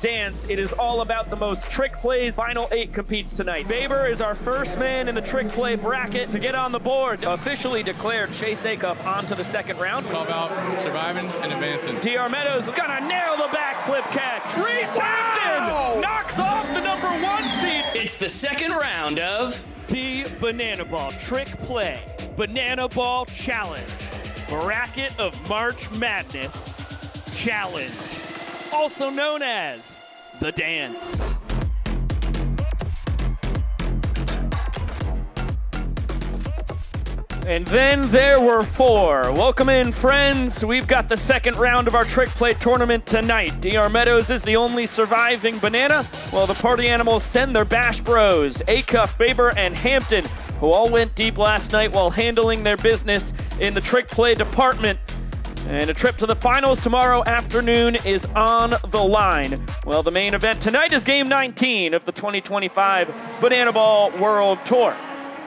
dance, it is all about the most trick plays. Final 8 competes tonight. Baber is our first man in the trick play bracket to get on the board. Officially declared Chase Acuff onto the second round. It's all about surviving and advancing. DR Meadows is gonna nail the backflip catch. Reese Hampton knocks off the number 1 seed. It's the second round of the Banana Ball Trick Play Banana Ball Challenge. Bracket of March Madness Challenge. Also known as the dance. And then there were 4. Welcome in, friends. We've got the second round of our trick play tournament tonight. DR Meadows is the only surviving banana, while the party animals send their bash bros, Acuff, Baber, and Hampton, who all went deep last night while handling their business in the trick play department. And a trip to the finals tomorrow afternoon is on the line. Well, the main event tonight is Game 19 of the 2025 Banana Ball World Tour.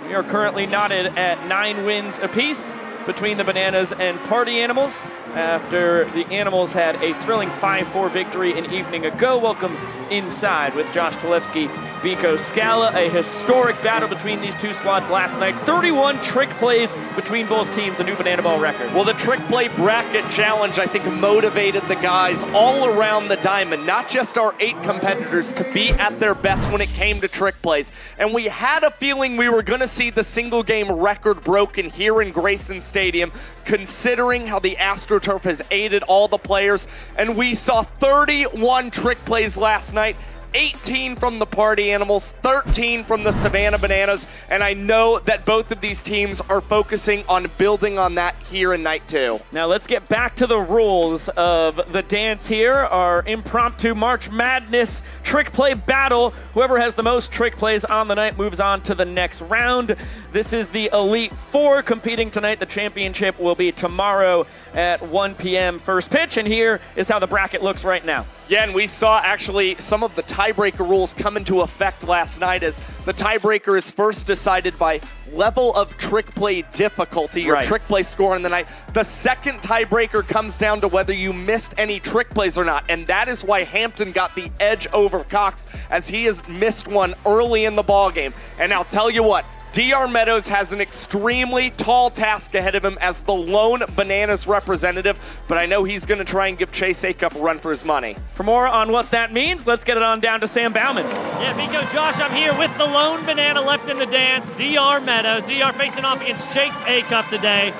We are currently knotted at 9 wins apiece between the Bananas and Party Animals after the Animals had a thrilling 5-4 victory an evening ago. Welcome inside with Josh Talevsky, Vico Scala. A historic battle between these two squads last night. 31 trick plays between both teams, a new Banana Ball record. Well, the trick play bracket challenge, I think, motivated the guys all around the diamond, not just our 8 competitors, to be at their best when it came to trick plays. And we had a feeling we were going to see the single game record broken here in Grayson Stadium, considering how the AstroTurf has aided all the players. And we saw 31 trick plays last night. 18 from the Party Animals, 13 from the Savannah Bananas, and I know that both of these teams are focusing on building on that here in night 2. Now let's get back to the rules of the dance here, our impromptu March Madness trick play battle. Whoever has the most trick plays on the night moves on to the next round. This is the Elite 4 competing tonight. The championship will be tomorrow at 1 p.m. first pitch, and here is how the bracket looks right now. Yeah, and we saw actually some of the tiebreaker rules come into effect last night, as the tiebreaker is first decided by level of trick play difficulty, your trick play score in the night. The second tiebreaker comes down to whether you missed any trick plays or not, and that is why Hampton got the edge over Cox, as he has missed one early in the ball game. And I'll tell you what, DR Meadows has an extremely tall task ahead of him as the lone Bananas representative, but I know he's going to try and give Chase Acuff a run for his money. For more on what that means, let's get it on down to Sam Bauman. Yeah, Vico, Josh, I'm here with the lone banana left in the dance, DR Meadows. DR facing off against Chase Acuff today.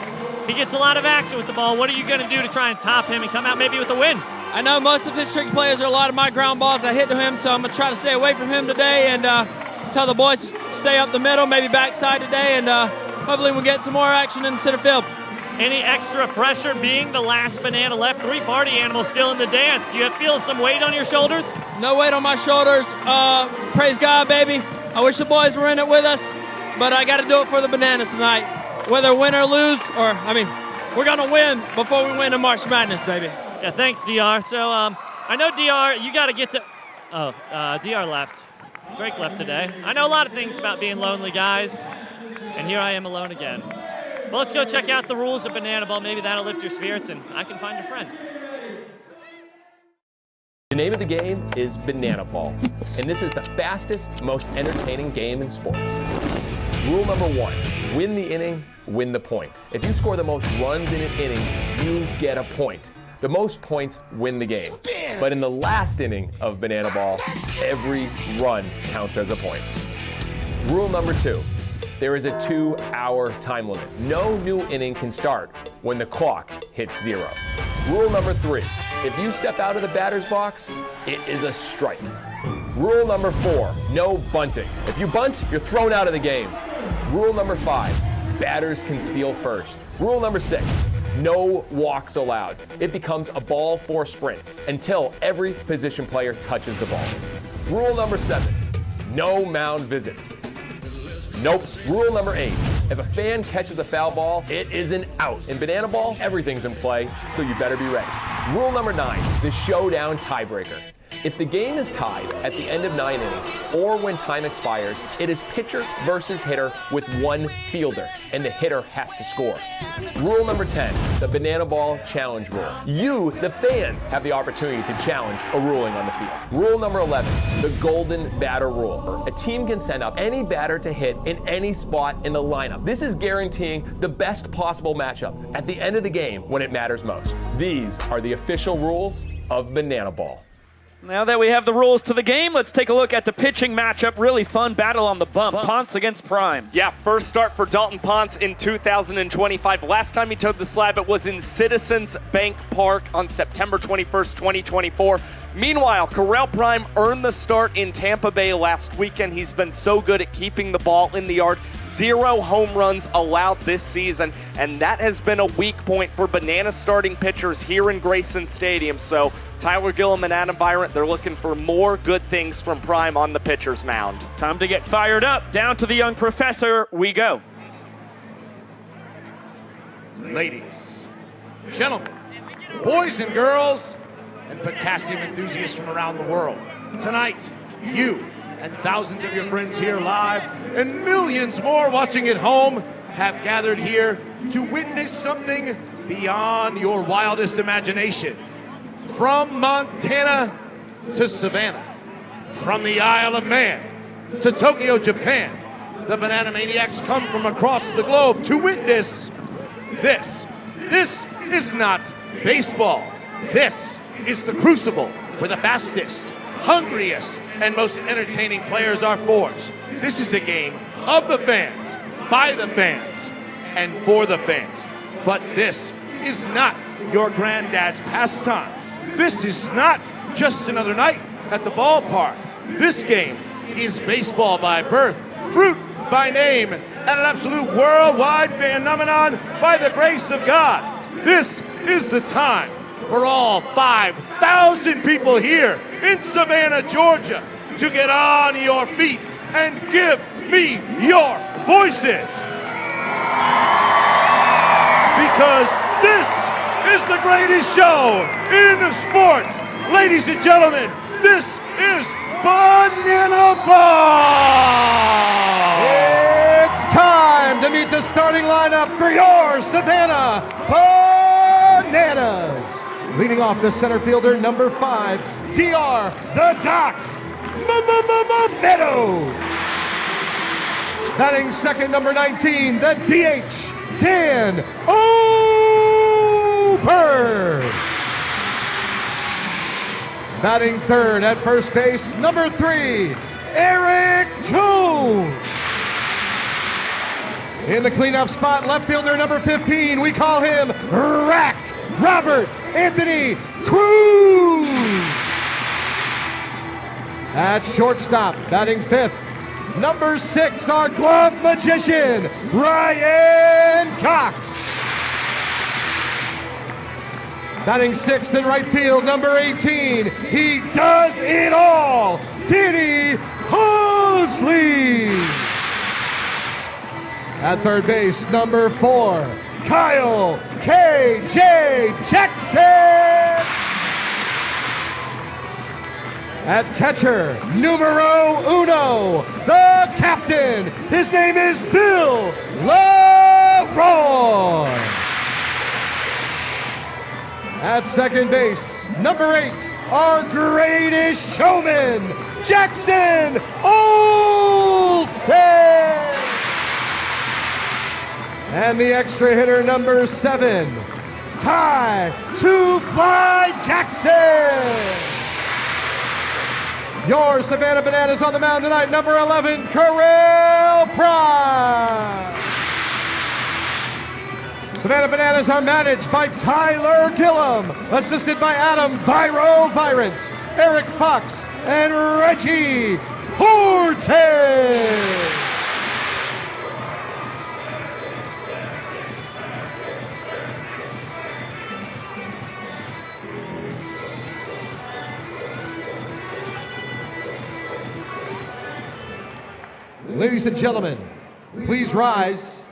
He gets a lot of action with the ball. What are you going to do to try and top him and come out maybe with a win? I know most of his trick players are a lot of my ground balls I hit to him, so I'm going to try to stay away from him today and tell the boys to stay up the middle, maybe backside today, and hopefully we'll get some more action in the center field. Any extra pressure being the last banana left? 3 Party Animals still in the dance. Do you feel some weight on your shoulders? No weight on my shoulders. Praise God, baby. I wish the boys were in it with us, but I got to do it for the Bananas tonight. Whether win or lose, we're going to win before we win in March Madness, baby. Yeah, thanks, DR. So I know, DR, you got to get to... DR left. Drake left today. I know a lot of things about being lonely, guys, and here I am alone again. Well, let's go check out the rules of Banana Ball. Maybe that'll lift your spirits, and I can find a friend. The name of the game is Banana Ball, and this is the fastest, most entertaining game in sports. Rule number 1, win the inning, win the point. If you score the most runs in an inning, you get a point. The most points win the game. But in the last inning of Banana Ball, every run counts as a point. Rule number 2, there is a 2-hour time limit. No new inning can start when the clock hits 0. Rule number 3, if you step out of the batter's box, it is a strike. Rule number 4, no bunting. If you bunt, you're thrown out of the game. Rule number 5, batters can steal first. Rule number 6, no walks allowed. It becomes a ball 4 sprint until every position player touches the ball. Rule number 7, no mound visits. Nope. Rule number 8, if a fan catches a foul ball, it is an out. In Banana Ball, everything's in play, so you better be ready. Rule number 9, the Showdown Tiebreaker. If the game is tied at the end of 9 innings or when time expires, it is pitcher versus hitter with one fielder, and the hitter has to score. Rule number 10, the banana ball challenge rule. You, the fans, have the opportunity to challenge a ruling on the field. Rule number 11, the golden batter rule. A team can send up any batter to hit in any spot in the lineup. This is guaranteeing the best possible matchup at the end of the game when it matters most. These are the official rules of banana ball. Now that we have the rules to the game, let's take a look at the pitching matchup. Really fun battle on the bump. Ponce against Prime. Yeah, first start for Dalton Ponce in 2025. Last time he towed the slab, it was in Citizens Bank Park on September 21st, 2024. Meanwhile, Corral Prime earned the start in Tampa Bay last weekend. He's been so good at keeping the ball in the yard. 0 home runs allowed this season, and that has been a weak point for Banana starting pitchers here in Grayson Stadium. So Tyler Gillum and Adam Byron, they're looking for more good things from Prime on the pitcher's mound. Time to get fired up. Down to the young professor we go. Ladies, gentlemen, boys and girls, and potassium enthusiasts from around the world. Tonight, you and thousands of your friends here live and millions more watching at home have gathered here to witness something beyond your wildest imagination. From Montana to Savannah, from the Isle of Man to Tokyo, Japan, the Banana Maniacs come from across the globe to witness this. This is not baseball. This is the crucible where the fastest, hungriest, and most entertaining players are forged. This is a game of the fans, by the fans, and for the fans. But this is not your granddad's pastime. This is not just another night at the ballpark. This game is baseball by birth, fruit by name, and an absolute worldwide phenomenon by the grace of God. This is the time for all 5,000 people here in Savannah, Georgia, to get on your feet and give me your voices. Because this is the greatest show in sports. Ladies and gentlemen, this is Banana Ball! It's time to meet the starting lineup for your Savannah Bananas. Leading off the center fielder, number 5, DR the Doc Meadow. Batting second, number 19, the DH, Dan Ober. Batting third at first base, number 3, Eric Jones. In the cleanup spot, left fielder number 15, we call him Rack Robert Anthony Cruz. At shortstop, batting fifth, number 6, our glove magician, Ryan Cox. Batting sixth in right field, number 18, he does it all, Denny Hosley. At third base, number 4, Kyle K.J. Jackson. At catcher, numero uno, the captain. His name is Bill Leroy. At second base, number 8, our greatest showman, Jackson Olsen. And the extra hitter, number 7, Ty Two Fly Jackson. Your Savannah Bananas on the mound tonight, number 11, Corral Prime. Savannah Bananas are managed by Tyler Gillum, assisted by Adam Byron, Eric Fox, and Reggie Horton. Ladies and gentlemen, please rise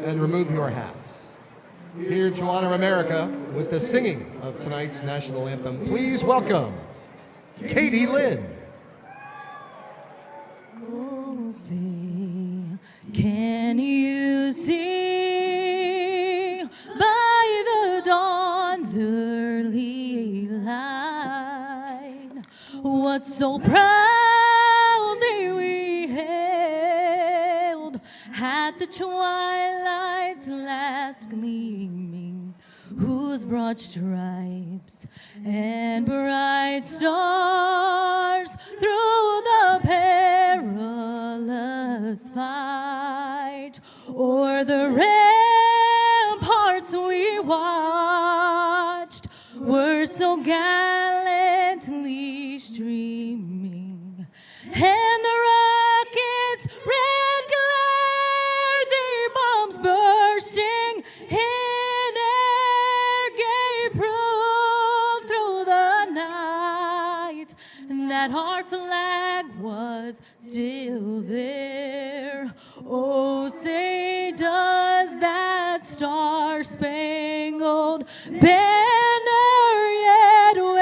and remove your hats. Here to honor America with the singing of tonight's national anthem, please welcome Katie Lynn. Oh, say, can you see by the dawn's early light what so proudly we hailed at the twilight's last gleaming, whose broad stripes and bright stars through the perilous fight o'er the ramparts we watched were so gallantly streaming, and the rockets' red glare, their bombs bursting in air, gave proof through the night that our flag was still there. Oh, say does that star-spangled banner yet wave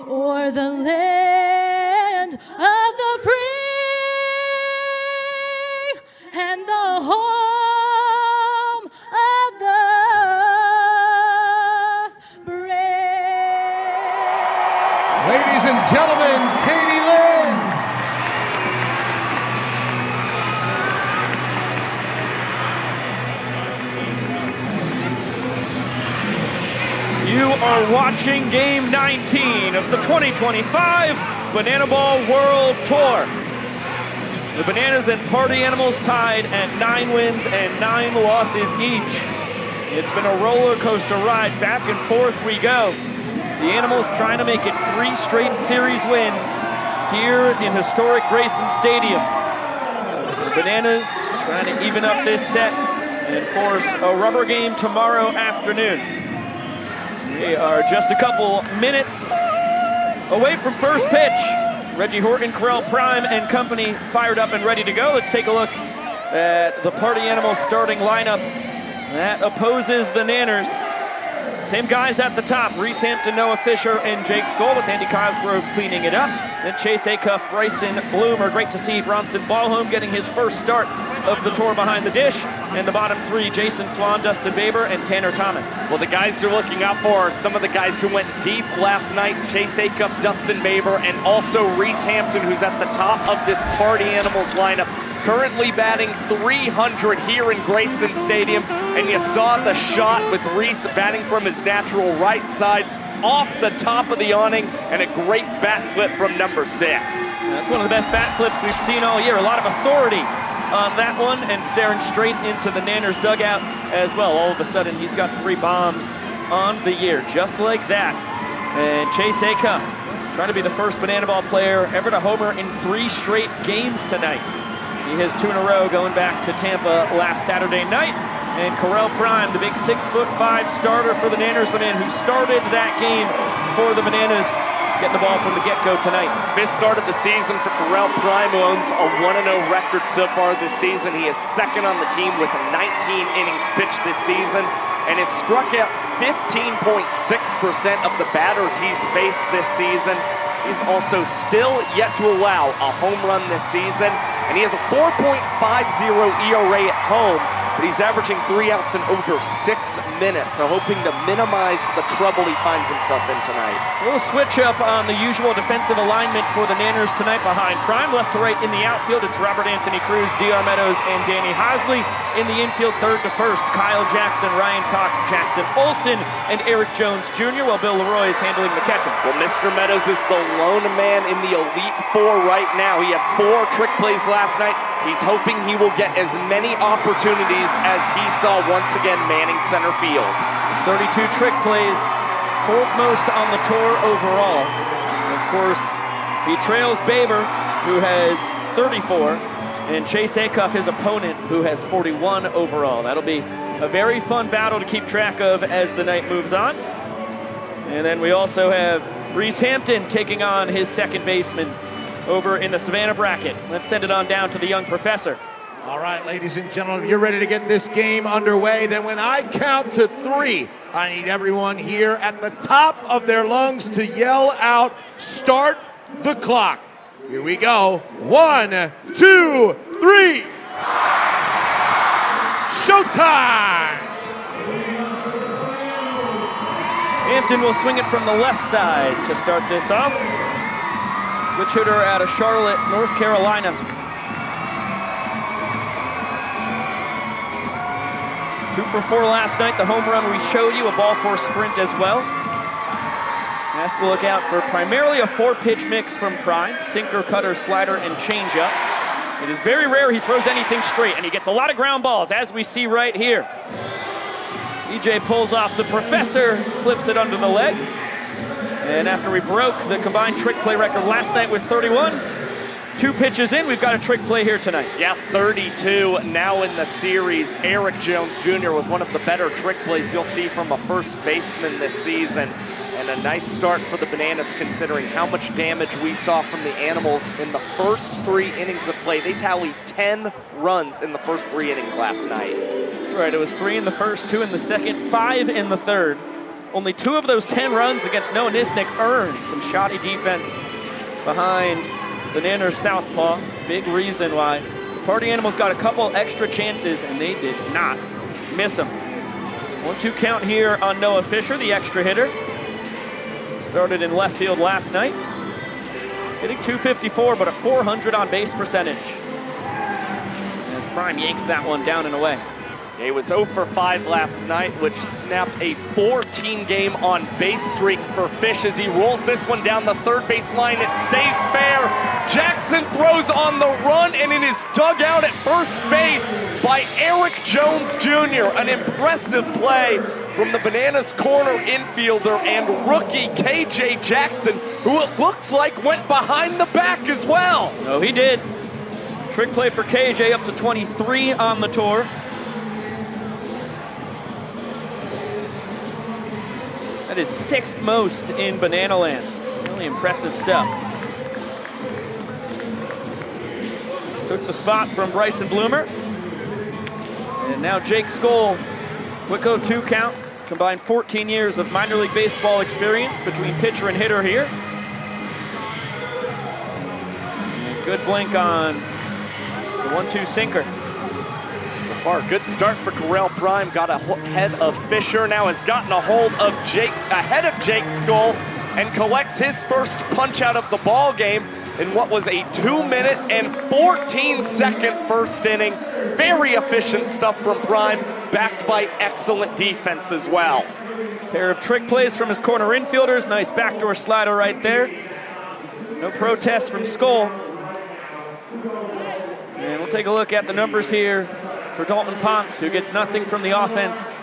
o'er the land of the free and the home of the brave? Ladies and gentlemen, Katie Lynn. You are watching Game 19 of the 2025 Banana Ball World Tour. The Bananas and Party Animals tied at 9 wins and 9 losses each. It's been a roller coaster ride. Back and forth we go. The Animals trying to make it 3 straight series wins here in historic Grayson Stadium. The Bananas trying to even up this set and force a rubber game tomorrow afternoon. We are just a couple minutes away from first pitch. Reggie Horton, Correll Prime, and company fired up and ready to go. Let's take a look at the Party Animals starting lineup that opposes the Nanners. Same guys at the top, Reese Hampton, Noah Fisher, and Jake Skoll, with Andy Cosgrove cleaning it up. Then Chase Acuff, Bryson Bloomer. Great to see Bronson Ballholm getting his first start of the tour behind the dish. And the bottom 3, Jason Swan, Dustin Baber, and Tanner Thomas. Well, the guys you're looking out for are some of the guys who went deep last night. Chase Acuff, Dustin Baber, and also Reese Hampton, who's at the top of this Party Animals lineup. Currently batting .300 here in Grayson Stadium. And you saw the shot with Reese batting from his natural right side off the top of the awning, and a great bat flip from number 6. That's one of the best bat flips we've seen all year. A lot of authority on that one, and staring straight into the Nanners dugout as well. All of a sudden, he's got 3 bombs on the year, just like that. And Chase Acuff trying to be the first Banana Ball player ever to homer in 3 straight games tonight. He has 2 in a row going back to Tampa last Saturday night. And Correll Prime, the big 6'5" starter for the Nanners, the man who started that game for the Bananas, getting the ball from the get-go tonight. Best start of the season for Correll Prime, who owns a 1-0 record so far this season. He is second on the team with 19 innings pitched this season, and has struck out 15.6% of the batters he's faced this season. He's also still yet to allow a home run this season, and he has a 4.50 ERA at home, but he's averaging 3 outs in over 6 minutes, so hoping to minimize the trouble he finds himself in tonight. A little switch up on the usual defensive alignment for the Nanners tonight behind Prime. Left to right in the outfield, it's Robert Anthony Cruz, DR Meadows, and Danny Hosley. In the infield, third to first, Kyle Jackson, Ryan Cox, Jackson Olsen, and Eric Jones Jr., while Bill Leroy is handling the catching. Well, Mr. Meadows is the lone man in the Elite Four right now. He had 4 trick plays last night. He's hoping he will get as many opportunities as he saw once again manning center field. His 32 trick plays, 4th most on the tour overall. And of course, he trails Baber, who has 34, and Chase Acuff, his opponent, who has 41 overall. That'll be a very fun battle to keep track of as the night moves on. And then we also have Reese Hampton taking on his second baseman over in the Savannah bracket. Let's send it on down to the young professor. All right, ladies and gentlemen, if you're ready to get this game underway, then when I count to 3, I need everyone here at the top of their lungs to yell out, "Start the clock." Here we go. 1, 2, 3. Showtime! Hampton will swing it from the left side to start this off. Switch hitter out of Charlotte, North Carolina. 2 for 4 last night. The home run we showed you, a ball 4 sprint as well. Has to look out for primarily a 4-pitch mix from Prime: sinker, cutter, slider, and changeup. It is very rare he throws anything straight, and he gets a lot of ground balls, as we see right here. EJ pulls off the Professor, flips it under the leg. And after we broke the combined trick play record last night with 31, 2 pitches in, we've got a trick play here tonight. Yeah, 32 now in the series. Eric Jones Jr. with one of the better trick plays you'll see from a first baseman this season. And a nice start for the Bananas considering how much damage we saw from the Animals in the first 3 innings of play. They tallied 10 runs in the first 3 innings last night. That's right, it was 3 in the first, 2 in the second, 5 in the third. Only 2 of those 10 runs against Noah Nisnik earned some shoddy defense behind Bananas southpaw. Big reason why Party Animals got a couple extra chances and they did not miss them. 1-2 count here on Noah Fisher, the extra hitter. Started in left field last night. Hitting .254, but a .400 on base percentage. As Prime yanks that one down and away. He was 0 for 5 last night, which snapped a 14-game on base streak for Fish as he rolls this one down the third base line. It stays fair. Jackson throws on the run, and it is dug out at first base by Eric Jones Jr. An impressive play from the Bananas corner infielder and rookie KJ Jackson, who it looks like went behind the back as well. No, he did. Trick play for KJ, up to 23 on the tour. That is 6th most in Banana Land. Really impressive stuff. Took the spot from Bryson Bloomer. And now Jake Skoll, quick 0-2 count. Combined 14 years of minor league baseball experience between pitcher and hitter here. And good blink on the 1-2 sinker. So far, good start for Correll Prime. Got ahead of Fisher, now has gotten a hold of ahead of Jake Skoll, and collects his first punch out of the ball game in what was a 2-minute and 14-second first inning. Very efficient stuff from Prime, backed by excellent defense as well. Pair of trick plays from his corner infielders. Nice backdoor slider right there. No protest from Skoll. And we'll take a look at the numbers here for Dalton Ponce, who gets nothing from the offense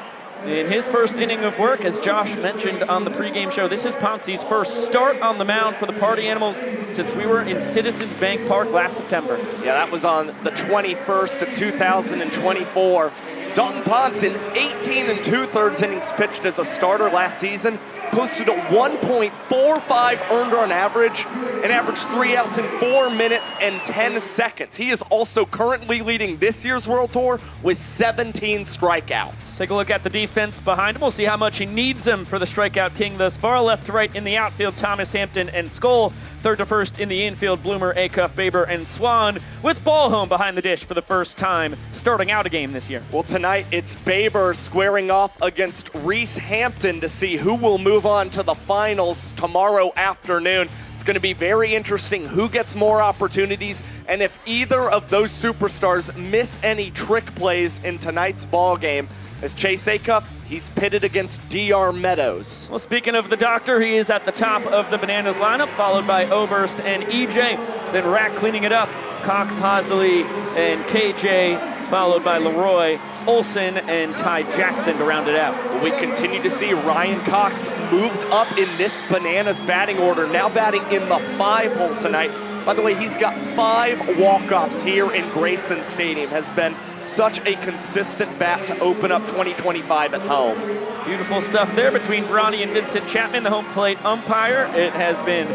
in his first inning of work. As Josh mentioned on the pregame show, this is Ponce's first start on the mound for the Party Animals since we were in Citizens Bank Park last September. Yeah, that was on the 21st of 2024. Dalton Ponce in 18 2/3 innings pitched as a starter last season, posted a 1.45 earned run average and averaged 3 outs in 4 minutes and 10 seconds. He is also currently leading this year's World Tour with 17 strikeouts. Take a look at the defense behind him. We'll see how much he needs them for the strikeout king thus far. Left to right in the outfield, Thomas, Hampton, and Skoll. Third to first in the infield, Bloomer, Acuff, Baber, and Swan, with Ball home behind the dish for the first time starting out a game this year. Well, tonight it's Baber squaring off against Reese Hampton to see who will move on to the finals tomorrow afternoon. It's going to be very interesting who gets more opportunities and if either of those superstars miss any trick plays in tonight's ball game. As Chase Acuff, he's pitted against DR Meadows. Well, speaking of the doctor, he is at the top of the Bananas lineup, followed by Oberst and EJ. Then Rack cleaning it up, Cox, Hosley, and KJ, followed by Leroy, Olson, and Ty Jackson to round it out. We continue to see Ryan Cox moved up in this Bananas batting order, now batting in the 5-hole tonight. By the way, he's got 5 walk-offs here in Grayson Stadium. Has been such a consistent bat to open up 2025 at home. Beautiful stuff there between Bronny and Vincent Chapman, the home plate umpire. It has been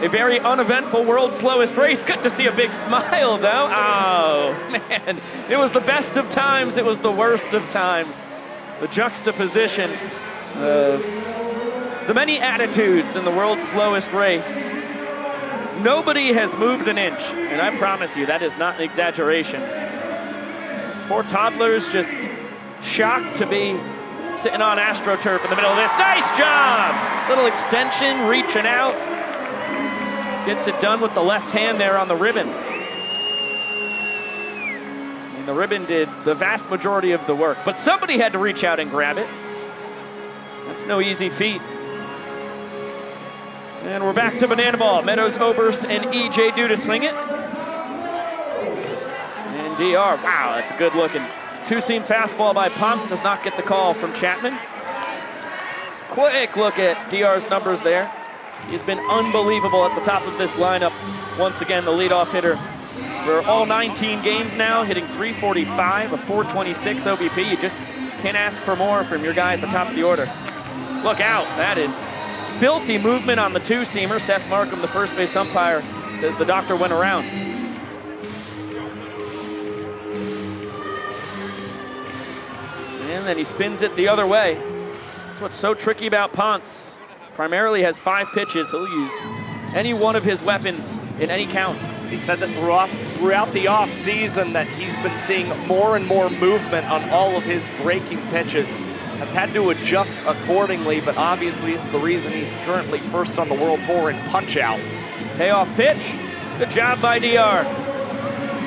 A very uneventful world's slowest race. Good to see a big smile, though. Oh, man. It was the best of times. It was the worst of times. The juxtaposition of the many attitudes in the world's slowest race. Nobody has moved an inch, and I promise you that is not an exaggeration. It's 4 toddlers just shocked to be sitting on AstroTurf in the middle of this. Nice job! Little extension, reaching out. Gets it done with the left hand there on the ribbon. And the ribbon did the vast majority of the work, but somebody had to reach out and grab it. That's no easy feat. And we're back to banana ball. Meadows, Oberst, and EJ do to swing it. And DR, wow, that's a good looking two-seam fastball by Ponce. Does not get the call from Chapman. Quick look at DR's numbers there. He's been unbelievable at the top of this lineup. Once again, the leadoff hitter for all 19 games now, hitting .345, a .426 OBP. You just can't ask for more from your guy at the top of the order. Look out, that is filthy movement on the two-seamer. Seth Markham, the first base umpire, says the doctor went around. And then he spins it the other way. That's what's so tricky about Ponce. Primarily has 5 pitches. He'll use any one of his weapons in any count. He said that throughout the offseason that he's been seeing more and more movement on all of his breaking pitches. Has had to adjust accordingly, but obviously it's the reason he's currently first on the World Tour in punch-outs. Payoff pitch. Good job by DR.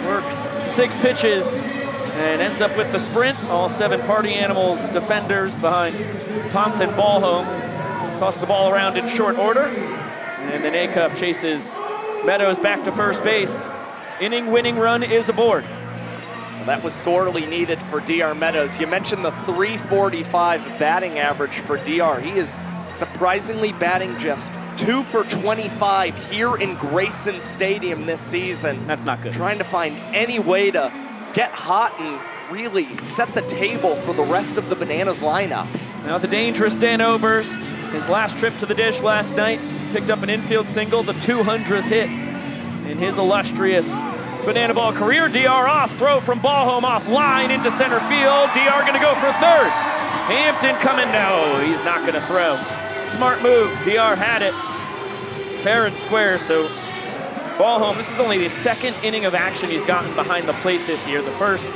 Works 6 pitches and ends up with the sprint. All 7 Party Animals defenders behind Ponce and Ballhome. Toss the ball around in short order. And then Acuff chases Meadows back to first base. Inning-winning run is aboard. That was sorely needed for DR Meadows. You mentioned the .345 batting average for DR. He is surprisingly batting just 2 for 25 here in Grayson Stadium this season. That's not good. Trying to find any way to get hot and really set the table for the rest of the Bananas lineup. Now the dangerous Dan Oberst, his last trip to the dish last night, picked up an infield single, the 200th hit in his illustrious banana ball career. DR off, throw from Ballhome off line into center field. DR gonna go for third. Hampton coming, no, he's not gonna throw. Smart move, DR had it. Fair and square, so Ballhome, this is only the 2nd inning of action he's gotten behind the plate this year. The first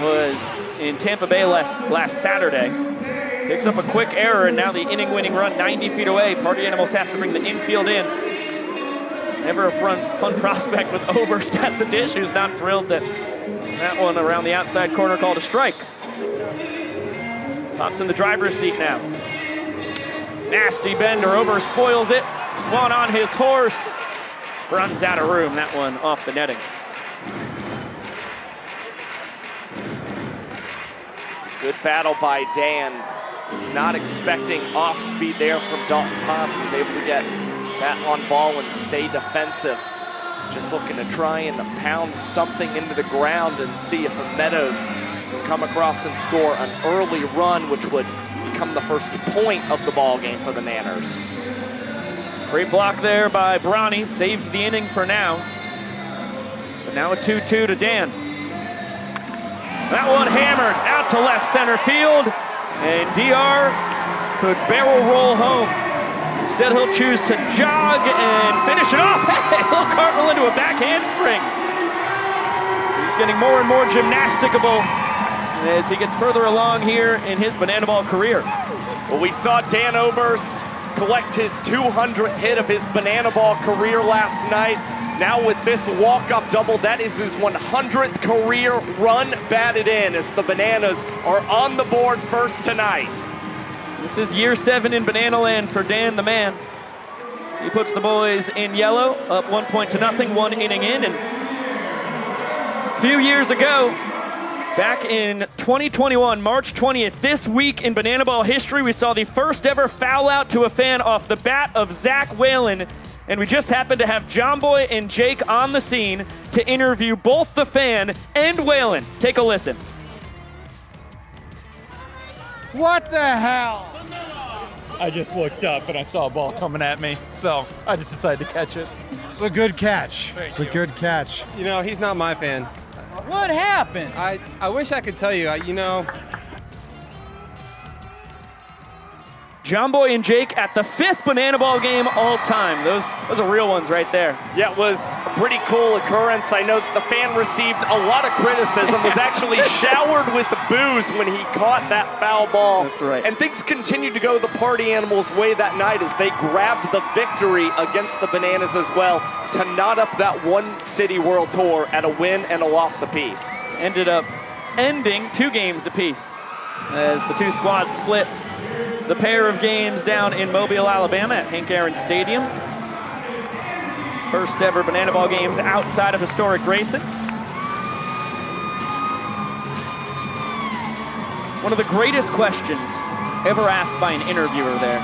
was in Tampa Bay last Saturday. Picks up a quick error, and now the inning-winning run 90 feet away. Party Animals have to bring the infield in. Never a fun prospect with Oberst at the dish, who's not thrilled that that one around the outside corner called a strike. Pops in the driver's seat now. Nasty bender, Oberst spoils it. Swan on his horse. Runs out of room, that one off the netting. It's a good battle by Dan. Was not expecting off speed there from Dalton Ponce. Was able to get that on ball and stay defensive. Just looking to try and pound something into the ground and see if Meadows can come across and score an early run, which would become the first point of the ball game for the Nanners. Great block there by Bronny, saves the inning for now. But now a 2-2 to Dan. That one hammered out to left center field, and DR could barrel roll home. Instead, he'll choose to jog and finish it off. Hey, he'll cartwheel into a back handspring. He's getting more and more gymnasticable as he gets further along here in his banana ball career. Well, we saw Dan Oberst collect his 200th hit of his banana ball career last night. Now with this walk-up double, that is his 100th career run batted in as the Bananas are on the board first tonight. This is year 7 in Banana Land for Dan the man. He puts the boys in yellow, up 1-0, 1 inning in. And a few years ago, back in 2021, March 20th, this week in banana ball history, we saw the first ever foul out to a fan off the bat of Zach Whalen. And we just happened to have John Boy and Jake on the scene to interview both the fan and Whalen. Take a listen. What the hell? I just looked up and I saw a ball coming at me, so I just decided to catch it. It's a good catch. It's a good catch. You know, he's not my fan. What happened? I wish I could tell you. You know, John Boy and Jake at the 5th banana ball game all time. Those are real ones right there. Yeah, it was a pretty cool occurrence. I know that the fan received a lot of criticism, was actually showered with boos when he caught that foul ball. That's right. And things continued to go the Party Animals' way that night as they grabbed the victory against the Bananas as well to knot up that One City World Tour at a win and a loss apiece. Ended up ending 2 games apiece as the 2 squads split the pair of games down in Mobile, Alabama at Hank Aaron Stadium. First ever banana ball games outside of historic Grayson. One of the greatest questions ever asked by an interviewer there.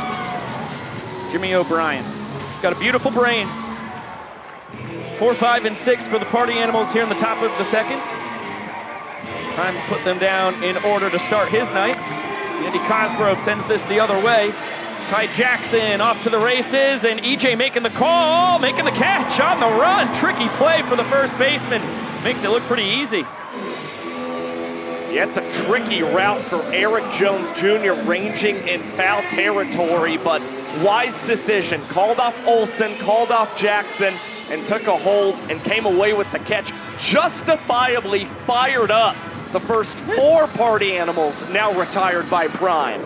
Jimmy O'Brien. He's got a beautiful brain. 4, 5, and 6 for the Party Animals here in the top of the second. Time to put them down in order to start his night. Andy Cosgrove sends this the other way. Ty Jackson off to the races, and EJ making the call, making the catch on the run. Tricky play for the first baseman. Makes it look pretty easy. Yeah, it's a tricky route for Eric Jones Jr. ranging in foul territory, but wise decision. Called off Olsen, called off Jackson, and took a hold and came away with the catch. Justifiably fired up. The first 4 Party Animals now retired by Prime.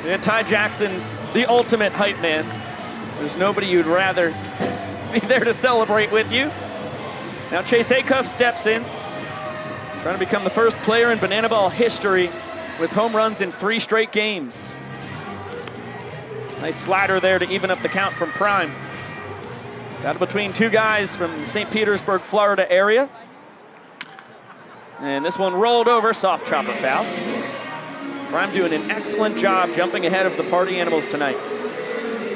And Ty Jackson's the ultimate hype man. There's nobody you'd rather be there to celebrate with you. Now Chase Acuff steps in, trying to become the first player in banana ball history with home runs in 3 straight games. Nice slider there to even up the count from Prime. Got it between 2 guys from the St. Petersburg, Florida area. And this one rolled over, soft chopper foul. Prime doing an excellent job jumping ahead of the Party Animals tonight.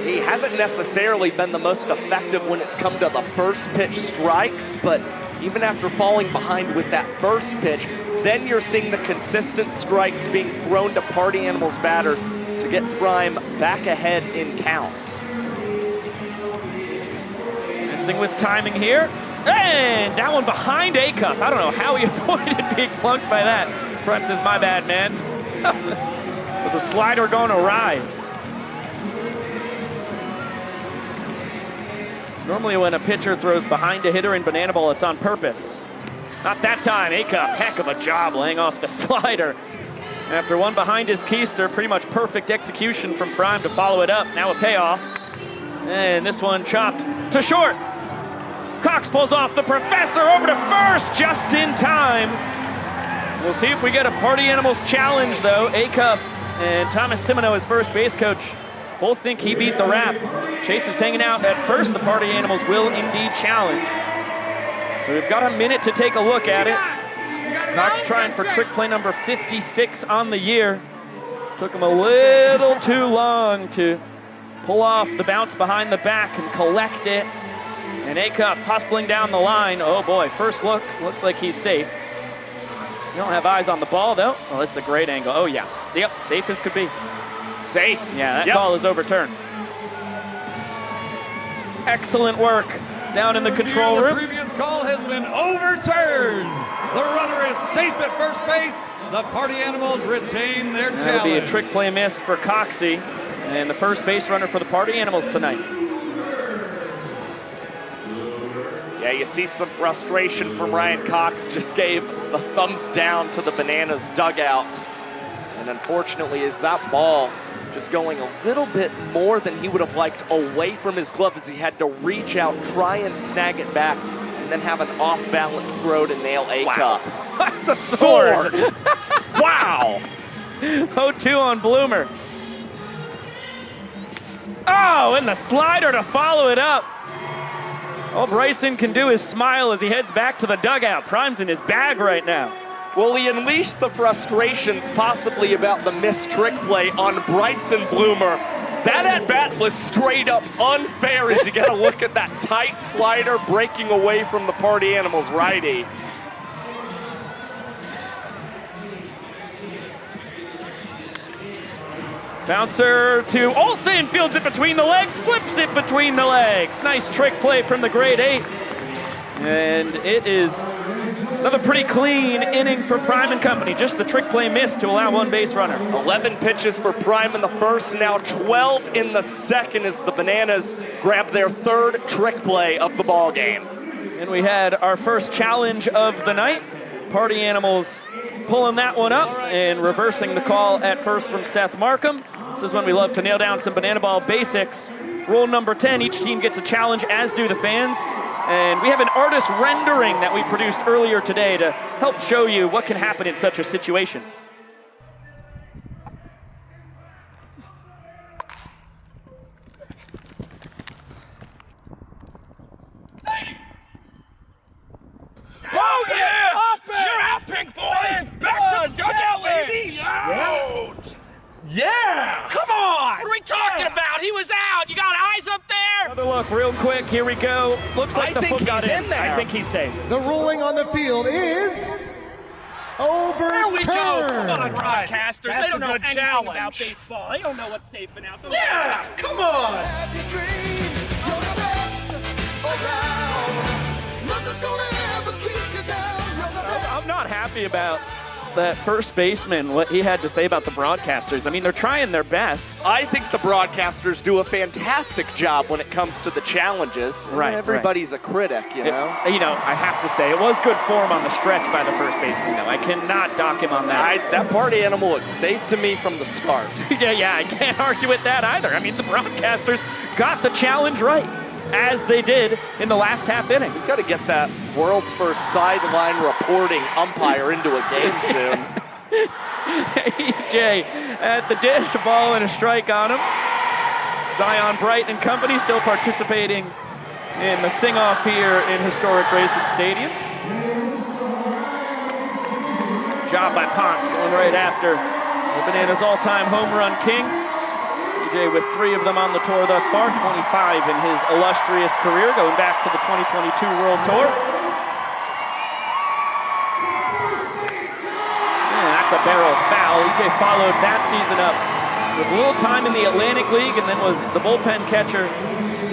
He hasn't necessarily been the most effective when it's come to the first pitch strikes, but even after falling behind with that first pitch, then you're seeing the consistent strikes being thrown to Party Animals batters to get Prime back ahead in counts. Missing with timing here. And that one behind Acuff. I don't know how he avoided being plunked by that. Prime says, my bad, man. With a slider going awry. Normally when a pitcher throws behind a hitter in banana ball, it's on purpose. Not that time. Acuff, heck of a job laying off the slider. After one behind his keister, pretty much perfect execution from Prime to follow it up. Now a payoff. And this one chopped to short. Cox pulls off the Professor over to first just in time. We'll see if we get a Party Animals challenge, though. Acuff and Thomas Simino, his first base coach, both think he beat the rap. Chase is hanging out at first. The Party Animals will indeed challenge. So we've got a minute to take a look at it. Cox trying for trick play number 56 on the year. Took him a little too long to pull off the bounce behind the back and collect it. And Acuff hustling down the line. Oh boy, first look, looks like he's safe. You don't have eyes on the ball though. Oh, this is a great angle. Oh yeah, yep, safe as could be. Safe. Yeah, that call is overturned. Excellent work down in the control room. The previous call has been overturned. The runner is safe at first base. The Party Animals retain their challenge. That'll be a trick play missed for Coxie, and the first base runner for the Party Animals tonight. Yeah, you see some frustration from Ryan Cox. Just gave the thumbs down to the Bananas dugout. And unfortunately, is that ball just going a little bit more than he would have liked away from his glove as he had to reach out, try and snag it back, and then have an off-balance throw to nail Acuff. Wow. That's a sword. Wow. 0-2 on Bloomer. Oh, and the slider to follow it up. All Bryson can do is smile as he heads back to the dugout. Prime's in his bag right now. Well, he unleashed the frustrations possibly about the missed trick play on Bryson Bloomer. That at-bat was straight up unfair as you got to look at that tight slider breaking away from the Party Animals righty. Bouncer to Olsen, fields it between the legs, flips it between the legs. Nice trick play from the grade 8. And it is another pretty clean inning for Prime and company. Just the trick play missed to allow one base runner. 11 pitches for Prime in the first, now 12 in the second as the Bananas grab their third trick play of the ball game. And we had our first challenge of the night. Party Animals pulling that one up and reversing the call at first from Seth Markham. This is when we love to nail down some banana ball basics. Rule number 10, each team gets a challenge, as do the fans. And we have an artist rendering that we produced earlier today to help show you what can happen in such a situation. Oh, yeah! You're out, Pink Boy! Back to the dugout, baby! Out! Yeah! Come on! What are we talking about? He was out! You got eyes up there? Another look real quick. Here we go. Looks like the foot got in. There. I think he's safe. The ruling on the field is overturned. There we go! Come on, broadcasters. They don't know anything challenge. about baseball. They don't know what's safe and out. Yeah! Come on! I'm not happy about that first baseman, what he had to say about the broadcasters. I mean, they're trying their best. I think the broadcasters do a fantastic job when it comes to the challenges. Right. Everybody's a critic, you know? I have to say, it was good form on the stretch by the first baseman, though. I cannot dock him on that. That party animal looked safe to me from the start. yeah, I can't argue with that either. I mean, the broadcasters got the challenge right, as they did in the last half inning. We've got to get that world's first sideline reporting umpire into a game soon. EJ at the dish, a ball and a strike on him. Zion Bright and company still participating in the sing-off here in historic Grayson Stadium. Job by Ponce going right after the Bananas all-time home run king. EJ with 3 of them on the tour thus far, 25 in his illustrious career, going back to the 2022 World Tour. And that's a barrel foul. EJ followed that season up with a little time in the Atlantic League and then was the bullpen catcher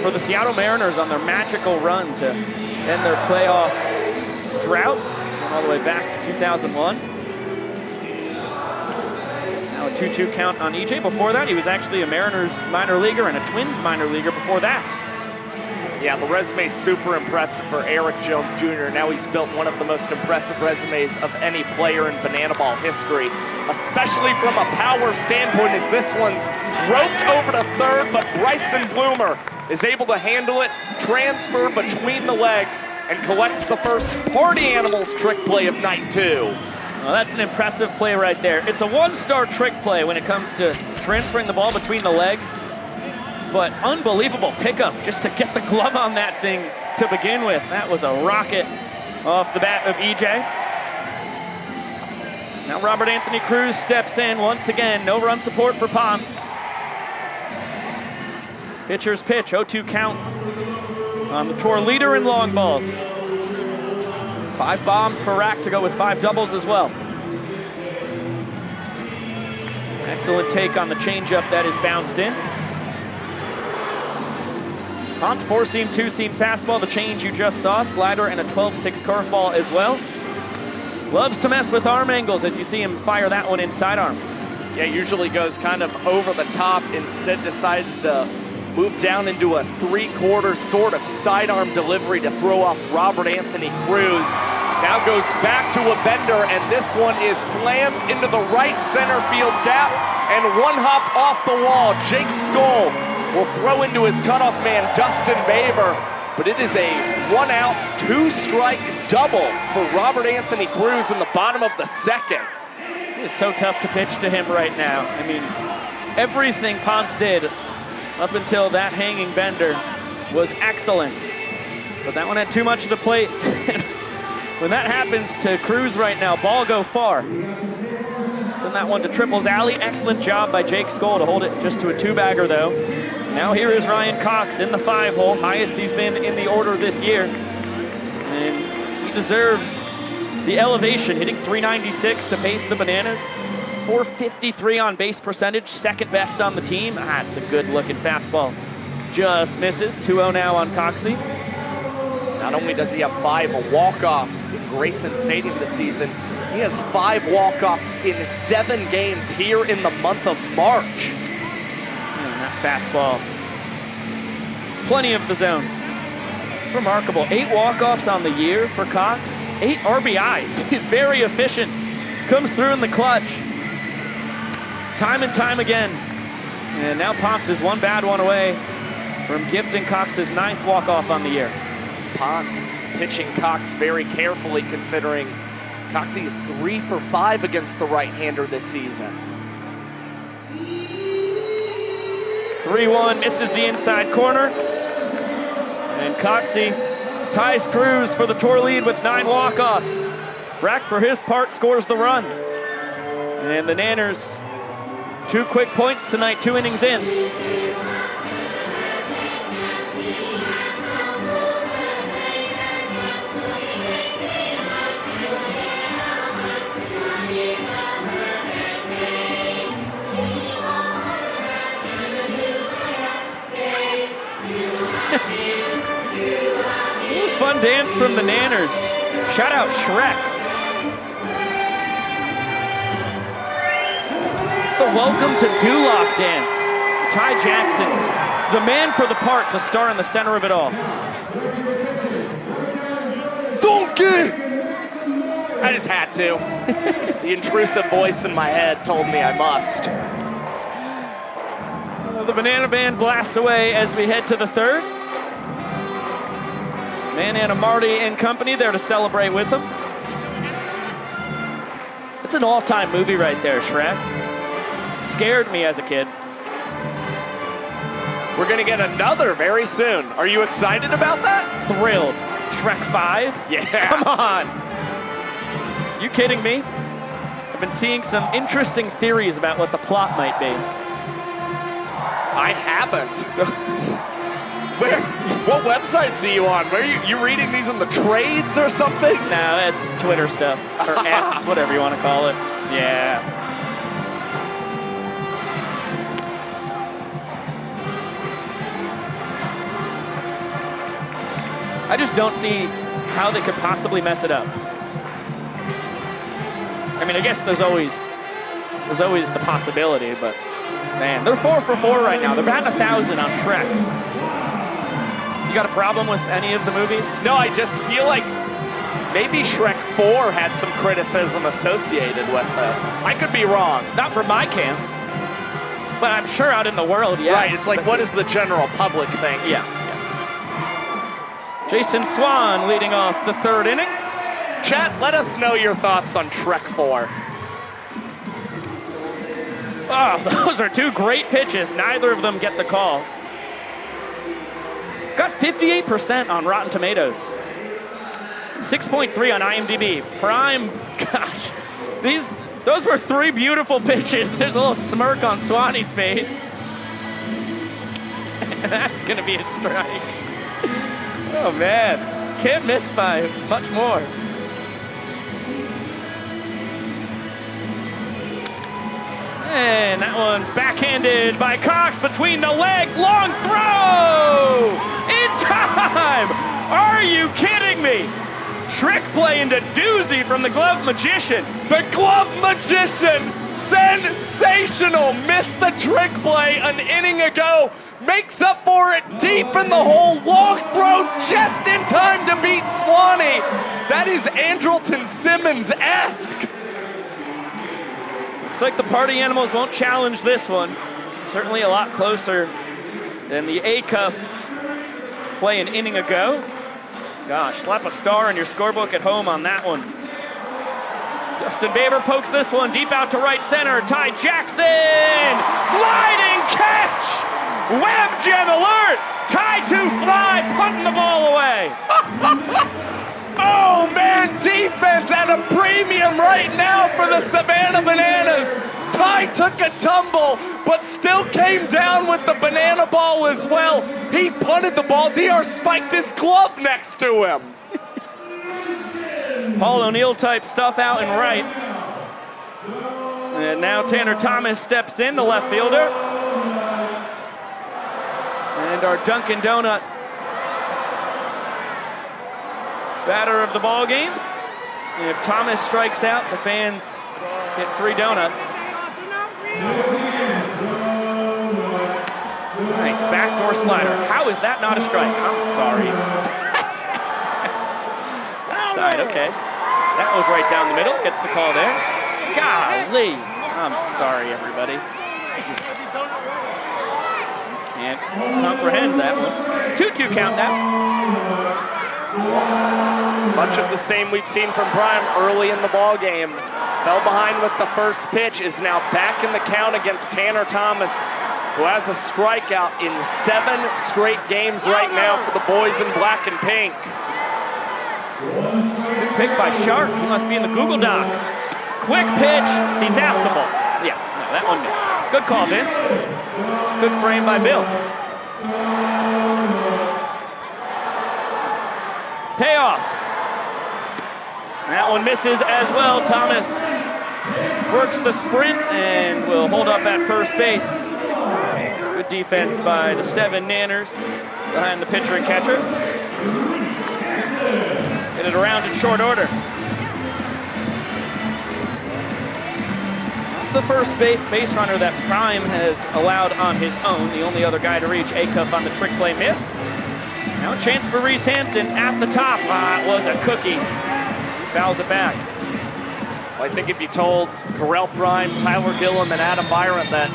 for the Seattle Mariners on their magical run to end their playoff drought, going all the way back to 2001. Now a 2-2 count on EJ. Before that, he was actually a Mariners minor leaguer and a Twins minor leaguer before that. Yeah, the resume's super impressive for Eric Jones Jr. Now he's built one of the most impressive resumes of any player in banana ball history, especially from a power standpoint, as this one's roped over to third, but Bryson Bloomer is able to handle it, transfer between the legs, and collect the first Party Animals trick play of night 2. Well, that's an impressive play right there. It's a 1-star trick play when it comes to transferring the ball between the legs, but unbelievable pickup just to get the glove on that thing to begin with. That was a rocket off the bat of EJ. Now Robert Anthony Cruz steps in once again. No run support for Ponce. Pitcher's pitch, 0-2 count on the tour leader in long balls. 5 bombs for Rack to go with 5 doubles as well. Excellent take on the changeup that is bounced in. Ponce 4-seam, 2-seam fastball, the change you just saw, slider and a 12-6 curveball as well. Loves to mess with arm angles as you see him fire that one in sidearm. Yeah, usually goes kind of over the top, instead decided to move down into a 3/4 sort of sidearm delivery to throw off Robert Anthony Cruz. Now goes back to a bender, and this one is slammed into the right center field gap, and one hop off the wall. Jake Skoll will throw into his cutoff man, Dustin Baber, but it is a 1-out, 2-strike double for Robert Anthony Cruz in the bottom of the second. It is so tough to pitch to him right now. I mean, everything Ponce did up until that hanging bender was excellent, but that one had too much of the plate. When that happens to Cruz right now, ball go far. Send that one to Triples Alley. Excellent job by Jake Skoll to hold it just to a 2-bagger though. Now here is Ryan Cox in the 5-hole, highest he's been in the order this year. And he deserves the elevation, hitting .396 to pace the Bananas. .453 on base percentage, second best on the team. That's a good looking fastball. Just misses. 2-0 now on Coxey. Not only does he have 5 walk-offs in Grayson Stadium this season, he has 5 walk-offs in 7 games here in the month of March. And that fastball. Plenty of the zone. It's remarkable. 8 walk-offs on the year for Cox. 8 RBIs. He's very efficient. Comes through in the clutch. Time and time again. And now Ponce is one bad one away from gifting Cox's 9th walk-off on the year. Ponce pitching Cox very carefully, considering Coxey is 3 for 5 against the right-hander this season. 3-1, misses the inside corner. And Coxey ties Cruz for the tour lead with 9 walk-offs. Brack, for his part, scores the run. And the Nanners, 2 quick points tonight, 2 innings in. Fun dance from the Nanners. Shout out Shrek. It's the welcome to Duloc dance. Ty Jackson, the man for the part to star in the center of it all. Donkey! I just had to. The intrusive voice in my head told me I must. The Banana Band blasts away as we head to the 3rd. Man, Marty and company there to celebrate with them. It's an all-time movie right there, Shrek. Scared me as a kid. We're gonna get another very soon. Are you excited about that? Thrilled. Shrek 5? Yeah. Come on. You kidding me? I've been seeing some interesting theories about what the plot might be. I haven't. What websites are you on? Where are you reading these in the trades or something? No, it's Twitter stuff, or X, whatever you want to call it. Yeah. I just don't see how they could possibly mess it up. I mean, I guess there's always the possibility, but man, they're 4 for 4 right now. They're batting 1,000 on Shreks. You got a problem with any of the movies? No, I just feel like maybe Shrek 4 had some criticism associated with it. I could be wrong. Not from my camp, but I'm sure out in the world, yeah. Right, it's like, what is the general public think? Yeah. Jason Swan leading off the 3rd inning. Chat, let us know your thoughts on Shrek 4. Oh, those are 2 great pitches. Neither of them get the call. Got 58% on Rotten Tomatoes. 6.3 on IMDb. Prime, gosh. Those were 3 beautiful pitches. There's a little smirk on Swanee's face. That's gonna be a strike. Oh man, can't miss by much more. And that one's backhanded by Cox between the legs. Long throw! In time! Are you kidding me? Trick play into doozy from the glove magician. The glove magician, sensational. Missed the trick play an inning ago. Makes up for it deep in the hole. Long throw just in time to beat Swanee. That is Andrelton Simmons-esque. Looks like the Party Animals won't challenge this one. Certainly a lot closer than the A-Cup play an inning ago. Gosh, slap a star on your scorebook at home on that one. Justin Baber pokes this one deep out to right center. Ty Jackson, sliding catch! Web gem alert! Tied to fly, punting the ball away. Oh man, defense at a premium right now for the Savannah Bananas. Ty took a tumble, but still came down with the banana ball as well. He punted the ball. DR spiked his glove next to him. Paul O'Neill type stuff out and right. And now Tanner Thomas steps in, the left fielder. And our Dunkin' Donut batter of the ball game. If Thomas strikes out, the fans get free donuts. Nice backdoor slider. How is that not a strike? I'm sorry. Outside, okay. That was right down the middle. Gets the call there. Golly. I'm sorry, everybody. I just can't comprehend that one. 2-2 count now. Much of the same we've seen from Prime early in the ball game. Fell behind with the first pitch, is now back in the count against Tanner Thomas, who has a strikeout in 7 straight games right now for the boys in black and pink. Good pick by Shark. He must be in the Google Docs. Quick pitch. See, that's a ball. Yeah, no, that one missed. Good call, Vince. Good frame by Bill. Payoff. That one misses as well. Thomas works the sprint and will hold up at first base. Good defense by the 7 Nanners behind the pitcher and catcher. Get it around in short order. That's the first base runner that Prime has allowed on his own. The only other guy to reach Acuff on the trick play missed. Now a chance for Reese Hampton at the top. It was a cookie. He fouls it back. Well, I think if you told Correll Prime, Tyler Gillum, and Adam Byron that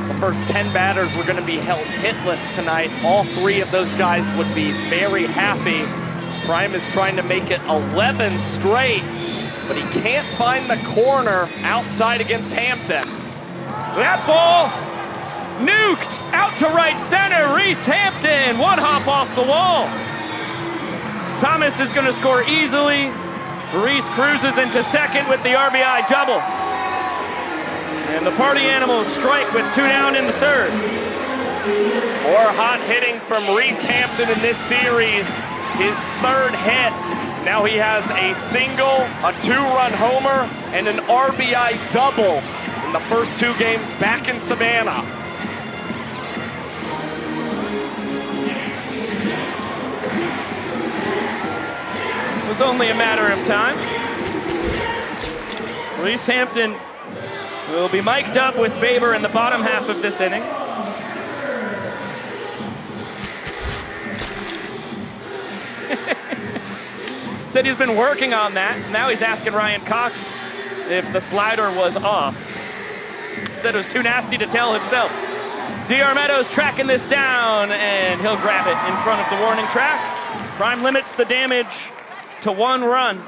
the first 10 batters were going to be held hitless tonight, all 3 of those guys would be very happy. Prime is trying to make it 11 straight, but he can't find the corner outside against Hampton. That ball nuked out to right center. Reese Hampton, 1 hop off the wall. Thomas is going to score easily. Reese cruises into second with the RBI double. And the Party Animals strike with 2 down in the 3rd. More hot hitting from Reese Hampton in this series. His 3rd hit. Now he has a single, a 2-run homer, and an RBI double in the first 2 games back in Savannah. It was only a matter of time. Reese Hampton will be mic'd up with Baber in the bottom half of this inning. Said he's been working on that. Now he's asking Ryan Cox if the slider was off. Said it was too nasty to tell himself. DR Meadows tracking this down, and he'll grab it in front of the warning track. Prime limits the damage to 1 run,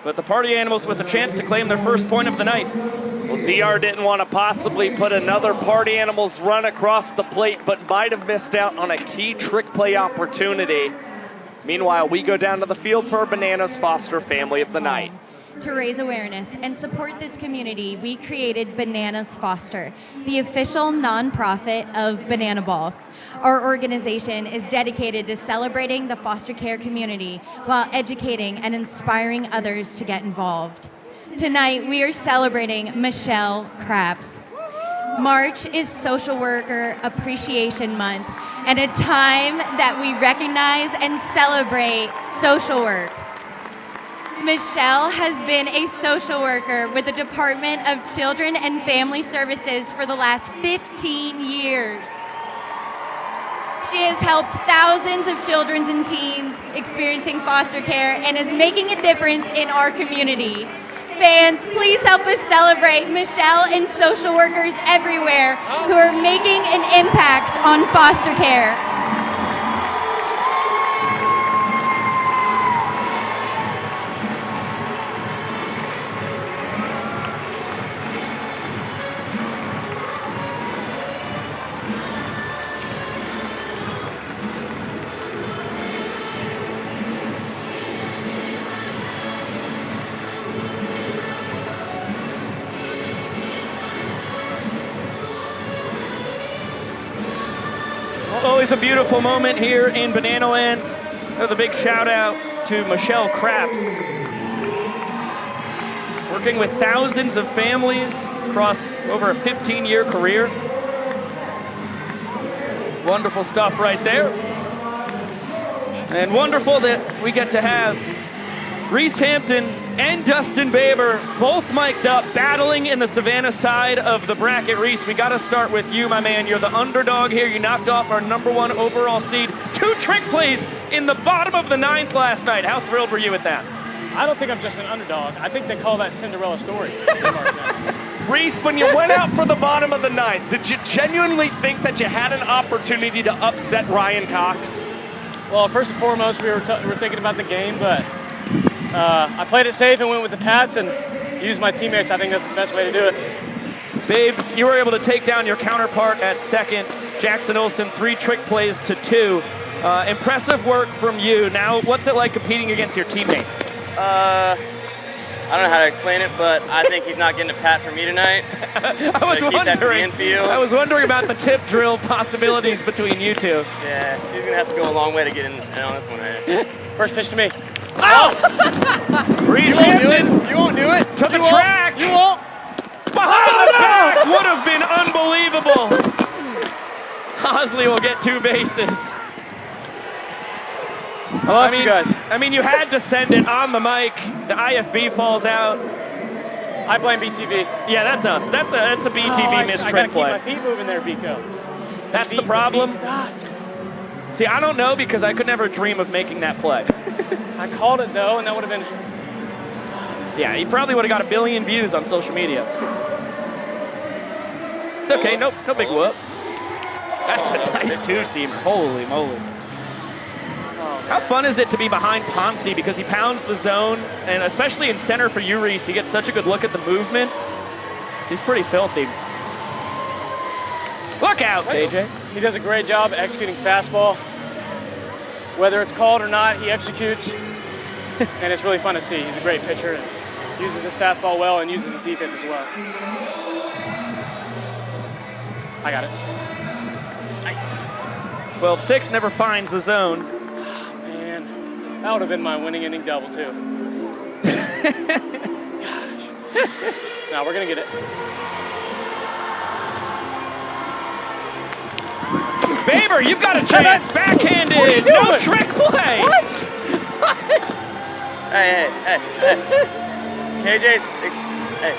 but the Party Animals with a chance to claim their first point of the night. Well, DR didn't want to possibly put another Party Animals run across the plate, but might have missed out on a key trick play opportunity. Meanwhile, we go down to the field for our Bananas Foster Family of the Night. To raise awareness and support this community, we created Bananas Foster, the official nonprofit of Banana Ball. Our organization is dedicated to celebrating the foster care community while educating and inspiring others to get involved. Tonight, we are celebrating Michelle Krabs. March is Social Worker Appreciation Month and a time that we recognize and celebrate social work. Michelle has been a social worker with the Department of Children and Family Services for the last 15 years. She has helped thousands of children and teens experiencing foster care and is making a difference in our community. Fans, please help us celebrate Michelle and social workers everywhere who are making an impact on foster care. Always a beautiful moment here in Banana Land. Another big shout out to Michelle Krabs. Working with thousands of families across over a 15-year career. Wonderful stuff right there. And wonderful that we get to have Reese Hampton and Dustin Baber both mic'd up, battling in the Savannah side of the bracket. Reese, we gotta start with you, my man. You're the underdog here. You knocked off our #1 overall seed. 2 trick plays in the bottom of the 9th last night. How thrilled were you with that? I don't think I'm just an underdog. I think they call that Cinderella story. Reese, when you went out for the bottom of the 9th, did you genuinely think that you had an opportunity to upset Ryan Cox? Well, first and foremost, we were thinking about the game, but I played it safe and went with the Pats and used my teammates. I think that's the best way to do it. Babes, you were able to take down your counterpart at second, Jackson Olsen, 3 trick plays to 2. Impressive work from you. Now, what's it like competing against your teammate? I don't know how to explain it, but I think he's not getting a pat from me tonight. I was wondering about the tip drill possibilities between you two. Yeah, he's gonna have to go a long way to get in on this one right. First pitch to me. Oh! Reese You won't do Hampton it. You won't do it. to the You won't. track. You won't. Behind the back would have been unbelievable. Hosley will get 2 bases. I lost you guys. I mean, you had to send it on the mic. The IFB falls out. I blame BTV. Yeah, that's us. That's a BTV missed trick play. I gotta keep my feet moving there, Vico. That's the problem. Stopped. See, I don't know because I could never dream of making that play. I called it though, and that would have been. Yeah, he probably would have got 1 billion views on social media. It's okay, no big whoop. That's a nice 2-seamer. Holy moly. How fun is it to be behind Ponce because he pounds the zone, and especially in center for you, Reese, he gets such a good look at the movement. He's pretty filthy. Look out, KJ. He does a great job executing fastball. Whether it's called or not, he executes, and it's really fun to see. He's a great pitcher and uses his fastball well and uses his defense as well. I got it. 12-6 never finds the zone. That would have been my winning inning double, too. Gosh. Now we're going to get it. Baber, you've got a chance. Backhanded. What are you doing? No trick play. What? Hey. KJ's. Hey.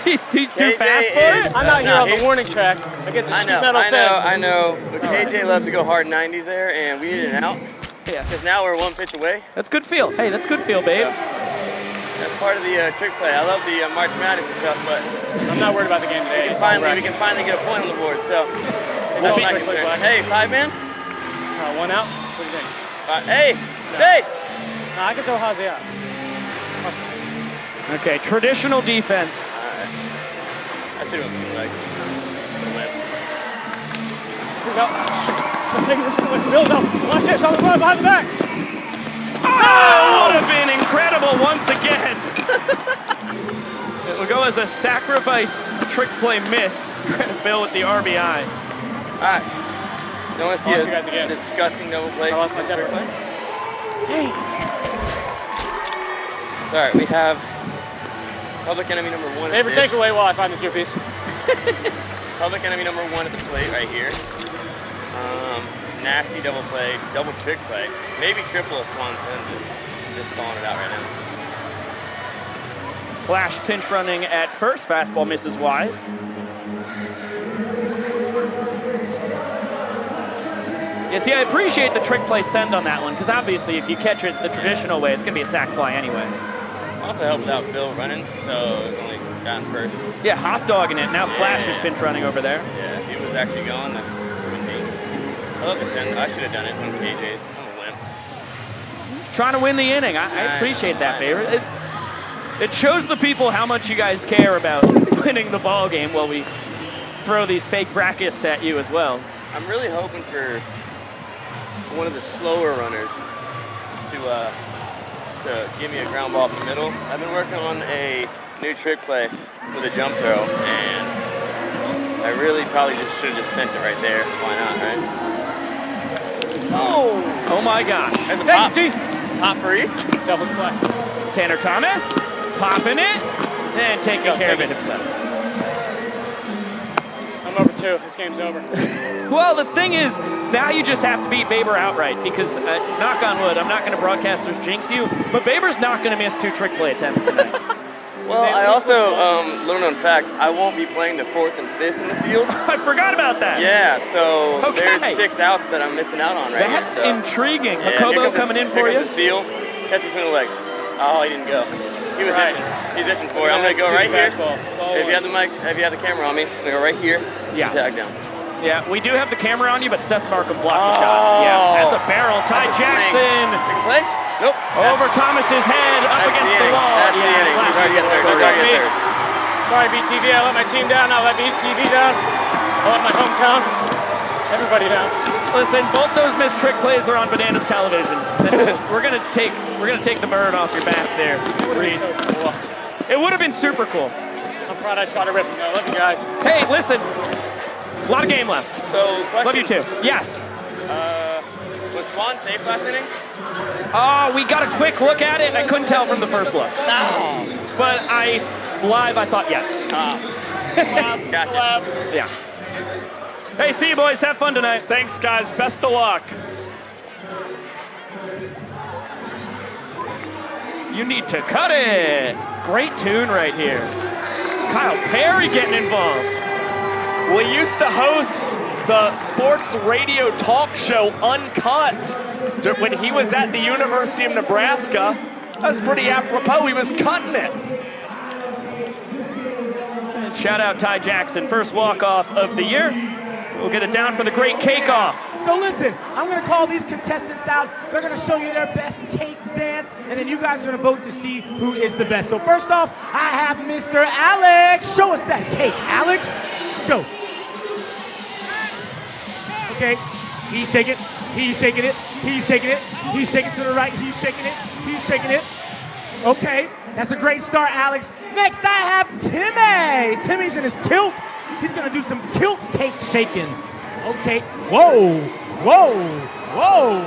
He's too fast for it? I'm out here on the warning track against a sheet metal fence. I know. But KJ loves to go hard 90s there, and we needed an out. Yeah. Because now we're 1 pitch away. That's good feel. Hey, that's good feel, babes. That's part of the trick play. I love the March Madness and stuff, but I'm not worried about the game today. we can finally get a point on the board. So that's all I'm concerned. Hey, 5-man? 1 out? What do you think? Hey, Chase! No, I can throw Hazy out. Okay, traditional defense. All right. I should have 2 legs. No. I'm taking this with Bill. No. Watch this. On the run behind the back. Oh, would have been incredible once again. It will go as a sacrifice trick play missed. Credit Bill with the RBI. All right. Don't want to see a disgusting double play. I lost my trick play. Hey. Sorry, we have public enemy number 1. Favorite takeaway while I find this earpiece. Public enemy number 1 at the plate right here. Nasty double play, double trick play. Maybe triple a Swanson. Just calling it out right now. Flash pinch running at first. Fastball misses wide. Yeah, see, I appreciate the trick play send on that one, because obviously if you catch it the traditional way, it's going to be a sac fly anyway. Also helped out Bill running, so it's only gotten first. Yeah, hot dogging it. Now Flash is pinch running over there. Yeah, he was actually going. I love the send. I should have done it on KJ's. I'm a wimp. Just trying to win the inning. I appreciate that, favorite. It shows the people how much you guys care about winning the ball game while we throw these fake brackets at you as well. I'm really hoping for one of the slower runners to give me a ground ball up the middle. I've been working on a new trick play with a jump throw, and I really probably just should have just sent it right there. Why not, right? Oh my gosh. There's a pop. Pop for Reese. Selfless play. Tanner Thomas popping it and taking care of it himself. I'm over 2. This game's over. Well, the thing is, now you just have to beat Baber outright because, knock on wood, I'm not going to broadcasters jinx you, but Baber's not going to miss 2 trick play attempts tonight. Well, I also, little known fact, I won't be playing the 4th and 5th in the field. I forgot about that. Yeah, so Okay. there's 6 outs that I'm missing out on right That's here. So. intriguing. Yeah, Jacobo coming in for you. The steal, catch between the legs. Oh, he didn't go. He was itching. He's itching for it. I'm gonna go right here. If you have the mic, if you have the camera on me, I'm gonna go right here. Yeah. Tag down. Yeah, we do have the camera on you, but Seth Markham blocked the shot. Yeah, that's a barrel. Ty Jackson. Big play? Nope. Over Thomas's head, up against the wall. That's the inning. He's already getting third. Sorry, BTV. I let my team down. I let BTV down. I let my hometown. Everybody down. Listen, both those missed trick plays are on Bananas television. We're gonna take the bird off your back there, Reese. So cool. It would have been super cool. I'm proud I shot a rip. I love you guys. Hey, listen. A lot of game left. So, question. Love you too. Yes. Was Swan safe last inning? Oh, we got a quick look at it. I couldn't tell from the first look. No. But I thought yes. Gotcha. Yeah. Hey, see you boys. Have fun tonight. Thanks, guys. Best of luck. You need to cut it. Great tune right here. Kyle Perry getting involved. We used to host the sports radio talk show Uncut when he was at the University of Nebraska. That was pretty apropos. He was cutting it. And shout out Ty Jackson, first walk-off of the year. We'll get it down for the great cake-off. So listen, I'm gonna call these contestants out. They're gonna show you their best cake dance, and then you guys are gonna vote to see who is the best. So first off, I have Mr. Alex. Show us that cake, Alex. Let's go. Okay, he's shaking, he's shaking it, he's shaking it, he's shaking to the right, he's shaking it, he's shaking it. Okay, that's a great start, Alex. Next, I have Timmy. Timmy's in his kilt. He's gonna do some kilt cake shaking. Okay, whoa, whoa, whoa.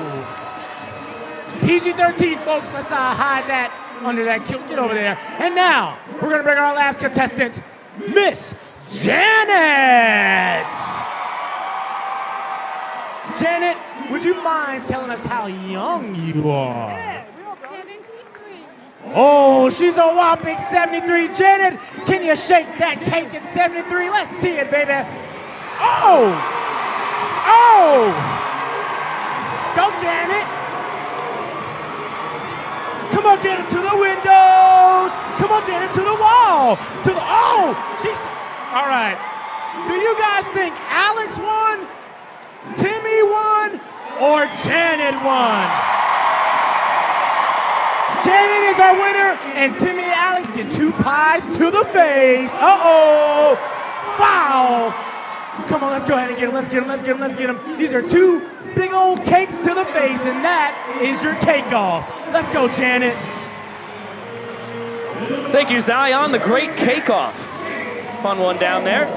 PG-13, folks, let's hide that under that kilt. Get over there. And now, we're gonna bring our last contestant, Miss Janet. Janet, would you mind telling us how young you are? 73. Oh, she's a whopping 73. Janet, can you shake that cake at 73? Let's see it, baby. Oh! Oh! Go, Janet. Come on, Janet, to the windows. Come on, Janet, to the wall. To the, oh! She's, all right. Do you guys think Alex won? Timmy won, or Janet won? Janet is our winner, and Timmy and Alex get 2 pies to the face. Uh-oh. Wow. Come on, let's go ahead and get them. Let's get them, let's get them, let's get them. These are 2 big old cakes to the face, and that is your cake off. Let's go, Janet. Thank you, Zion, the great cake off. Fun one down there.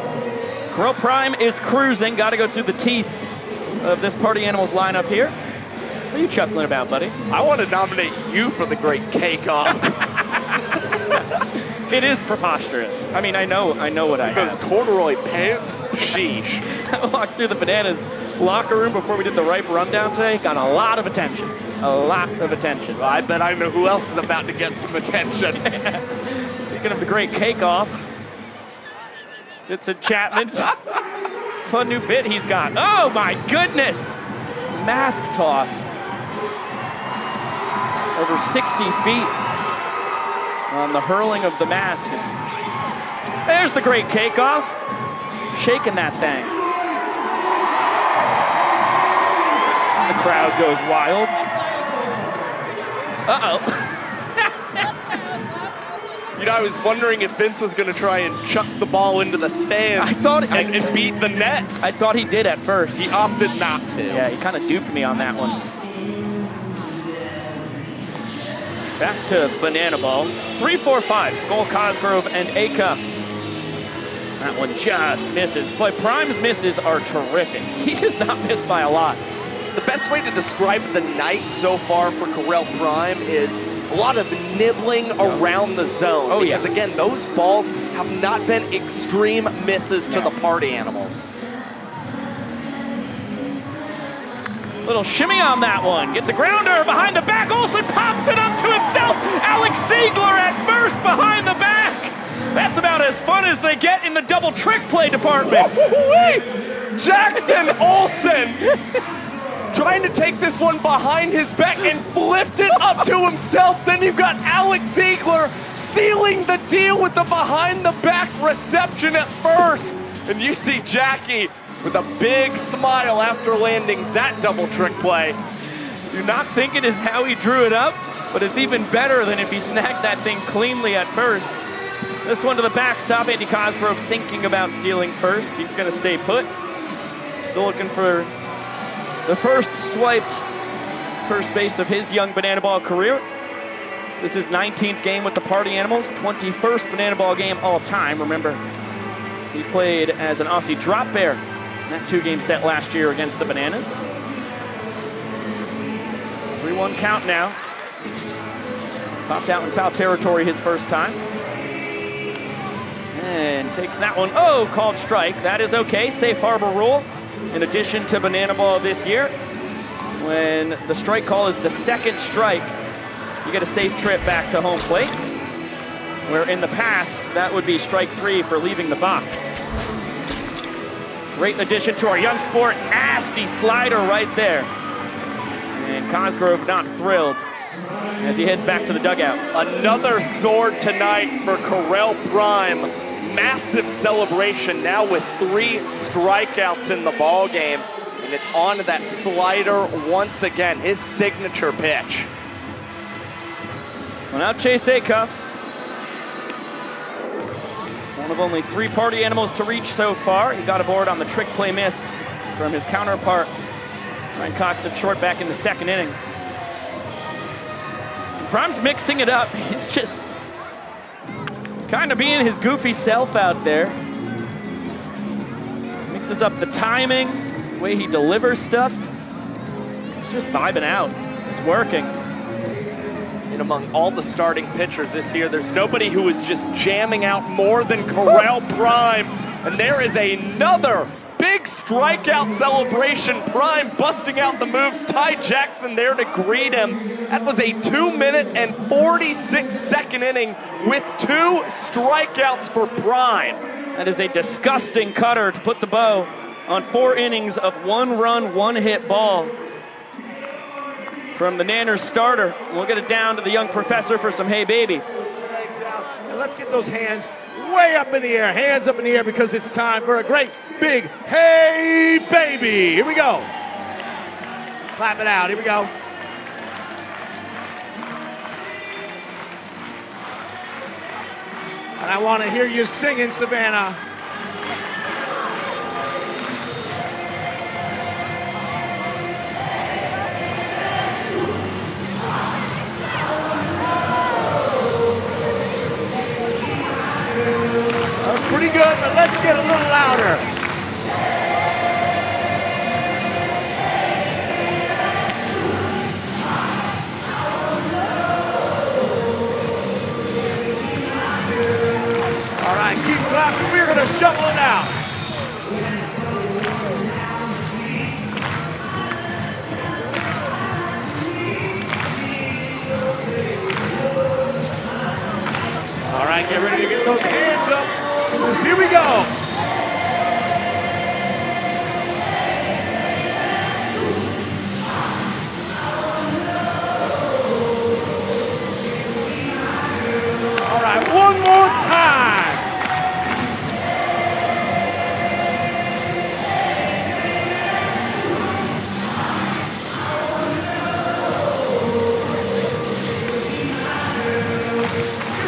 Grill Prime is cruising. Got to go through the teeth of this Party Animals lineup here. What are you chuckling about, buddy? I want to nominate you for the great cake off. It is preposterous. I mean, I know what I Those have. corduroy pants, sheesh. I walked through the Bananas locker room before we did the Ripe Rundown today. Got a lot of attention. A lot of attention. Well, I bet I know who else is about to get some attention. Speaking of the great cake off, it's a Chapman. Fun new bit he's got. Oh my goodness! Mask toss. Over 60 feet on the hurling of the mask. There's the great cake off. Shaking that thing. The crowd goes wild. Uh-oh. You know, I was wondering if Vince was going to try and chuck the ball into the stands and beat the net. I thought he did at first. He opted not to. Yeah, he kind of duped me on that one. Back to Banana Ball. 3-4-5, Skull Cosgrove and Acuff. That one just misses. Boy, Prime's misses are terrific. He does not miss by a lot. The best way to describe the night so far for Corel Prime is a lot of nibbling around the zone. Oh, because again, those balls have not been extreme misses to the party animals. Little shimmy on that one. Gets a grounder behind the back. Olsen pops it up to himself. Alex Ziegler at first behind the back. That's about as fun as they get in the double trick play department. Jackson Olsen trying to take this one behind his back and flipped it up to himself. Then you've got Alex Ziegler sealing the deal with the behind the back reception at first. And you see Jackie with a big smile after landing that double trick play. You're not thinking is how he drew it up, but it's even better than if he snagged that thing cleanly at first. This one to the backstop. Andy Cosgrove thinking about stealing first. He's going to stay put. Still looking for the first swiped first base of his young banana ball career. This is his 19th game with the Party Animals, 21st banana ball game all time. Remember, he played as an Aussie drop bear in that 2-game set last year against the Bananas. 3-1 count now. Popped out in foul territory his first time. And takes that one. Oh, called strike. That is okay. Safe harbor rule. In addition to banana ball this year, when the strike call is the second strike, you get a safe trip back to home plate. Where in the past, that would be strike 3 for leaving the box. Great addition to our young sport. Nasty slider right there. And Cosgrove not thrilled as he heads back to the dugout. Another sword tonight for Correll Prime. Massive celebration now with 3 strikeouts in the ball game. And it's on to that slider once again, his signature pitch. Well, now Chase Acuff, one of only 3 Party Animals to reach so far. He got aboard on the trick play missed from his counterpart, Ryan Cox at short back in the 2nd inning. Prime's mixing it up. He's just kind of being his goofy self out there. Mixes up the timing, the way he delivers stuff. He's just vibing out. It's working. And among all the starting pitchers this year, there's nobody who is just jamming out more than Correll Prime. And there is another big strikeout celebration. Prime busting out the moves. Ty Jackson there to greet him. That was a 2-minute and 46-second inning with 2 strikeouts for Prime. That is a disgusting cutter to put the bow on 4 innings of 1-run, 1-hit ball from the Nanners starter. We'll get it down to the young professor for some hey baby. Legs out, and let's get those hands way up in the air. Hands up in the air because it's time for a great big hey baby. Here we go. Clap it out. Here we go. And I want to hear you singing, Savannah. That was pretty good, but let's get a little louder. All right, keep clapping. We're going to shovel it out. All right, get ready to get those hands up, because here we go. All right, one more time.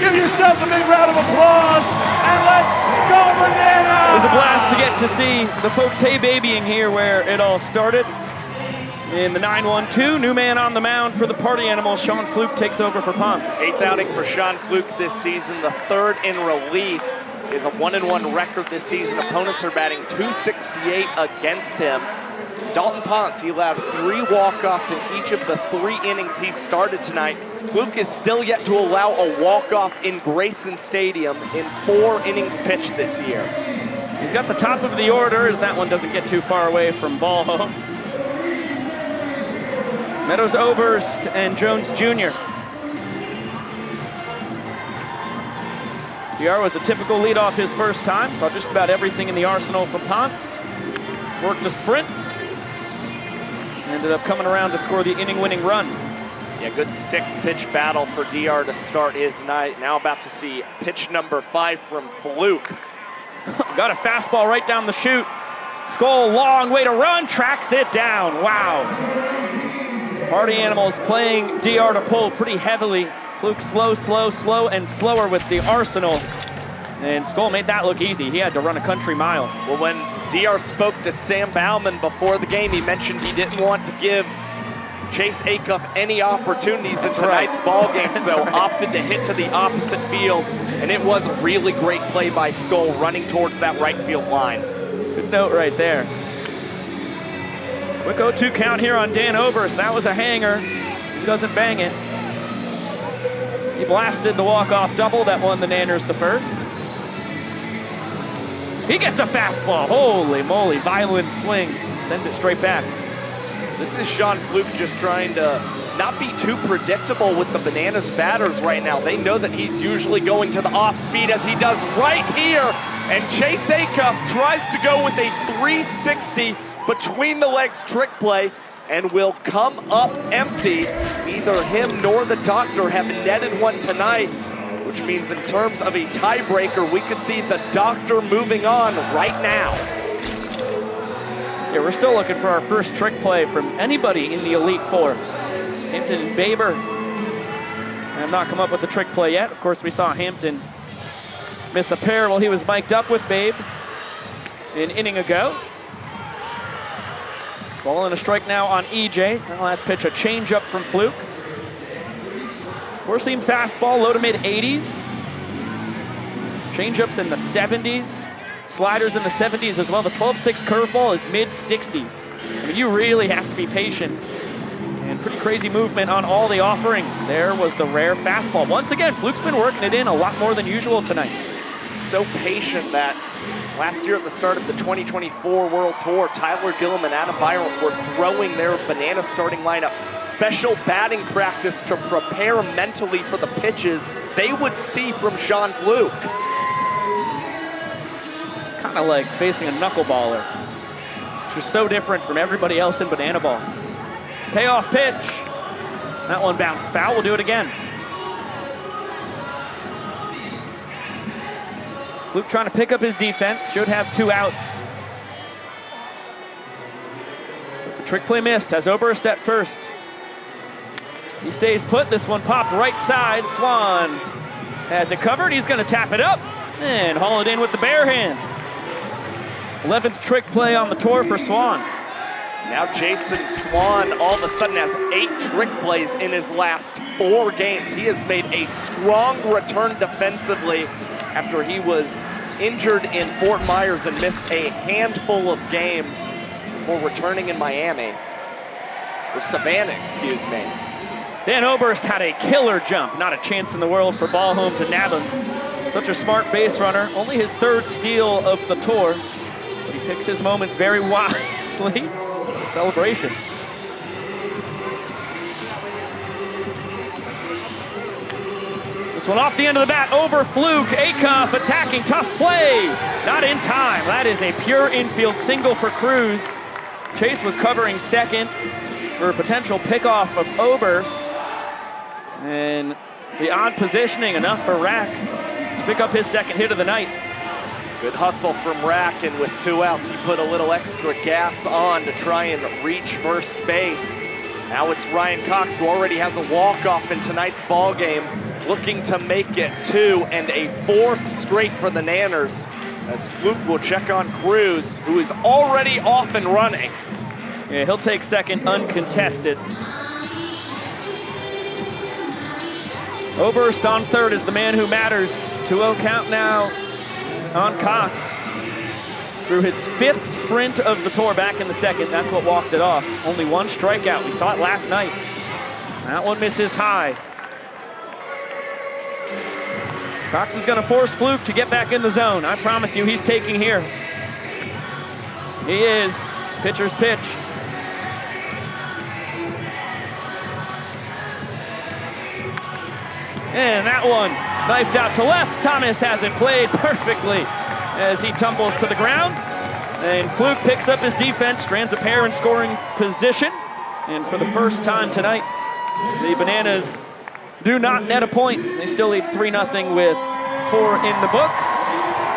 Give yourselves a big round of applause, and let's go Bananas! It was a blast to get to see the folks hey babying here where it all started. In the 9-1-2, new man on the mound for the Party Animals. Sean Fluke takes over for Pomps. 8th outing for Sean Fluke this season, the 3rd in relief. Is a 1-1 record this season. Opponents are batting .268 against him. Dalton Ponce, he allowed 3 walk-offs in each of the 3 innings he started tonight. Fluke is still yet to allow a walk-off in Grayson Stadium in 4 innings pitched this year. He's got the top of the order as that one doesn't get too far away from ball home. Meadows, Oberst, and Jones Jr. DR was a typical leadoff his first time, saw just about everything in the arsenal from Ponce. Worked a sprint. Ended up coming around to score the inning-winning run. Yeah, good 6-pitch battle for DR to start his night. Now about to see pitch number 5 from Fluke. Got a fastball right down the chute. Skull, long way to run, tracks it down. Wow. Party Animals playing DR to pull pretty heavily. Fluke slow, slow, slow, and slower with the arsenal. And Skull made that look easy. He had to run a country mile. Well, when DR spoke to Sam Bauman before the game, he mentioned he didn't want to give Chase Acuff any opportunities in tonight's ball game, so opted to hit to the opposite field, and it was a really great play by Skull running towards that right field line. Good note right there. Quick 0-2 count here on Dan Oberst. That was a hanger. He doesn't bang it. He blasted the walk-off double that won the Nanners the first. He gets a fastball. Holy moly, violent swing. Sends it straight back. This is Sean Fluke just trying to not be too predictable with the Bananas batters right now. They know that he's usually going to the off-speed as he does right here. And Chase Acuff tries to go with a 360 between the legs trick play and will come up empty. Neither him nor the doctor have netted one tonight, which means in terms of a tiebreaker, we could see the doctor moving on right now. Yeah, we're still looking for our first trick play from anybody in the Elite Four. Hampton and Baber have not come up with a trick play yet. Of course, we saw Hampton miss a pair while he was mic'd up with Babes an inning ago. Ball and a strike now on EJ. That last pitch, a changeup from Fluke. Four-seam fastball, low to mid-80s. Changeups in the 70s. Sliders in the 70s as well. The 12-6 curveball is mid-60s. I mean, you really have to be patient. And pretty crazy movement on all the offerings. There was the rare fastball. Once again, Fluke's been working it in a lot more than usual tonight. So patient that last year at the start of the 2024 World Tour, Tyler Gillum and Adam Byron were throwing their Banana starting lineup. Special batting practice to prepare mentally for the pitches they would see from Sean Fluke. Kind of like facing a knuckleballer. Just so different from everybody else in Banana Ball. Payoff pitch. That one bounced foul. We'll do it again. Fluke trying to pick up his defense. Should have 2 outs. The trick play missed. Has Oberst at first. He stays put. This one popped right side. Swan has it covered. He's going to tap it up and haul it in with the bare hand. 11th trick play on the tour for Swan. Now Jason Swan all of a sudden has 8 trick plays in his last 4 games. He has made a strong return defensively after he was injured in Fort Myers and missed a handful of games before returning in Miami. Or Savannah, excuse me. Dan Oberst had a killer jump. Not a chance in the world for ball home to nab him. Such a smart base runner. Only his 3rd steal of the tour. But he picks his moments very wisely. The celebration. This one off the end of the bat, over Fluke. Acuff attacking, tough play. Not in time. That is a pure infield single for Cruz. Chase was covering second for a potential pickoff of Oberst. And the odd positioning enough for Rack to pick up his 2nd hit of the night. Good hustle from Rack, and with 2 outs, he put a little extra gas on to try and reach first base. Now it's Ryan Cox, who already has a walk-off in tonight's ball game, looking to make it 2 and a 4th straight for the Nanners, as Fluke will check on Cruz, who is already off and running. Yeah, he'll take 2nd uncontested. Oberst on 3rd is the man who matters. 2-0 count now on Cox. through his 5th sprint of the tour back in the 2nd. That's what walked it off. Only 1 strikeout. We saw it last night. That one misses high. Cox is going to force Fluke to get back in the zone. I promise you, he's taking here. He is. Pitcher's pitch. And that one knifed out to left. Thomas has it played perfectly as he tumbles to the ground. And Fluke picks up his defense, strands a pair in scoring position. And for the first time tonight, the Bananas do not net a point. They still lead 3-0 with 4 in the books.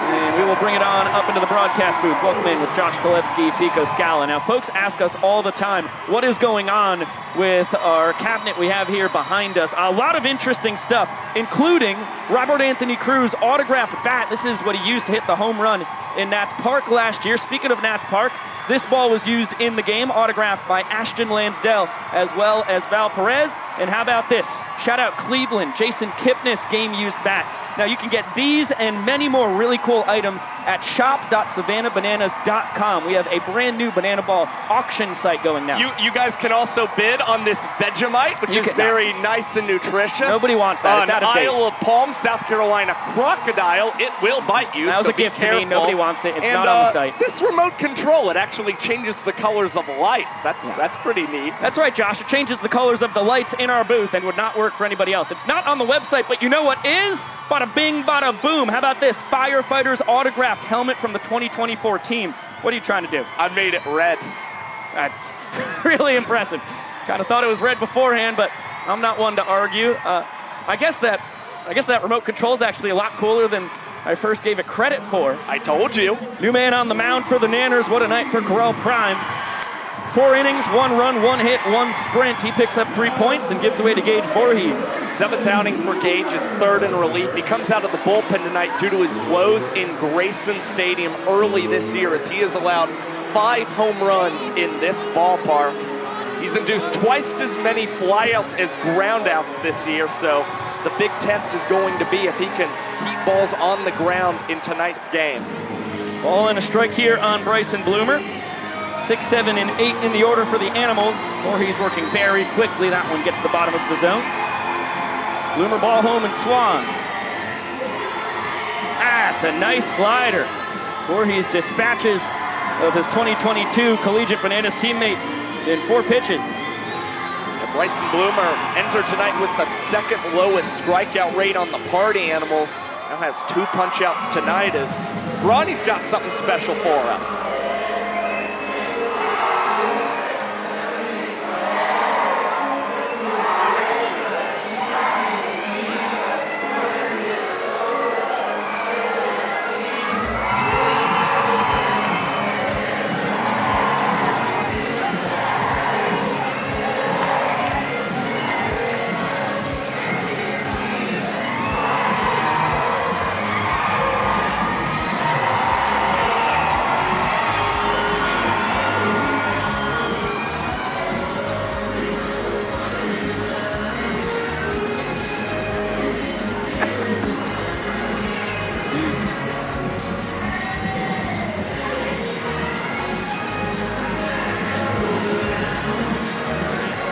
And we will bring it on up into the broadcast booth. Welcome in with Josh Talevsky, Pico Scala. Now, folks ask us all the time, what is going on with our cabinet we have here behind us? A lot of interesting stuff, including Robert Anthony Cruz autographed bat. This is what he used to hit the home run in Nats Park last year. Speaking of Nats Park, this ball was used in the game, autographed by Ashton Lansdell as well as Val Perez. And how about this? Shout out Cleveland, Jason Kipnis game-used bat. Now you can get these and many more really cool items at shop.savannahbananas.com. We have a brand new banana ball auction site going now. You guys can also bid on this Vegemite, which is very nice and nutritious. Nobody wants that. It's out of date. Isle of Palm, South Carolina crocodile. It will bite you. That was so a gift careful. to me. Nobody wants it. It's not on the site. This remote control, it actually changes the colors of lights. That's pretty neat. That's right, Josh. It changes the colors of the lights in our booth and would not work for anybody else. It's not on the website, but you know what is? Bada bing, bada boom. How about this? Firefighters autographed helmet from the 2024 team. What are you trying to do? I made it red. That's really impressive. Kind of thought it was red beforehand, but I'm not one to argue. I guess that remote control is actually a lot cooler than I first gave it credit for. I told you. New man on the mound for the Nanners. What a night for Corral Prime. 4 innings, 1 run, 1 hit, 1 sprint. He picks up 3 points and gives away to Gage Voorhees. 7th outing for Gage, his 3rd in relief. He comes out of the bullpen tonight due to his woes in Grayson Stadium early this year, as he has allowed 5 home runs in this ballpark. He's induced twice as many flyouts as groundouts this year, so the big test is going to be if he can keep balls on the ground in tonight's game. Ball and a strike here on Bryson Bloomer. 6, 7, and 8 in the order for the Animals. Voorhees working very quickly. That one gets the bottom of the zone. Bloomer ball home and Swan. That's a nice slider. Voorhees dispatches of his 2022 Collegiate Bananas teammate in 4 pitches. And Bryson Bloomer entered tonight with the 2nd lowest strikeout rate on the Party Animals. Now has 2 punch-outs tonight as Bronny's got something special for us.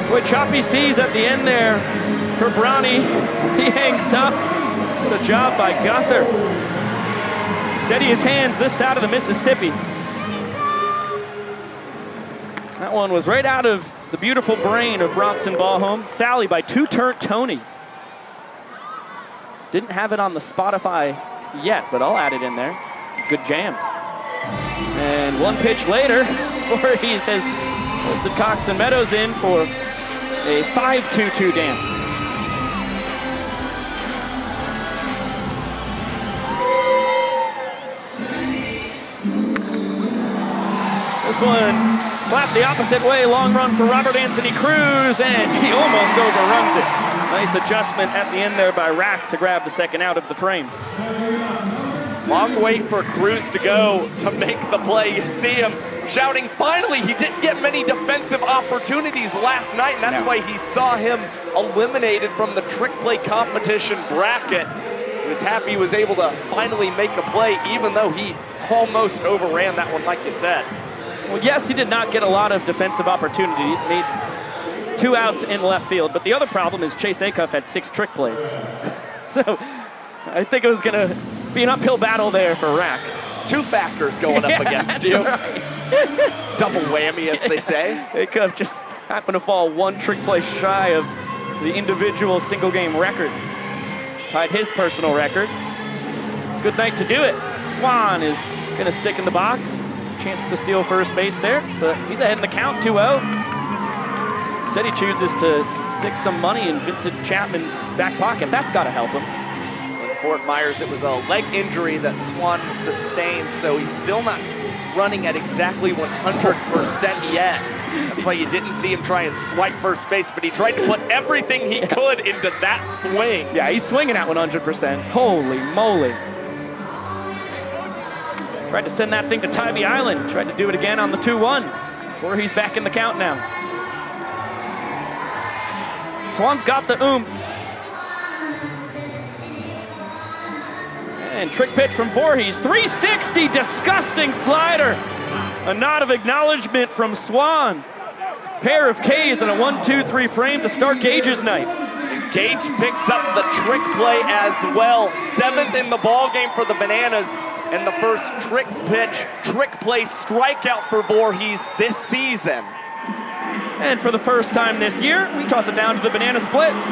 Boy, choppy seas at the end there for Brownie. He hangs tough. What a job by Guther. Steady his hands this side of the Mississippi. That one was right out of the beautiful brain of Bronson Ballhome. Sally by 2-turn Tony. Didn't have it on the Spotify yet, but I'll add it in there. Good jam. And 1 pitch later, Voorhees has Wilson Cox and Meadows in for a 5-2-2 dance. This one slapped the opposite way, long run for Robert Anthony Cruz, and he almost overruns it. Nice adjustment at the end there by Rack to grab the 2nd out of the frame. Long way for Cruz to go to make the play. You see him shouting, finally. He didn't get many defensive opportunities last night, and that's why he saw him eliminated from the trick play competition bracket. He was happy he was able to finally make a play, even though he almost overran that one, like you said. Well, yes, he did not get a lot of defensive opportunities. Made 2 outs in left field, but the other problem is Chase Acuff had 6 trick plays. So I think it was going to be an uphill battle there for Rack. 2 factors going up against you. Right. Double whammy, as they say. Acuff just happened to fall 1 trick play shy of the individual single game record. Tied his personal record. Good night to do it. Swan is going to stick in the box. Chance to steal first base there, but he's ahead in the count, 2-0. Instead, he chooses to stick some money in Vincent Chapman's back pocket. That's got to help him. In Fort Myers, it was a leg injury that Swan sustained, so he's still not running at exactly 100% yet. That's why you didn't see him try and swipe first base, but he tried to put everything he could into that swing. Yeah, he's swinging at 100%. Holy moly. Tried to send that thing to Tybee Island. Tried to do it again on the 2-1. Or he's back in the count now. Swan's got the oomph. And trick pitch from Voorhees. 360, disgusting slider. A nod of acknowledgement from Swan. Pair of Ks and a 1-2-3 frame to start Gage's night. Gage picks up the trick play as well. 7th in the ball game for the Bananas. And the first trick pitch, trick play strikeout for Voorhees this season. And for the first time this year, we toss it down to the Banana Splits.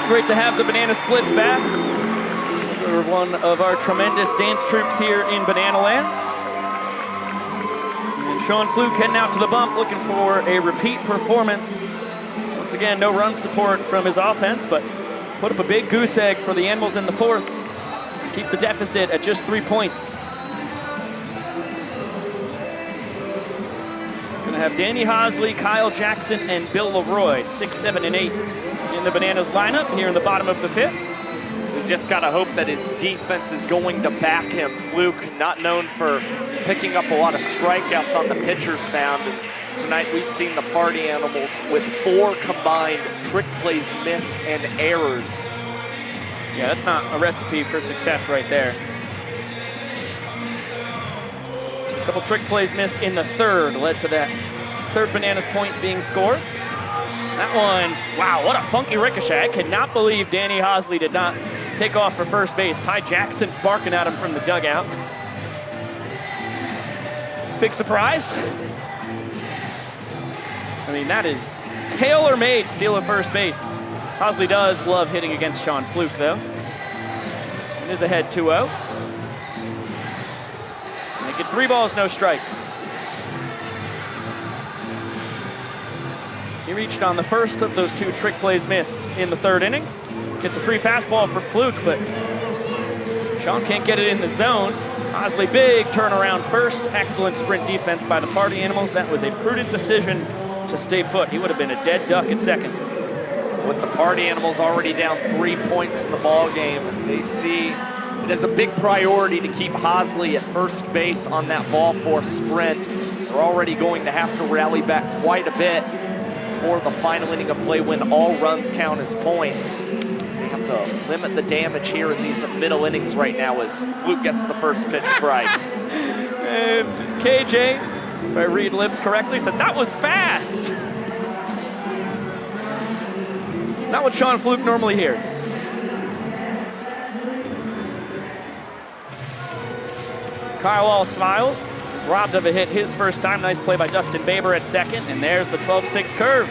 Great to have the Banana Splits back. They're one of our tremendous dance troops here in Banana Land. And Sean Fluke heading out to the bump looking for a repeat performance. Once again, no run support from his offense, but put up a big goose egg for the Animals in the 4th. Keep the deficit at just 3 points. It's going to have Danny Hosley, Kyle Jackson, and Bill Leroy, 6, 7, and 8 in the Bananas lineup here in the bottom of the 5th. We just got to hope that his defense is going to back him. Fluke, not known for picking up a lot of strikeouts on the pitcher's mound. And tonight we've seen the Party Animals with 4 combined trick plays missed and errors. Yeah, that's not a recipe for success right there. A couple trick plays missed in the 3rd led to that 3rd Bananas point being scored. That one, wow, what a funky ricochet. I cannot believe Danny Hosley did not take off for first base. Ty Jackson's barking at him from the dugout. Big surprise. I mean, that is tailor-made steal of first base. Hosley does love hitting against Sean Fluke, though. It is ahead 2-0. They get 3 balls, no strikes. He reached on the first of those 2 trick plays missed in the 3rd inning. Gets a free fastball for Fluke, but Sean can't get it in the zone. Hosley, big turnaround first. Excellent sprint defense by the Party Animals. That was a prudent decision to stay put. He would have been a dead duck at second. With the Party Animals already down 3 points in the ball game, they see it as a big priority to keep Hosley at first base on that ball 4 sprint. They're already going to have to rally back quite a bit for the final inning of play when all runs count as points. They have to limit the damage here in these middle innings right now as Fluke gets the first pitch strike. And KJ, if I read lips correctly, said that was fast. Not what Sean Fluke normally hears. Kyle all smiles. He's robbed of a hit his first time. Nice play by Dustin Baber at second. And there's the 12-6 curve.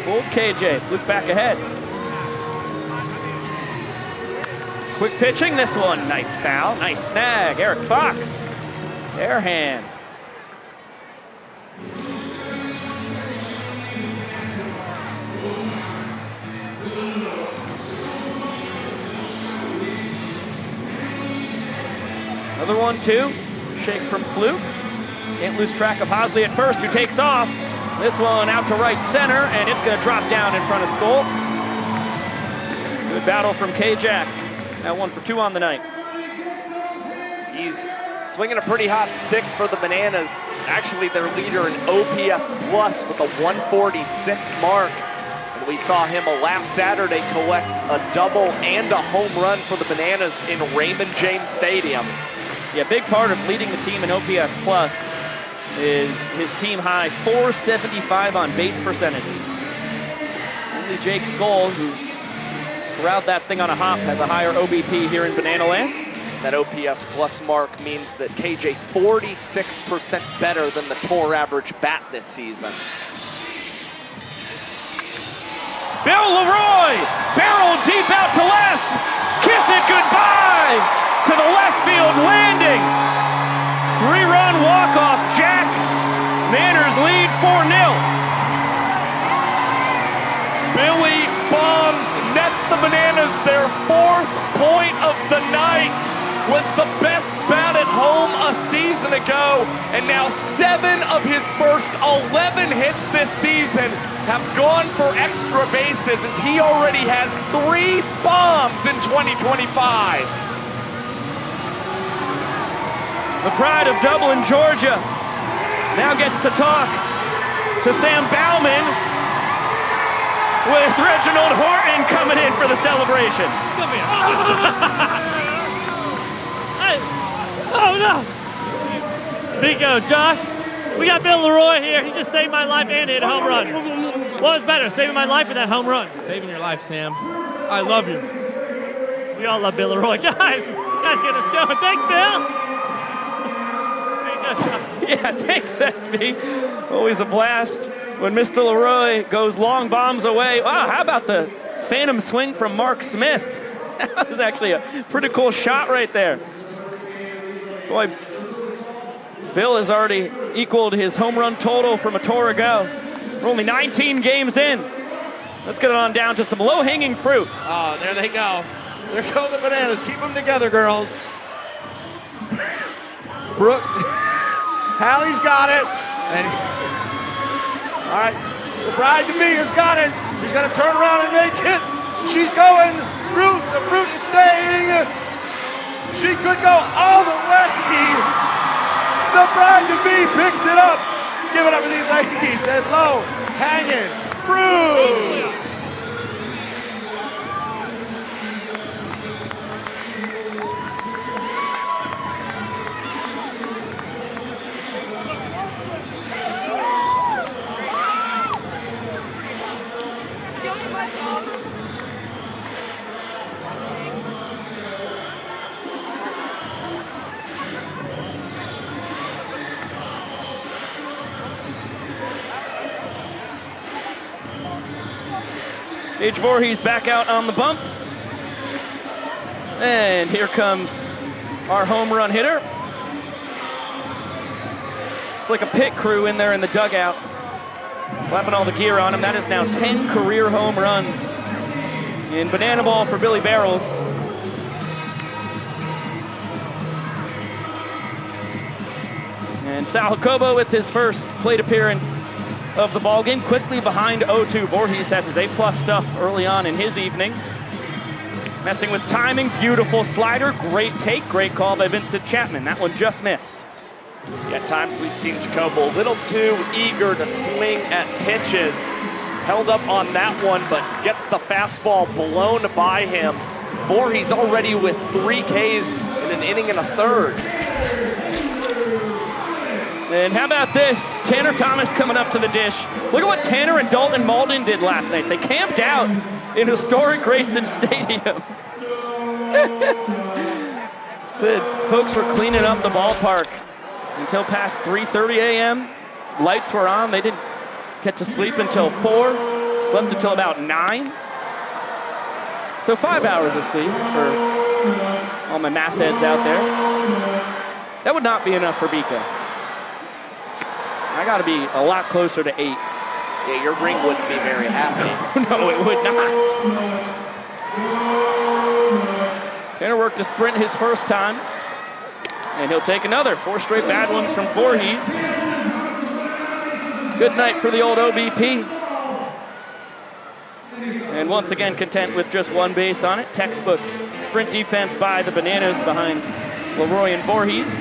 Old KJ, fluke back ahead. Quick pitching, this one, knifed foul. Nice snag, Eric Fox. Bare hand. Another 1-2, shake from Fluke. Can't lose track of Hosley at first, who takes off. This one out to right center, and it's gonna drop down in front of Skoll. Good battle from K-Jack. Now 1 for 2 on the night. He's swinging a pretty hot stick for the Bananas. He's actually their leader in OPS plus with a 146 mark. And we saw him last Saturday collect a double and a home run for the Bananas in Raymond James Stadium. Yeah, big part of leading the team in OPS plus is his team high 475 on base percentage. Only Jake Skoll, who corralled that thing on a hop, has a higher OBP here in Banana Land. That OPS plus mark means that KJ 46% better than the tour average bat this season. Bill Leroy, barrel deep out to left. Kiss it goodbye to the left field landing. 3-run walk-off, Jack. Manners lead 4-0. Billy bombs, nets the Bananas their 4th point of the night. Was the best bat at home a season ago, and now 7 of his first 11 hits this season have gone for extra bases, as he already has 3 bombs in 2025. The pride of Dublin, Georgia, now gets to talk to Sam Bauman, with Reginald Horton coming in for the celebration. Come here. Oh no! Nico, Josh, we got Bill Leroy here. He just saved my life and hit a home run. What was better, saving my life or that home run? Saving your life, Sam. I love you. We all love Bill Leroy. Guys, get us going. Thanks, Bill. Yeah, thanks, SB. Always a blast when Mr. Leroy goes long bombs away. Wow, how about the phantom swing from Mark Smith? That was actually a pretty cool shot right there. Boy, Bill has already equaled his home run total from a tour ago. We're only 19 games in. Let's get it on down to some low-hanging fruit. Oh, there they go. There go the Bananas. Keep them together, girls. Brooke, Hallie's got it. And all right, the bride-to-be has got it. She's gonna turn around and make it. She's going. The fruit is staying. She could go all the way. The bride-to-be picks it up. Give it up to these ladies and low hanging fruit. Paige Voorhees back out on the bump. And here comes our home run hitter. It's like a pit crew in there in the dugout, slapping all the gear on him. That is now 10 career home runs in banana ball for Billy Barrels. And Sal Jacobo with his first plate appearance of the ballgame, quickly behind 0-2. Voorhees has his A+ stuff early on in his evening. Messing with timing, beautiful slider, great take, great call by Vincent Chapman. That one just missed. At times we've seen Jacobo a little too eager to swing at pitches. Held up on that one, but gets the fastball blown by him. Voorhees already with 3 Ks in an inning and a third. And how about this? Tanner Thomas coming up to the dish. Look at what Tanner and Dalton Malden did last night. They camped out in historic Grayson Stadium. Said folks were cleaning up the ballpark until past 3:30 a.m. Lights were on. They didn't get to sleep until 4. Slept until about 9. So 5 hours of sleep for all my math heads out there. That would not be enough for Bika. I got to be a lot closer to 8. Yeah, your ring wouldn't be very happy. No, it would not. Tanner worked a sprint his first time, and he'll take another. 4 straight bad ones from Voorhees. Good night for the old OBP. And once again, content with just 1 base on it. Textbook sprint defense by the Bananas behind Leroy and Voorhees.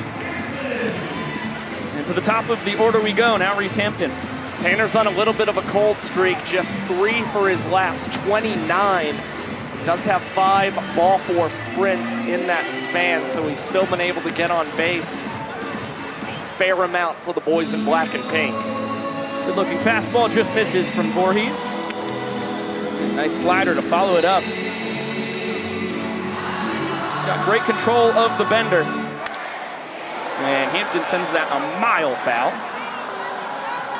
And to the top of the order we go, now Reese Hampton. Tanner's on a little bit of a cold streak, just 3 for his last 29. Does have 5 ball force sprints in that span, so he's still been able to get on base. Fair amount for the boys in black and pink. Good looking fastball, just misses from Voorhees. Nice slider to follow it up. He's got great control of the bender. And Hampton sends that a mile foul.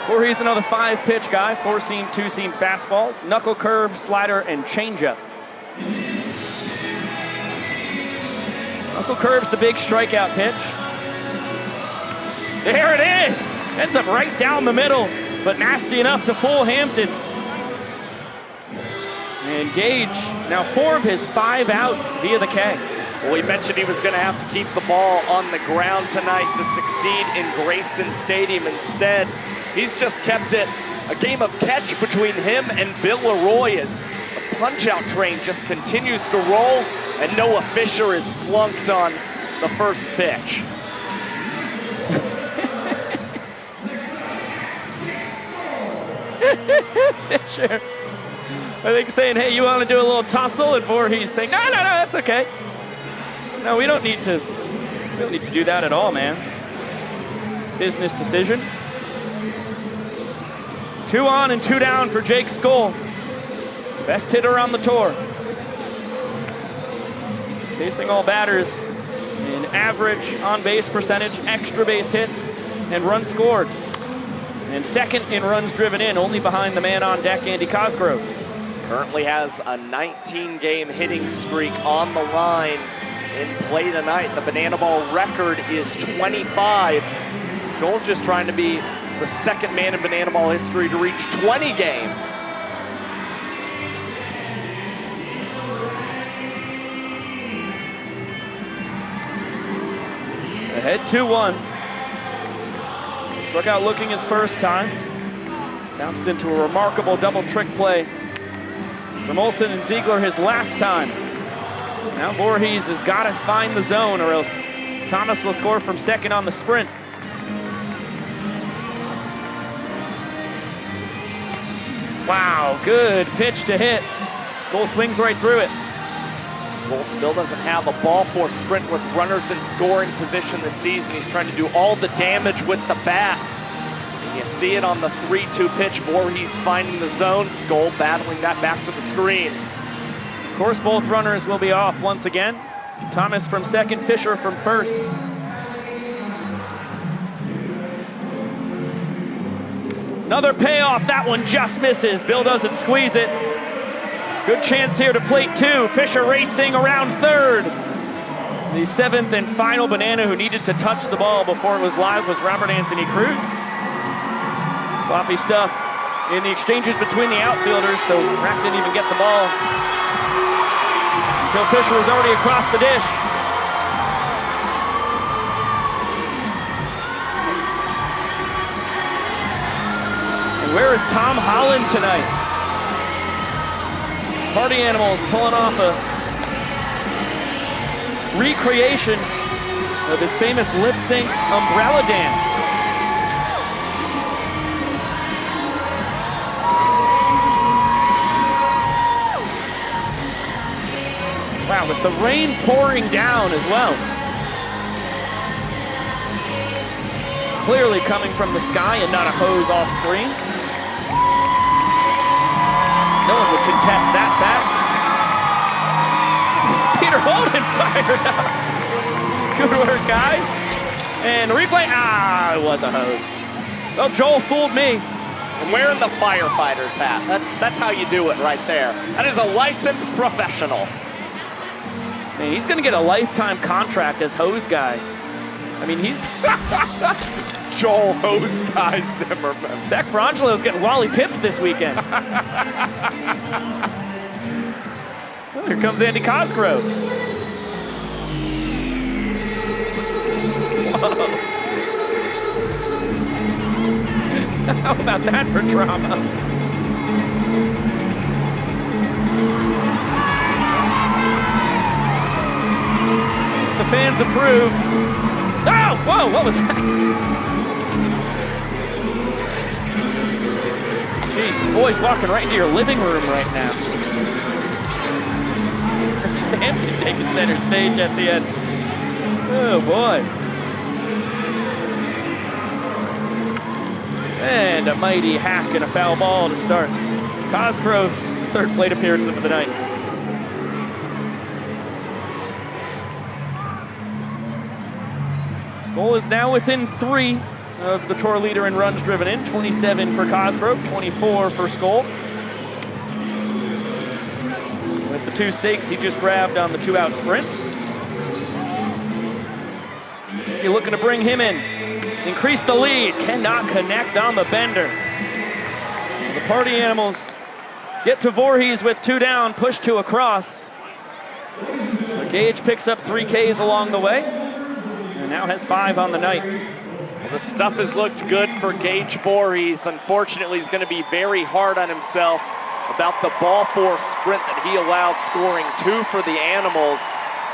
Voorhees another 5-pitch guy, 4-seam, 2-seam fastballs, knuckle curve, slider, and changeup. Knuckle curve's the big strikeout pitch. There it is! Ends up right down the middle, but nasty enough to fool Hampton. And Gage, now 4 of his 5 outs via the K. Well, we mentioned he was going to have to keep the ball on the ground tonight to succeed in Grayson Stadium. Instead, he's just kept it a game of catch between him and Bill Leroy as the punch-out train just continues to roll, and Noah Fisher is plunked on the first pitch. Fisher, I think saying, hey, you want to do a little tussle? And Voorhees saying, no, that's okay. No, we don't need to do that at all, man. Business decision. 2 on and 2 down for Jake Skoll. Best hitter on the tour. Facing all batters in average on-base percentage, extra base hits, and runs scored. And second in runs driven in, only behind the man on deck, Andy Cosgrove. Currently has a 19-game hitting streak on the line in play tonight. The Banana Ball record is 25. Skoll's just trying to be the second man in Banana Ball history to reach 20 games. Ahead 2-1. Struck out looking his first time. Bounced into a remarkable double trick play from Olsen and Ziegler his last time. Now Voorhees has got to find the zone or else Thomas will score from second on the sprint. Wow, good pitch to hit. Skoll swings right through it. Skoll still doesn't have a ball force sprint with runners in scoring position this season. He's trying to do all the damage with the bat. And you see it on the 3-2 pitch. Voorhees finding the zone. Skoll battling that back to the screen. Of course, both runners will be off once again. Thomas from second, Fisher from first. Another payoff, that one just misses. Bill doesn't squeeze it. Good chance here to plate 2. Fisher racing around third. The 7th and final Banana who needed to touch the ball before it was live was Robert Anthony Cruz. Sloppy stuff in the exchanges between the outfielders, so Rack didn't even get the ball until Fisher was already across the dish. And where is Tom Holland tonight? Party Animals pulling off a recreation of his famous lip sync umbrella dance. Wow, with the rain pouring down as well. Clearly coming from the sky and not a hose off screen. No one would contest that fact. Peter Holden fired up. Good work, guys. And replay. Ah, it was a hose. Well, Joel fooled me. I'm wearing the firefighter's hat. That's how you do it right there. That is a licensed professional. Man, he's going to get a lifetime contract as hose guy. I mean, he's Joel Hose Guy Zimmerman. Zach Frangelo's getting Wally pipped this weekend. Well, here comes Andy Cosgrove. Whoa. How about that for drama? The fans approve. Oh, whoa, what was that? Jeez, the boy's walking right into your living room right now. Hampton taking center stage at the end. Oh, boy. And a mighty hack and a foul ball to start Cosgrove's third plate appearance of the night. Goal is now within 3 of the tour leader in runs driven in. 27 for Cosgrove, 24 for Skoll. With the 2 stakes he just grabbed on the 2-out sprint. You're looking to bring him in. Increase the lead. Cannot connect on the bender. The Party Animals get to Voorhees with 2 down, push 2 across. So Gage picks up 3 Ks along the way. And now has 5 on the night. Well, the stuff has looked good for Gage Voorhees. Unfortunately, he's going to be very hard on himself about the ball 4 sprint that he allowed, scoring 2 for the Animals.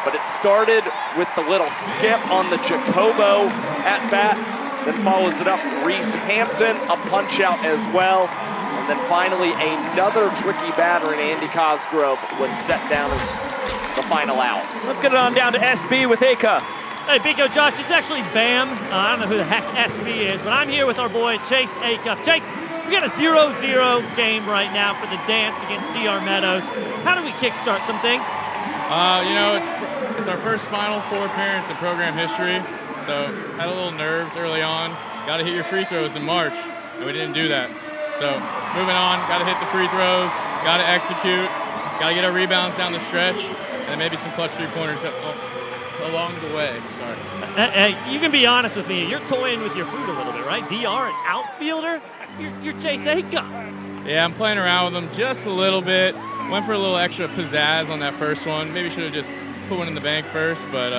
But it started with the little skip on the Jacobo at bat, then follows it up Reese Hampton, a punch out as well. And then finally another tricky batter in Andy Cosgrove was set down as the final out. Let's get it on down to SB with Acuff. Hey, Biko, Josh, it's actually Bam. I don't know who the heck SB is, but I'm here with our boy Chase Acuff. Chase, we got a 0-0 game right now for the dance against DR Meadows. How do we kickstart some things? You know, it's our first Final Four appearance in program history, so had a little nerves early on. Got to hit your free throws in March, and we didn't do that. So moving on, got to hit the free throws, got to execute, got to get our rebounds down the stretch, and then maybe some clutch 3-pointers along the way. Sorry. Hey, you can be honest with me. You're toying with your food a little bit, right? DR, an outfielder? You're Chase Acuff. Yeah, I'm playing around with them just a little bit. Went for a little extra pizzazz on that first one. Maybe should have just put one in the bank first, but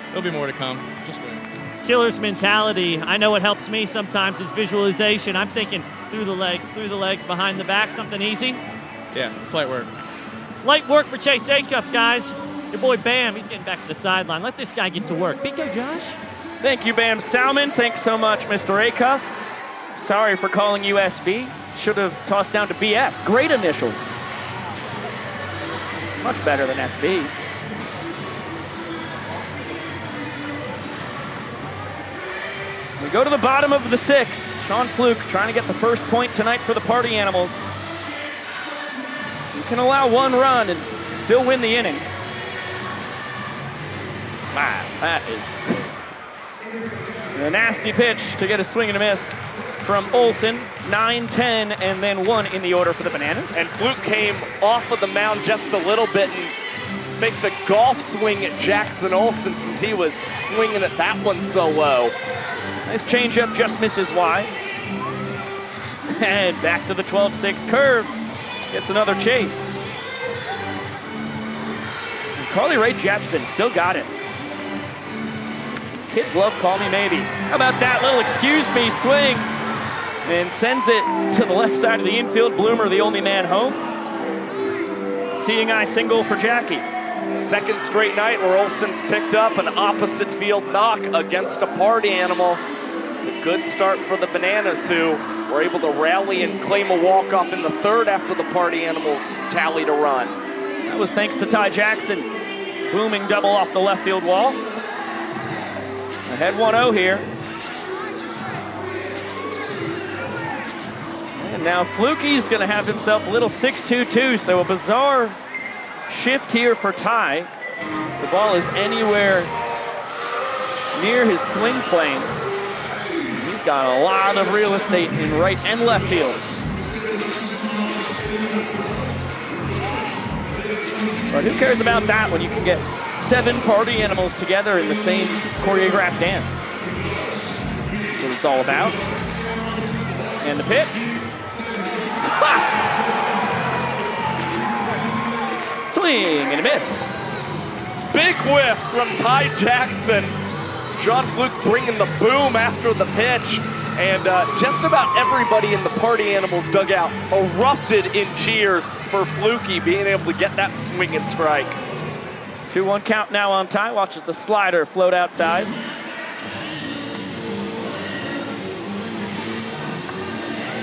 there'll be more to come. Just wait. Killer's mentality. I know what helps me sometimes is visualization. I'm thinking through the legs, behind the back, something easy. Yeah, it's light work. Light work for Chase Acuff, guys. Your boy Bam, he's getting back to the sideline. Let this guy get to work. Biko, Josh? Thank you, Bam Salmon. Thanks so much, Mr. Acuff. Sorry for calling you SB. Should have tossed down to BS. Great initials. Much better than SB. We go to the bottom of the 6th. Sean Fluke trying to get the first point tonight for the Party Animals. You can allow 1 run and still win the inning. Wow, that is a nasty pitch to get a swing and a miss from Olsen. 9, 10, and then 1 in the order for the Bananas. And Fluke came off of the mound just a little bit and faked the golf swing at Jackson Olsen since he was swinging at that one so low. Nice changeup, just misses wide. And back to the 12-6 curve. Gets another chase. And Carly Rae Jepsen still got it. Kids love Call Me Maybe. How about that little excuse me swing? And sends it to the left side of the infield. Bloomer, the only man home. Seeing eye single for Jackie. Second straight night where Olsen's picked up an opposite field knock against a Party Animal. It's a good start for the Bananas, who were able to rally and claim a walk-off in the 3rd after the Party Animals tallied a run. That was thanks to Ty Jackson. Booming double off the left field wall. Ahead 1-0 here. And now Flukey's gonna have himself a little 6-2-2, so a bizarre shift here for Ty. The ball is anywhere near his swing plane. He's got a lot of real estate in right and left field. But who cares about that when you can get 7 party animals together in the same choreographed dance? That's what it's all about. And the pitch. Ha! Swing and a miss. Big whiff from Ty Jackson. John Fluke bringing the boom after the pitch. And just about everybody in the Party Animals dugout erupted in cheers for Flukey being able to get that swing and strike. 2-1 count now on Ty. Watches the slider float outside.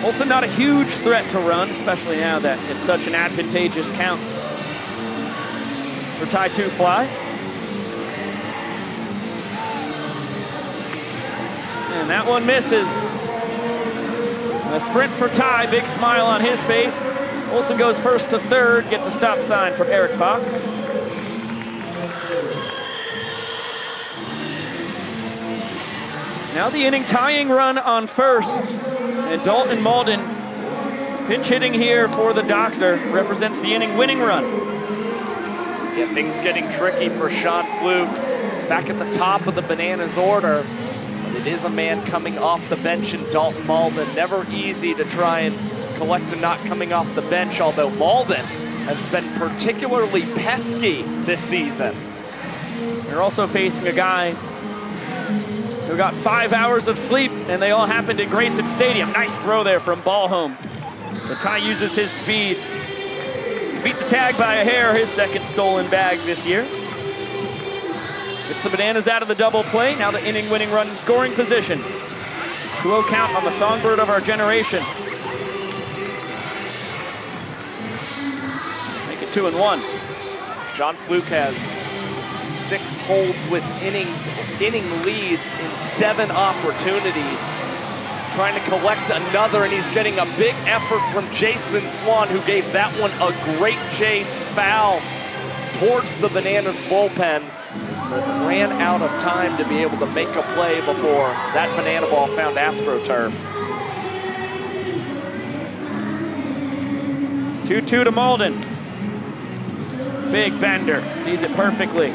Also not a huge threat to run, especially now that it's such an advantageous count for Ty 2 fly. And that one misses. A sprint for Ty, big smile on his face. Olsen goes first to third, gets a stop sign from Eric Fox. Now the inning tying run on first. And Dalton Malden, pinch hitting here for the Doctor, represents the inning winning run. Yeah, things getting tricky for Sean Fluke. Back at the top of the Bananas order. It is a man coming off the bench in Dalton Malden. Never easy to try and collect a knock coming off the bench, although Malden has been particularly pesky this season. They're also facing a guy who got 5 hours of sleep, and they all happened in Grayson Stadium. Nice throw there from Ballhome. But Ty uses his speed. Beat the tag by a hair, his second stolen bag this year. Gets the Bananas out of the double play. Now the inning-winning run in scoring position. 2-0 count on the songbird of our generation. Make it 2-1. John Fluke has 6 holds with inning leads in 7 opportunities. He's trying to collect another, and he's getting a big effort from Jason Swan, who gave that one a great chase foul towards the Bananas bullpen. But ran out of time to be able to make a play before that banana ball found AstroTurf. 2-2 to Malden. Big bender, sees it perfectly.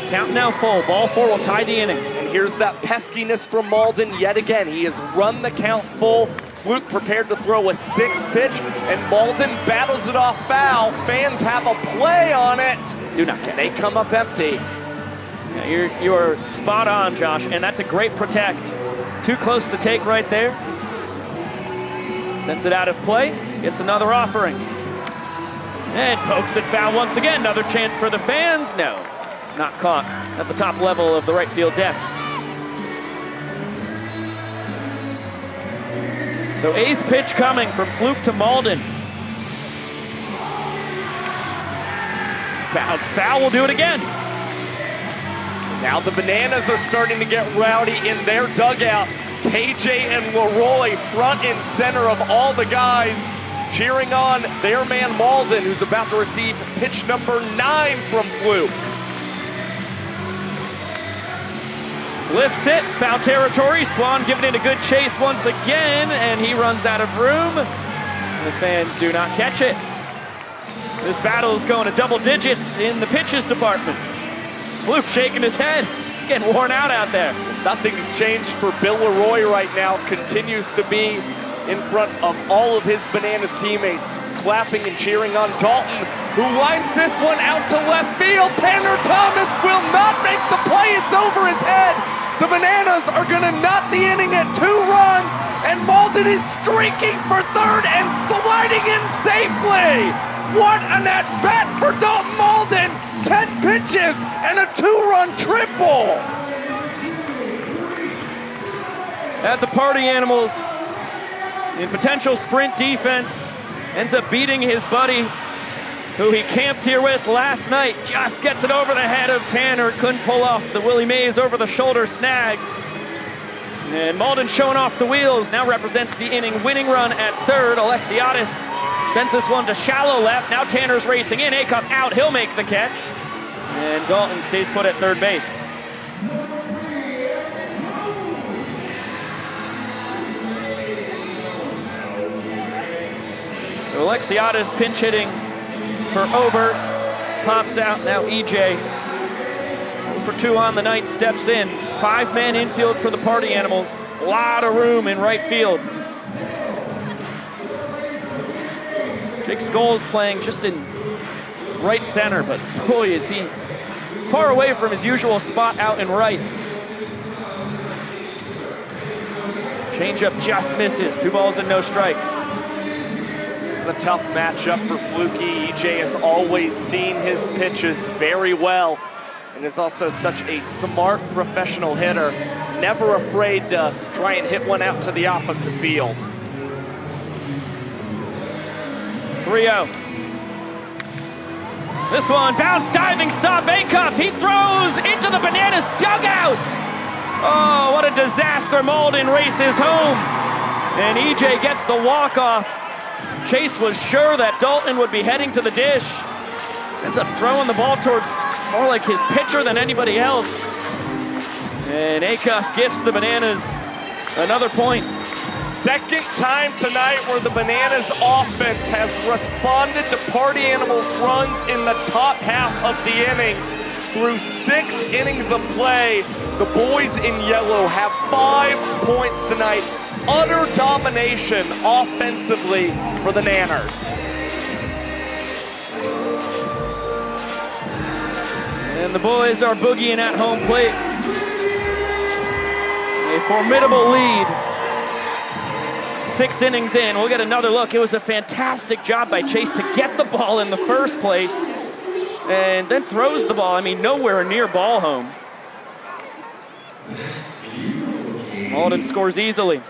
Count now full, ball 4 will tie the inning. And here's that peskiness from Malden yet again. He has run the count full. Fluke prepared to throw a 6th pitch, and Malden battles it off foul. Fans have a play on it. Do not get it. They come up empty. Yeah, you're spot on, Josh, and that's a great protect. Too close to take right there. Sends it out of play, gets another offering. And pokes it foul once again. Another chance for the fans. No, not caught at the top level of the right field deck. So 8th pitch coming from Fluke to Malden. Bounce foul, will do it again. Now the Bananas are starting to get rowdy in their dugout. KJ and Leroy front and center of all the guys cheering on their man Malden, who's about to receive pitch number 9 from Fluke. Lifts it, foul territory. Swan giving it a good chase once again, and he runs out of room. The fans do not catch it. This battle is going to double digits in the pitches department. Fluke shaking his head. He's getting worn out there. Nothing's changed for Bill Leroy right now. Continues to be in front of all of his Bananas teammates, clapping and cheering on Dalton, who lines this one out to left field. Tanner Thomas will not make the play. It's over his head. The Bananas are going to knot the inning at 2 runs, and Malden is streaking for third and sliding in safely. What an at-bat for Dalton Malden. 10 pitches and a 2-run triple. At the Party Animals, in potential sprint defense, ends up beating his buddy, who he camped here with last night. Just gets it over the head of Tanner. Couldn't pull off the Willie Mays over-the-shoulder snag. And Malden showing off the wheels. Now represents the inning winning run at third. Alexiadis sends this one to shallow left. Now Tanner's racing in. Acuff out. He'll make the catch. And Dalton stays put at third base. So Alexiades pinch hitting for Oberst. Pops out, now EJ. 0 for 2 on the night, steps in. 5-man infield for the Party Animals. A lot of room in right field. Jake Scholes playing just in right center, but boy, is he far away from his usual spot out in right. Changeup just misses. 2 balls and no strikes. This is a tough matchup for Fluky. EJ has always seen his pitches very well and is also such a smart professional hitter. Never afraid to try and hit one out to the opposite field. 3-0. This one, bounce, diving stop, Acuff. He throws into the Bananas dugout. Oh, what a disaster. Malden races home. And EJ gets the walk-off. Chase was sure that Dalton would be heading to the dish. Ends up throwing the ball towards more like his pitcher than anybody else. And Acuff gifts the Bananas another point. Second time tonight where the Bananas offense has responded to Party Animals runs in the top half of the inning. Through 6 innings of play, the boys in yellow have 5 points tonight. Utter domination offensively for the Nanners. And the boys are boogieing at home plate. A formidable lead. 6 innings in, we'll get another look. It was a fantastic job by Chase to get the ball in the first place and then throws the ball. I mean, nowhere near ball home. Malden scores easily.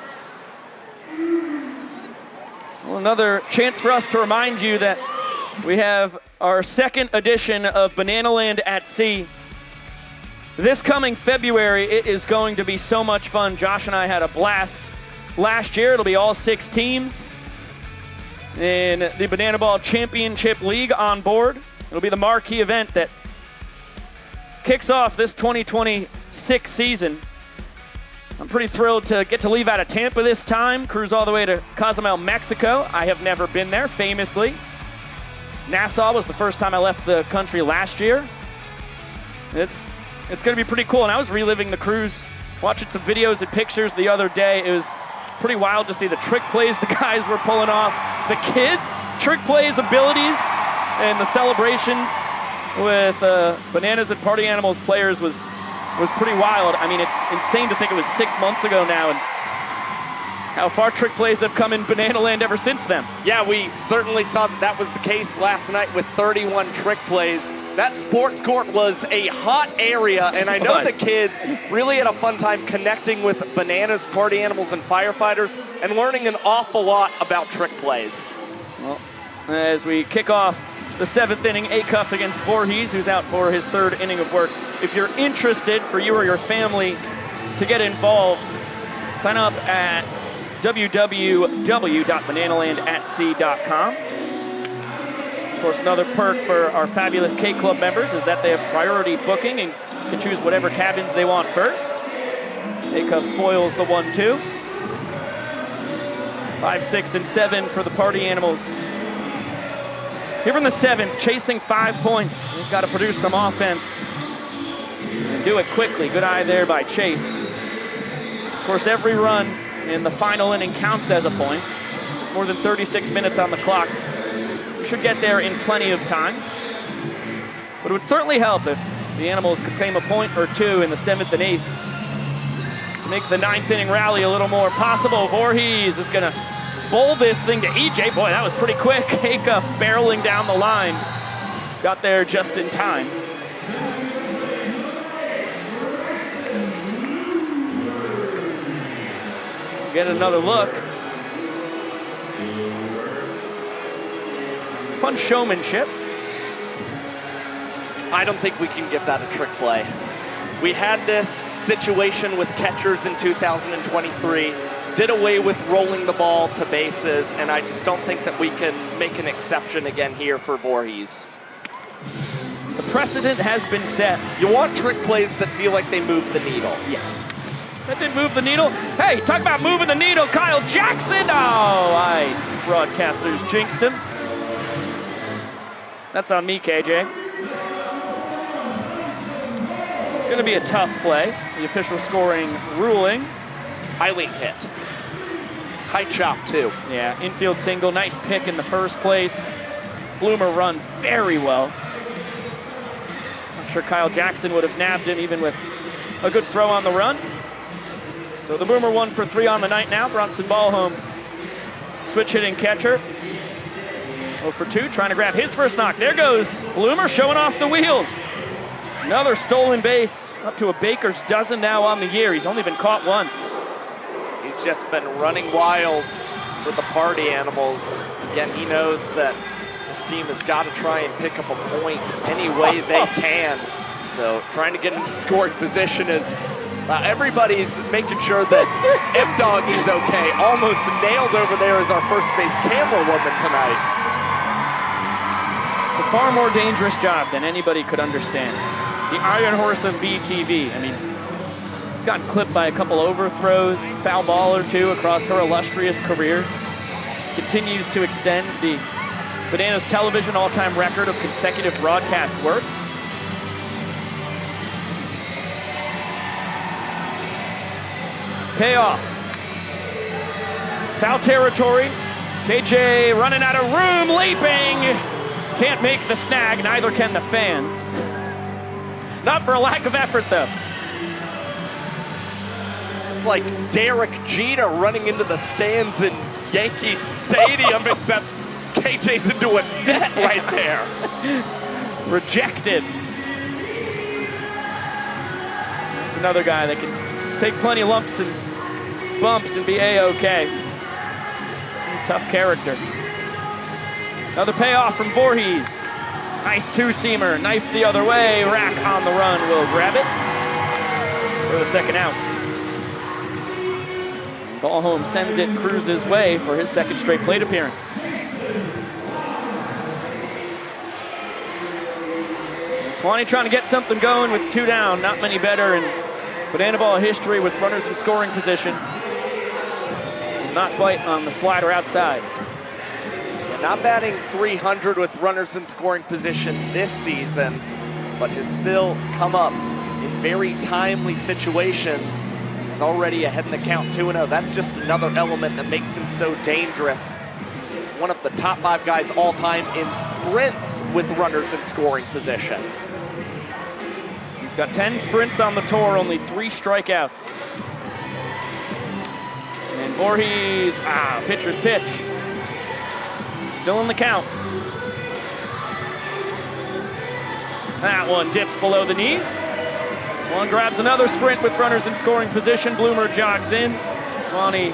Well, another chance for us to remind you that we have our second edition of Bananaland at Sea. This coming February, it is going to be so much fun. Josh and I had a blast last year. It'll be all 6 teams in the Banana Ball Championship League on board. It'll be the marquee event that kicks off this 2026 season. I'm pretty thrilled to get to leave out of Tampa this time, cruise all the way to Cozumel, Mexico. I have never been there, famously. Nassau was the first time I left the country last year. It's going to be pretty cool, and I was reliving the cruise, watching some videos and pictures the other day. It was pretty wild to see the trick plays the guys were pulling off. The kids' trick plays, abilities, and the celebrations with Bananas and Party Animals players was pretty wild. I mean, it's insane to think it was 6 months ago now, and how far trick plays have come in Banana Land ever since then. Yeah, we certainly saw that was the case last night with 31 trick plays. That sports court was a hot area, and I know the kids really had a fun time connecting with Bananas, Party Animals, and firefighters, and learning an awful lot about trick plays. Well, as we kick off the 7th inning, Acuff against Voorhees, who's out for his 3rd inning of work. If you're interested, for you or your family, to get involved, sign up at www.bananalandatsea.com. Of course, another perk for our fabulous K-Club members is that they have priority booking and can choose whatever cabins they want first. Acuff spoils the 1-2. 5, 6, and 7 for the Party Animals. Here in the 7th, chasing 5 points. They've got to produce some offense and do it quickly. Good eye there by Chase. Of course, every run in the final inning counts as a point. More than 36 minutes on the clock. We should get there in plenty of time. But it would certainly help if the Animals could claim a point or 2 in the 7th and 8th to make the 9th inning rally a little more possible. Voorhees is going to bowl this thing to EJ. Boy, that was pretty quick. Acuff barreling down the line. Got there just in time. Get another look. Fun showmanship. I don't think we can give that a trick play. We had this situation with catchers in 2023, did away with rolling the ball to bases, and I just don't think that we can make an exception again here for Voorhees. The precedent has been set. You want trick plays that feel like they move the needle. Yes. That didn't move the needle. Hey, talk about moving the needle. Kyle Jackson. Oh, broadcasters jinxed him. That's on me, KJ. It's going to be a tough play. The official scoring ruling. Highly hit. High chop, too. Yeah, infield single. Nice pick in the first place. Bloomer runs very well. I'm sure Kyle Jackson would have nabbed him even with a good throw on the run. So the Boomer 1 for 3 on the night now. Bronson Ballholm, switch hitting catcher. 0 for 2, trying to grab his first knock. There goes Bloomer showing off the wheels. Another stolen base, up to a baker's dozen now on the year. He's only been caught once. He's just been running wild with the party animals. Again, he knows that this team has got to try and pick up a point any way they can. So trying to get into scoring position is everybody's making sure that M-Dog is okay. Almost nailed over there as our first base camera woman tonight. It's a far more dangerous job than anybody could understand. The Iron Horse of BTV. I mean, he's gotten clipped by a couple overthrows, foul ball or two across her illustrious career. Continues to extend the Bananas television all-time record of consecutive broadcast work. Payoff. Foul territory. KJ running out of room, leaping. Can't make the snag, neither can the fans. Not for a lack of effort, though. It's like Derek Jeter running into the stands in Yankee Stadium, except KJ's into a net right there. Rejected. It's another guy that can take plenty of lumps and bumps and be A-okay. Tough character. Another payoff from Voorhees. Nice two-seamer, knife the other way. Rack on the run will grab it for the second out. Ballholm sends it Cruz's way for his second straight plate appearance. Swanee trying to get something going with 2 down. Not many better in Banana Ball history with runners in scoring position. He's not quite on the slider outside. Yeah, not batting .300 with runners in scoring position this season, but has still come up in very timely situations. He's already ahead in the count 2-0. That's just another element that makes him so dangerous. He's one of the top 5 guys all time in sprints with runners in scoring position. He's got 10 sprints on the tour, only 3 strikeouts. And Voorhees, pitcher's pitch. Still in the count. That one dips below the knees. Swan grabs another sprint with runners in scoring position. Bloomer jogs in. Swanee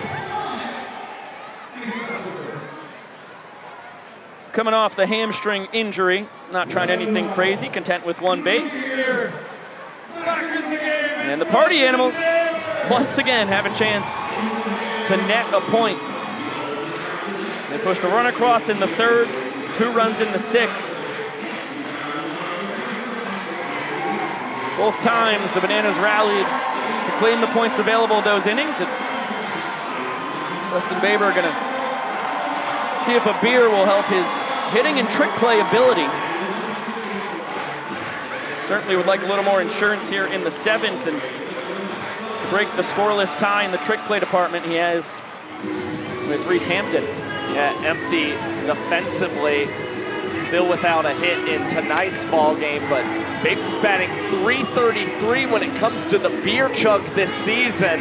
coming off the hamstring injury. Not trying anything crazy, content with 1 base. And the party animals once again have a chance to net a point. They pushed a run across in the 3rd, 2 runs in the 6th. Both times the Bananas rallied to claim the points available in those innings. And Dustin Baber going to see if a beer will help his hitting and trick play ability. Certainly would like a little more insurance here in the 7th, and to break the scoreless tie in the trick play department he has with Reese Hampton. Yeah, empty defensively, still without a hit in tonight's ball game, but Biggs batting .333 when it comes to the beer chug this season.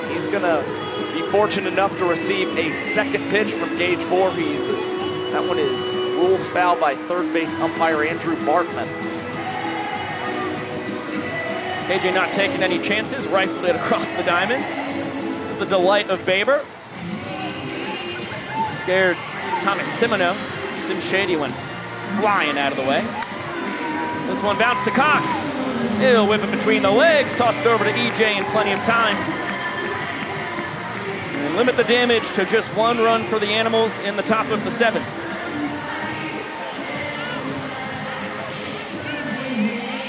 He's gonna be fortunate enough to receive a second pitch from Gage Voorhees. That one is ruled foul by third base umpire Andrew Bartman. KJ not taking any chances, rifled it across the diamond to the delight of Baber. Scared Thomas Simino. Sim Shady went flying out of the way. This one bounced to Cox. He'll whip it between the legs, toss it over to EJ in plenty of time. And limit the damage to just 1 run for the Animals in the top of the 7th.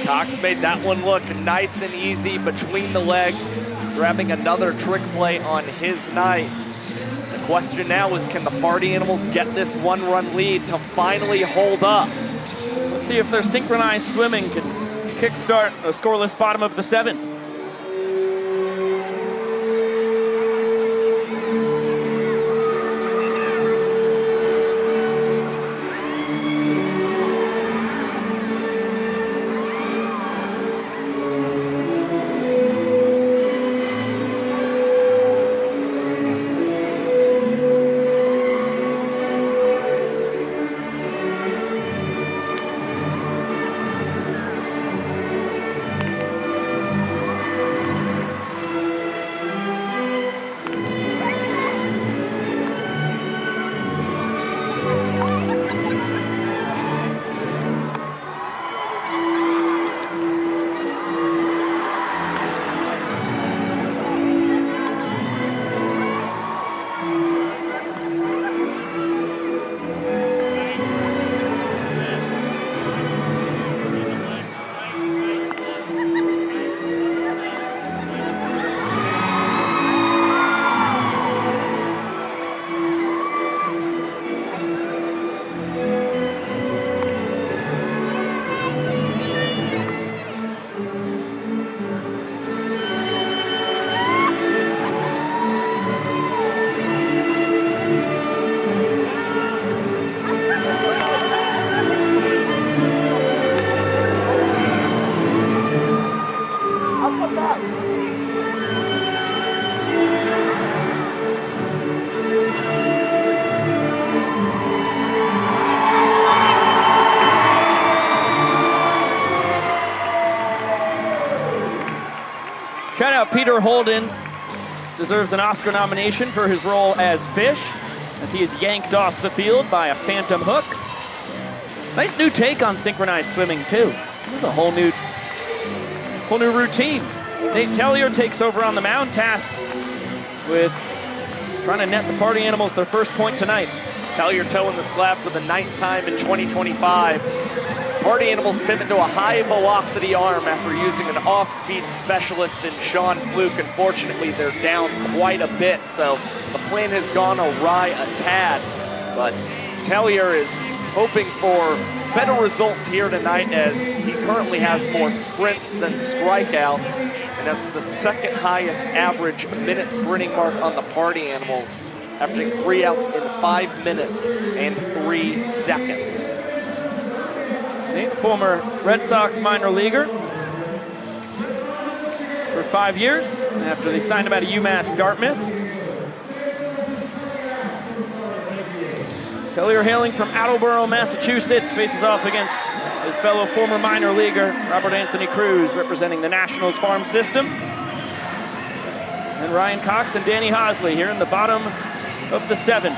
Cox made that one look nice and easy between the legs, grabbing another trick play on his night. The question now is, can the Party Animals get this one-run lead to finally hold up? Let's see if their synchronized swimming can kickstart a scoreless bottom of the 7th. Shout out Peter Holden, deserves an Oscar nomination for his role as Fish, as he is yanked off the field by a phantom hook. Nice new take on synchronized swimming too. This is a whole new routine. Nate Tellier takes over on the mound, tasked with trying to net the Party Animals their first point tonight. Tellier toeing the slab for the 9th time in 2025. Party Animals pivot to a high-velocity arm after using an off-speed specialist in Sean Fluke. Unfortunately, they're down quite a bit, so the plan has gone awry a tad. But Tellier is hoping for better results here tonight, as he currently has more sprints than strikeouts and has the second highest average minute sprinting mark on the Party Animals, averaging 3 outs in 5 minutes and 3 seconds. Nate, former Red Sox minor leaguer for 5 years after they signed him out of UMass Dartmouth. Tellier, hailing from Attleboro, Massachusetts, faces off against his fellow former minor leaguer, Robert Anthony Cruz, representing the Nationals farm system. And Ryan Cox and Danny Hosley here in the bottom of the 7th,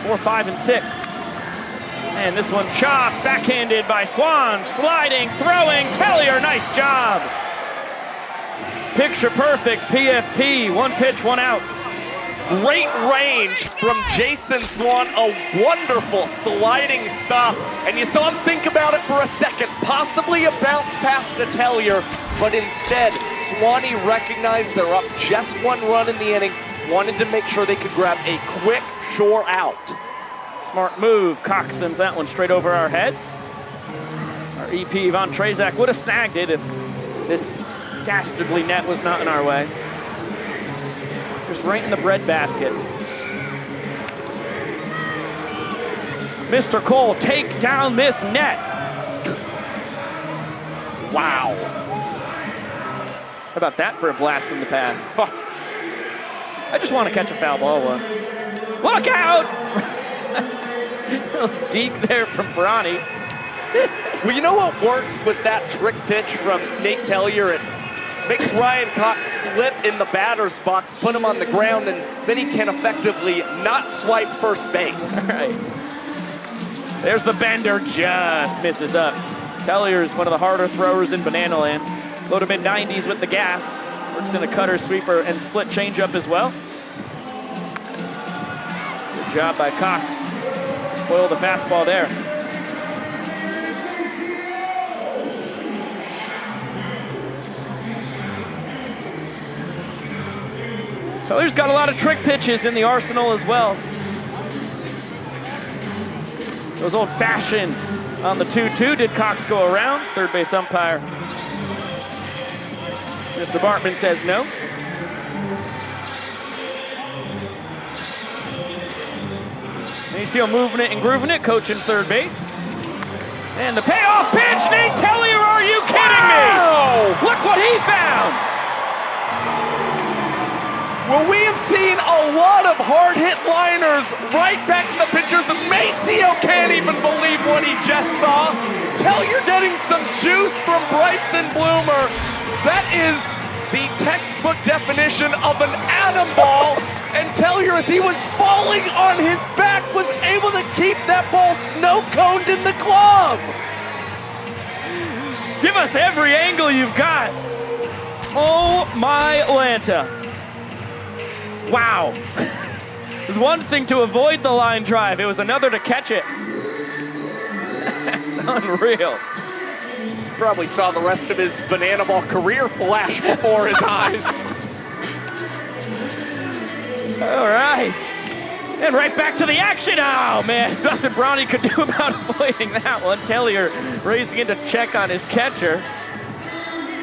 4, 5, and 6. And this one chopped, backhanded by Swan, sliding, throwing, Tellier, nice job. Picture perfect, PFP, 1 pitch, 1 out. Great range from Jason Swan, a wonderful sliding stop. And you saw him think about it for a second, possibly a bounce pass to Tellier, but instead, Swanee recognized they're up just 1 run in the inning, wanted to make sure they could grab a quick, sure out. Smart move. Cox sends that one straight over our heads. Our EP, Von Trezak, would have snagged it if this dastardly net was not in our way. Just right in the breadbasket. Mr. Cole, take down this net. Wow. How about that for a blast from the past? I just want to catch a foul ball once. Look out! Deke there from Bronny. Well, you know what works with that trick pitch from Nate Tellier? It makes Ryan Cox slip in the batter's box, put him on the ground, and then he can effectively not swipe first base. All right. There's the bender, just misses up. Tellier is one of the harder throwers in Banana Land. Low to mid-90s with the gas. Works in a cutter, sweeper, and split changeup as well. Good job by Cox. Spoil the fastball there. Teller's got a lot of trick pitches in the arsenal as well. Those old-fashioned on the 2-2. Did Cox go around? Third base umpire Mr. Bartman says no. Maceo moving it and grooving it, coaching third base. And the payoff pitch, Nate Tellier, are you kidding me? Look what he found! Well, we have seen a lot of hard-hit liners right back to the pitchers. Maceo can't even believe what he just saw. Tellier getting some juice from Bryson Bloomer. That is the textbook definition of an atom ball. And Tellier, as he was falling on his back, was able to keep that ball snow-coned in the glove. Give us every angle you've got. Oh my Lanta. Wow. It was one thing to avoid the line drive. It was another to catch it. That's unreal. Probably saw the rest of his banana ball career flash before his eyes. All right. And right back to the action. Oh, man. Nothing Bronny could do about avoiding that one. Tellier racing in to check on his catcher.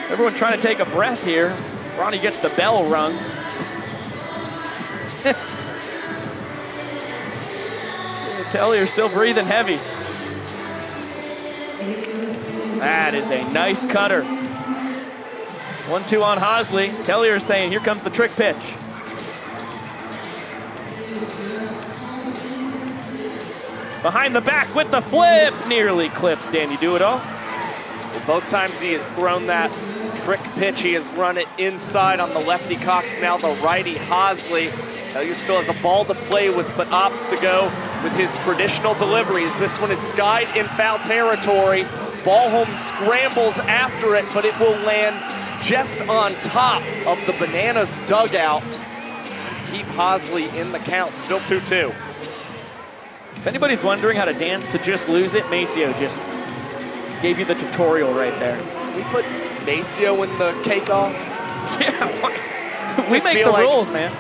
Everyone trying to take a breath here. Bronny gets the bell rung. Tellier still breathing heavy. That is a nice cutter. 1-2 on Hosley. Tellier saying, here comes the trick pitch. Behind the back with the flip. Nearly clips Danny Do-It-All. Well, both times he has thrown that trick pitch, he has run it inside on the lefty Cox, now the righty Hosley. Tellier still has a ball to play with, but opts to go with his traditional deliveries. This one is skied in foul territory. Ball home scrambles after it, but it will land just on top of the Bananas dugout. Keep Hosley in the count, still 2-2. If anybody's wondering how to dance to Just Lose It, Maceo just gave you the tutorial right there. We put Maceo in the cake-off? Yeah, we make the rules, man.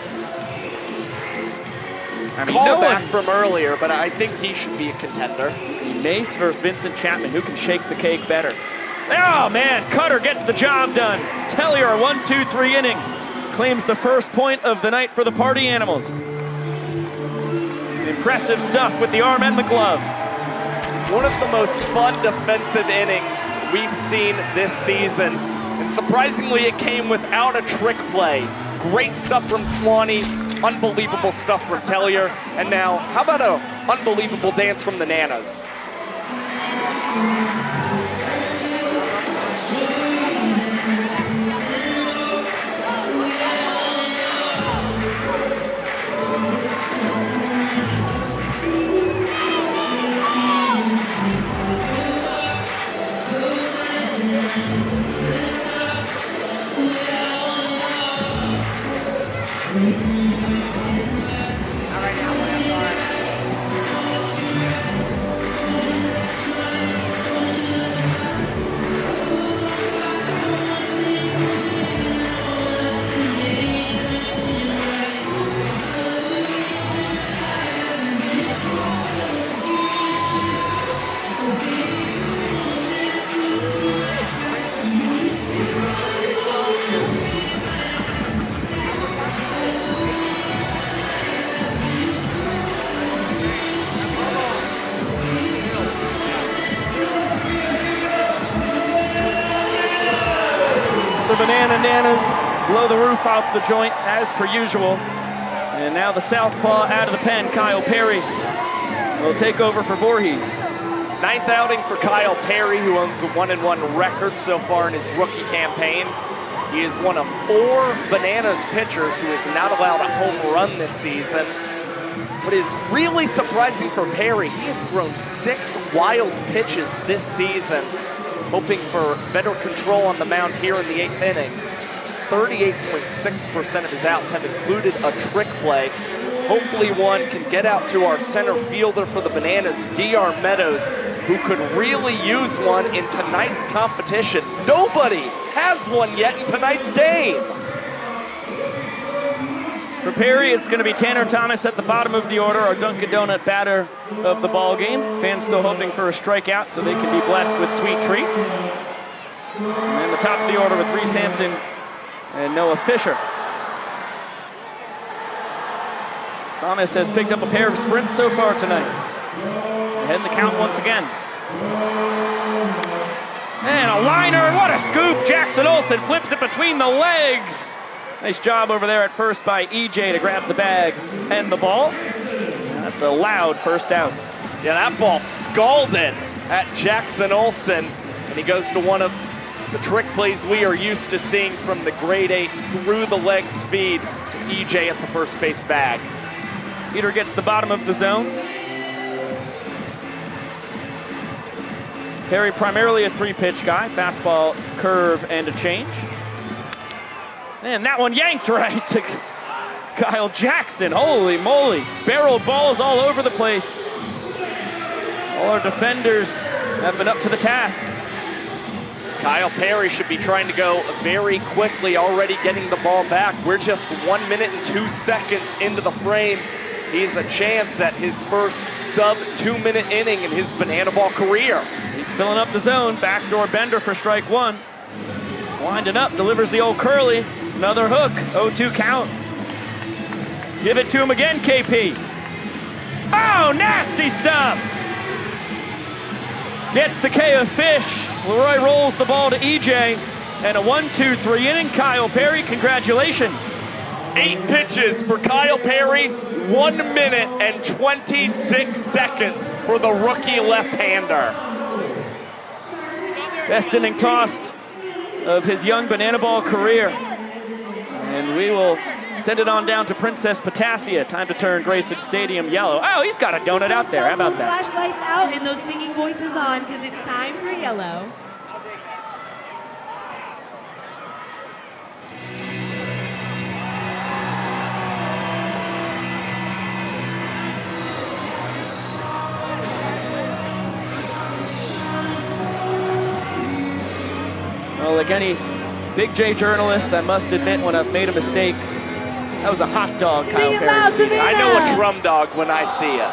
I mean, Call back from earlier, but I think he should be a contender. Mace versus Vincent Chapman, who can shake the cake better? Oh man, Cutter gets the job done. Tellier, 1-2-3 inning, claims the first point of the night for the Party Animals. Impressive stuff with the arm and the glove. One of the most fun defensive innings we've seen this season, and surprisingly it came without a trick play. Great stuff from Swanee, unbelievable stuff from Tellier, and now, how about an unbelievable dance from the Nanas? Banana Nanas blow the roof off the joint as per usual. And now the southpaw out of the pen, Kyle Perry, will take over for Voorhees. Ninth outing for Kyle Perry, who owns a 1-1 record so far in his rookie campaign. He is one of 4 Bananas pitchers who is not allowed a home run this season. What is really surprising for Perry, he has thrown 6 wild pitches this season, hoping for better control on the mound here in the 8th inning. 38.6% of his outs have included a trick play. Hopefully one can get out to our center fielder for the Bananas, DR Meadows, who could really use one in tonight's competition. Nobody has one yet in tonight's game. For Perry, it's going to be Tanner Thomas at the bottom of the order, our Dunkin' Donut batter of the ball game. Fans still hoping for a strikeout so they can be blessed with sweet treats. And the top of the order with Reese Hampton and Noah Fisher. Thomas has picked up a pair of sprints so far tonight. Ahead in the count once again. And a liner, what a scoop! Jackson Olsen flips it between the legs. Nice job over there at first by EJ to grab the bag and the ball. And that's a loud first out. Yeah, that ball scalded at Jackson Olsen. And he goes to one of the trick plays we are used to seeing from the grade 8 through the leg speed to EJ at the first base bag. Peter gets the bottom of the zone. Perry primarily a 3-pitch guy, fastball, curve, and a change. And that one yanked right to Kyle Jackson. Holy moly, barrel balls all over the place. All our defenders have been up to the task. Kyle Perry should be trying to go very quickly, already getting the ball back. We're just 1 minute and 2 seconds into the frame. He's a chance at his first sub 2-minute inning in his banana ball career. He's filling up the zone, backdoor bender for strike one. Winding up, delivers the old curly. Another hook, 0-2 count. Give it to him again, KP. Oh, nasty stuff. Gets the K of fish. Leroy rolls the ball to EJ. And a 1-2-3 inning. Kyle Perry, congratulations. 8 pitches for Kyle Perry, 1 minute and 26 seconds for the rookie left-hander. Best inning tossed of his young banana ball career. And we will send it on down to Princess Potassia. Time to turn Grayson Stadium yellow. Oh, he's got a donut out there. How about that? Flashlights out and those singing voices on because it's time for yellow. Well, like any Big J journalist, I must admit when I've made a mistake, that was a hot dog, Kyle Perry. I know a drum dog when I see it.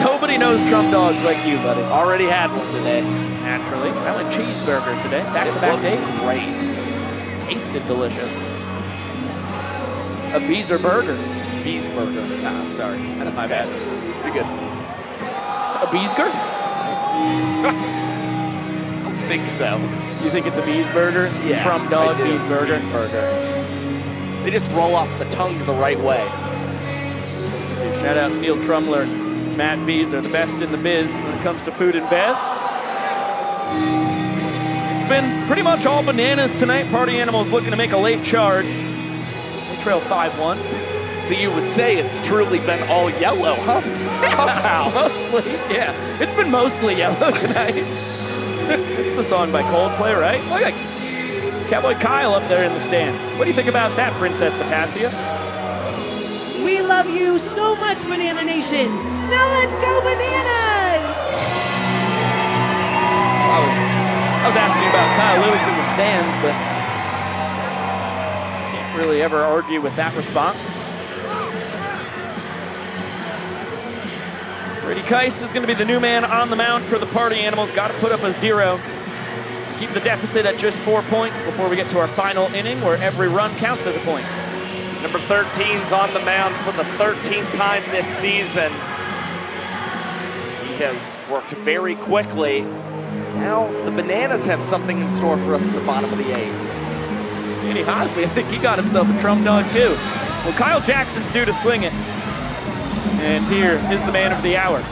Nobody knows drum dogs like you, buddy. Already had one today. Naturally. I had a cheeseburger today. Back-to-back days. Great. Tasted delicious. A Beezer burger. Bees burger. Nah, I'm sorry. That's my okay. bad. You're good. A Beesker? I think so. You think it's a Bees burger? Yeah. From dog, I do. Bees burger. Bees burger. They just roll off the tongue the right way. Shout out Neil Trumler, Matt Bees are the best in the biz when it comes to food and bev. It's been pretty much all bananas tonight. Party Animals looking to make a late charge. They trail 5-1. So you would say it's truly been all yellow, huh? Mostly, yeah. It's been mostly yellow tonight. It's the song by Coldplay, right? Look at Cowboy Kyle up there in the stands. What do you think about that, Princess Potassia? We love you so much, Banana Nation. Now let's go Bananas! I was asking about Kyle Lewis in the stands, but can't really ever argue with that response. Brady Keiss is going to be the new man on the mound for the Party Animals. Got to put up a 0. Keep the deficit at just 4 points before we get to our final inning, where every run counts as a point. Number 13's on the mound for the 13th time this season. He has worked very quickly. Now the Bananas have something in store for us at the bottom of the 8th. Danny Hosley, I think he got himself a Trump dog too. Well, Kyle Jackson's due to swing it. And here is the man of the hour.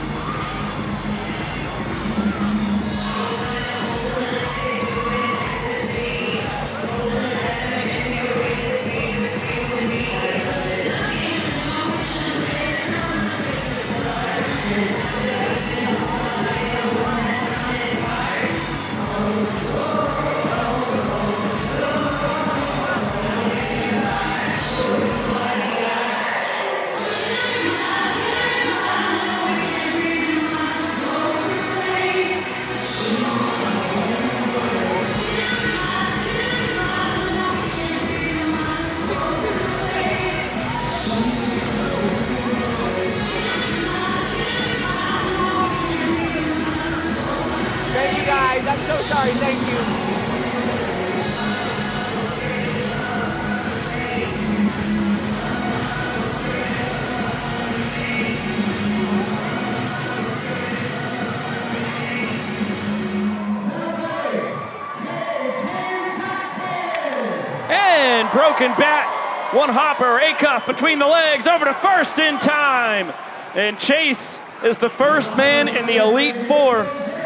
broken bat. One hopper, Acuff between the legs, over to first in time. And Chase is the first man in the Elite Four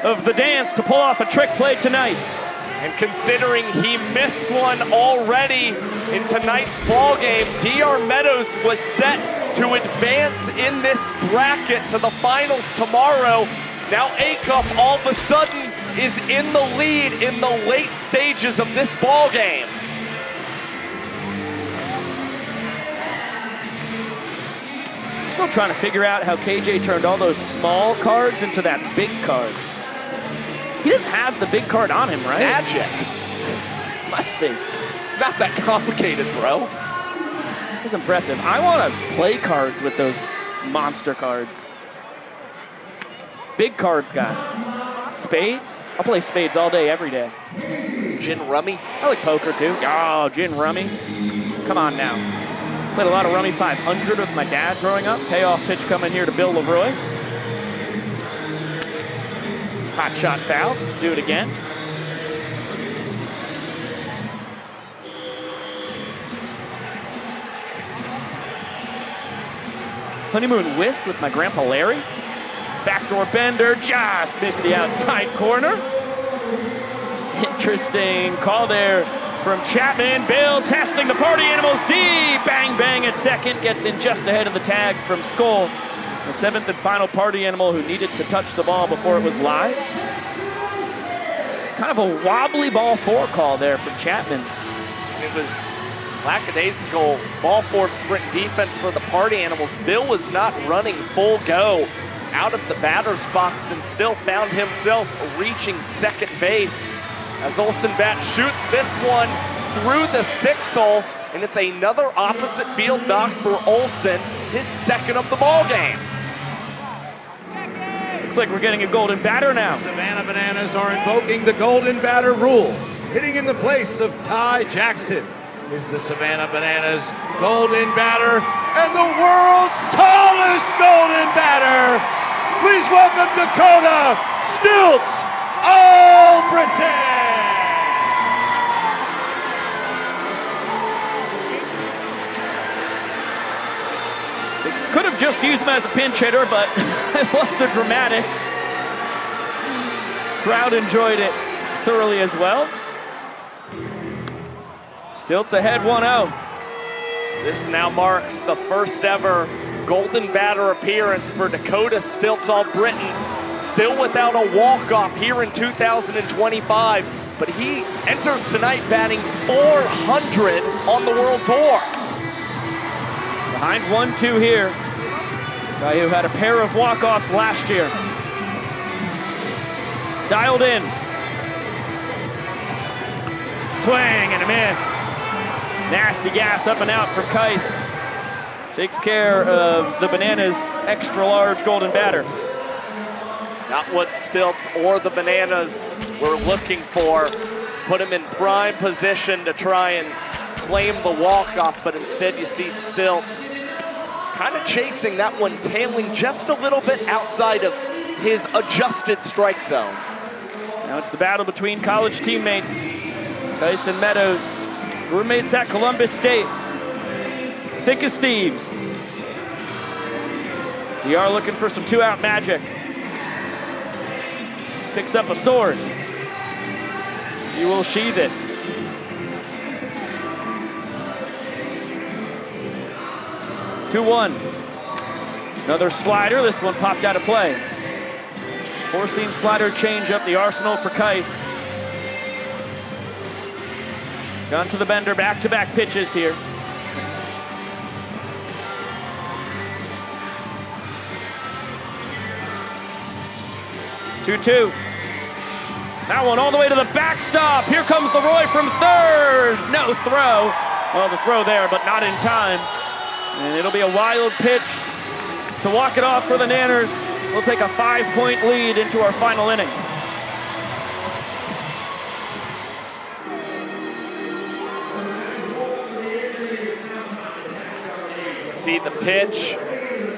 of the dance to pull off a trick play tonight. And considering he missed one already in tonight's ball game, DR Meadows was set to advance in this bracket to the finals tomorrow. Now Acuff all of a sudden is in the lead in the late stages of this ball game. Still trying to figure out how KJ turned all those small cards into that big card. He didn't have the big card on him, right? Magic. Must be. It's not that complicated, bro. That's impressive. I want to play cards with those monster cards. Big cards, guy. Spades? I'll play spades all day, every day. Gin rummy? I like poker too. Oh, gin rummy. Come on now. Played a lot of Rummy 500 with my dad growing up. Payoff pitch coming here to Bill Leroy. Hot shot foul. Do it again. Honeymoon whist with my grandpa Larry. Backdoor bender, just missed the outside corner. Interesting call there from Chapman. Bill testing the party animals deep. Bang, bang at second. Gets in just ahead of the tag from Skoll. The seventh and final party animal who needed to touch the ball before it was live. Kind of a wobbly ball four call there from Chapman. It was lackadaisical ball four sprint defense for the party animals. Bill was not running full go out of the batter's box and still found himself reaching second base as Olsen bat shoots this one through the 6-hole, and it's another opposite field knock for Olsen, his second of the ball game. Looks like we're getting a golden batter now. The Savannah Bananas are invoking the golden batter rule. Hitting in the place of Ty Jackson is the Savannah Bananas golden batter and the world's tallest golden batter. Please welcome Dakota Stilts Albritton. Could have just used him as a pinch hitter, but I love the dramatics. Crowd enjoyed it thoroughly as well. Stilts ahead 1-0. This now marks the first ever golden batter appearance for Dakota Stilts Albritton. Still without a walk-off here in 2025, but he enters tonight batting .400 on the World Tour. Behind 1-2 here. Guy who had a pair of walk-offs last year. Dialed in. Swing and a miss. Nasty gas up and out for Kais. Takes care of the Bananas' extra large golden batter. Not what Stilts or the Bananas were looking for. Put him in prime position to try and claim the walk-off, but instead you see Stilts kind of chasing that one, tailing just a little bit outside of his adjusted strike zone. Now it's the battle between college teammates, Kais and Meadows, roommates at Columbus State. Thick as thieves. DR looking for some two-out magic. Picks up a sword. He will sheath it. Another slider. This one popped out of play. Four-seam slider change up the arsenal for Kais. Gone to the bender, back-to-back pitches here. Two. That one all the way to the backstop. Here comes the Roy from third. No throw. Well, the throw there, but not in time. And it'll be a wild pitch to walk it off for the Nanners. We'll take a 5-point lead into our final inning. See the pitch,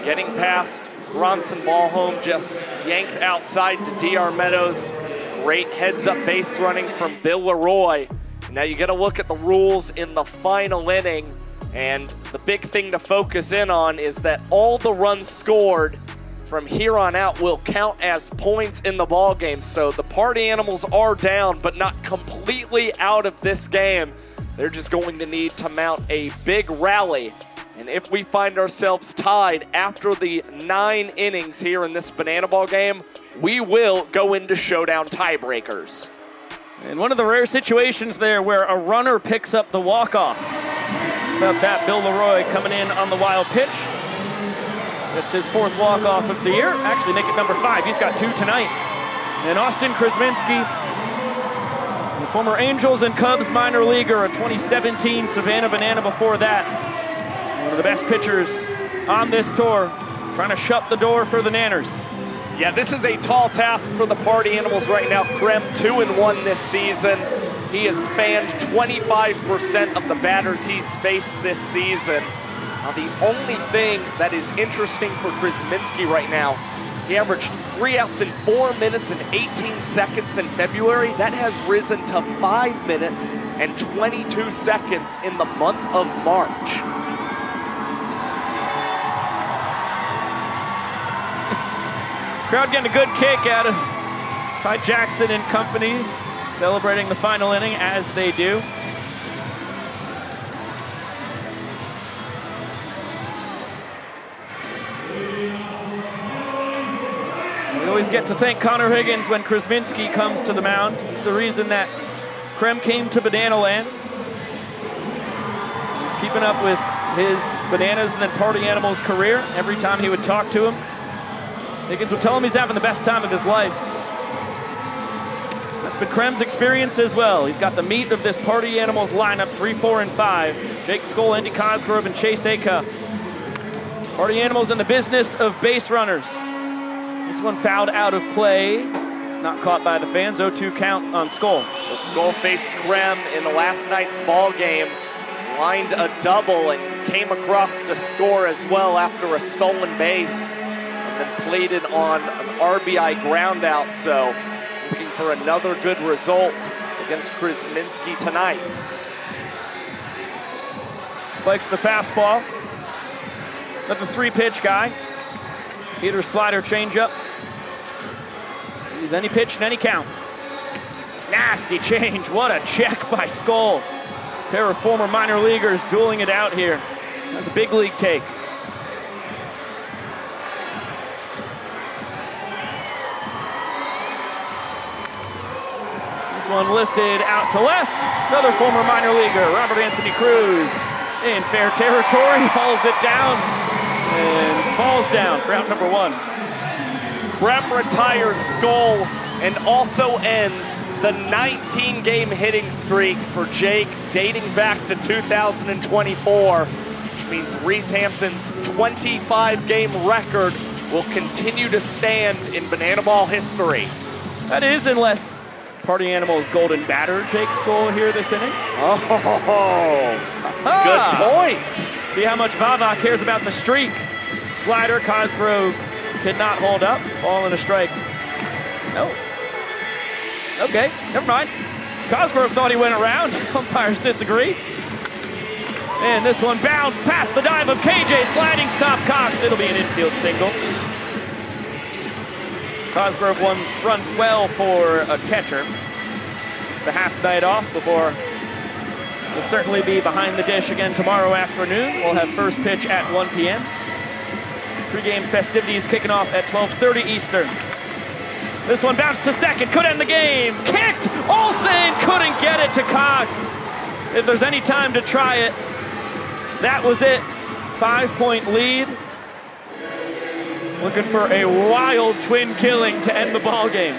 getting past Bronson Ballholm, just yanked outside to DR Meadows. Great heads-up base running from Bill Leroy. Now you got to look at the rules in the final inning, and the big thing to focus in on is that all the runs scored from here on out will count as points in the ball game. So the Party Animals are down, but not completely out of this game. They're just going to need to mount a big rally. And if we find ourselves tied after the 9 innings here in this Banana Ball game, we will go into Showdown Tiebreakers. And one of the rare situations there where a runner picks up the walk-off. About that, Bill Leroy coming in on the wild pitch. That's his 4th walk-off of the year. Actually, make it number 5. He's got 2 tonight. And Austin Krasminski, the former Angels and Cubs minor leaguer, a 2017 Savannah Banana before that. One of the best pitchers on this tour, trying to shut the door for the Nanners. Yeah, this is a tall task for the Party Animals right now. Krem 2-1 this season. He has spanned 25% of the batters he's faced this season. Now, the only thing that is interesting for Krasminski right now, he averaged 3 outs in 4 minutes and 18 seconds in February. That has risen to 5 minutes and 22 seconds in the month of March. Crowd getting a good kick out of Ty Jackson and company, celebrating the final inning as they do. We always get to thank Connor Higgins when Krasminski comes to the mound. He's the reason that Krem came to Banana Land. He's keeping up with his Bananas and then Party Animals career. Every time he would talk to him, Higgins would tell him he's having the best time of his life. That's been Krem's experience as well. He's got the meat of this Party Animals lineup, 3, 4, and 5. Jake Skoll, Andy Cosgrove, and Chase Acuff. Party Animals in the business of base runners. This one fouled out of play, not caught by the fans. 0-2 count on Skoll. The Skoll faced Krem in the last night's ball game, lined a double and came across to score as well after a stolen base. And plated on an RBI ground out, so looking for another good result against Krasminski tonight. Spikes the fastball. Let the 3-pitch guy. Peter slider changeup. Use any pitch and any count. Nasty change. What a check by Skoll. Pair of former minor leaguers dueling it out here. That's a big league take. One lifted out to left. Another former minor leaguer, Robert Anthony Cruz, in fair territory, hauls it down and falls down for out number 1. Krem retires Skoll and also ends the 19-game hitting streak for Jake dating back to 2024, which means Reese Hampton's 25-game record will continue to stand in Banana Ball history. That is, unless Party Animals golden batter Jake Skoll here this inning. Oh, good point. See how much Vava cares about the streak. Slider, Cosgrove could not hold up. Ball and a strike. No. Okay, never mind. Cosgrove thought he went around. Umpires disagree. And this one bounced past the dive of KJ. Sliding stop Cox. It'll be an infield single. Cosgrove runs well for a catcher. It's the half night off before we'll certainly be behind the dish again tomorrow afternoon. We'll have first pitch at 1 p.m. Pregame festivities kicking off at 12:30 Eastern. This one bounced to second, could end the game. Kicked, Olsen couldn't get it to Cox. If there's any time to try it, that was it. 5-point lead. Looking for a wild twin killing to end the ball game.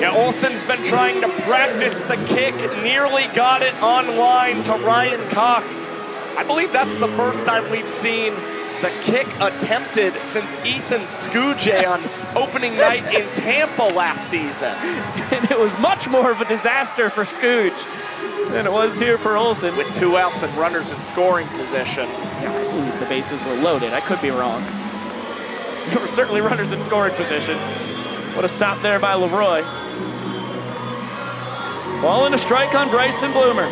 Yeah, Olsen's been trying to practice the kick, nearly got it on line to Ryan Cox. I believe that's the first time we've seen the kick attempted since Ethan Scooge on opening night in Tampa last season. And it was much more of a disaster for Scooge than it was here for Olsen. With 2 outs and runners in scoring position. Yeah, I believe the bases were loaded. I could be wrong. There were certainly runners in scoring position. What a stop there by Leroy. Ball and a strike on Bryson Bloomer.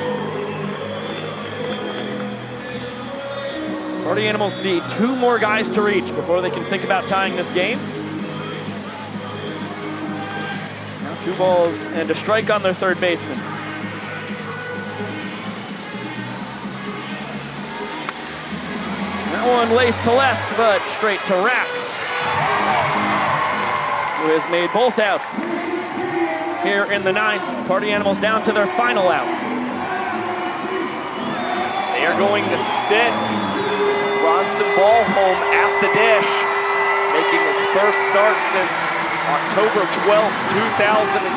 Party Animals need 2 more guys to reach before they can think about tying this game. Now 2 balls and a strike on their third baseman. That one laced to left, but straight to Rack, who has made both outs here in the 9th. Party Animals down to their final out. They are going to stick Bronson Ballholm at the dish, making his first start since October 12th,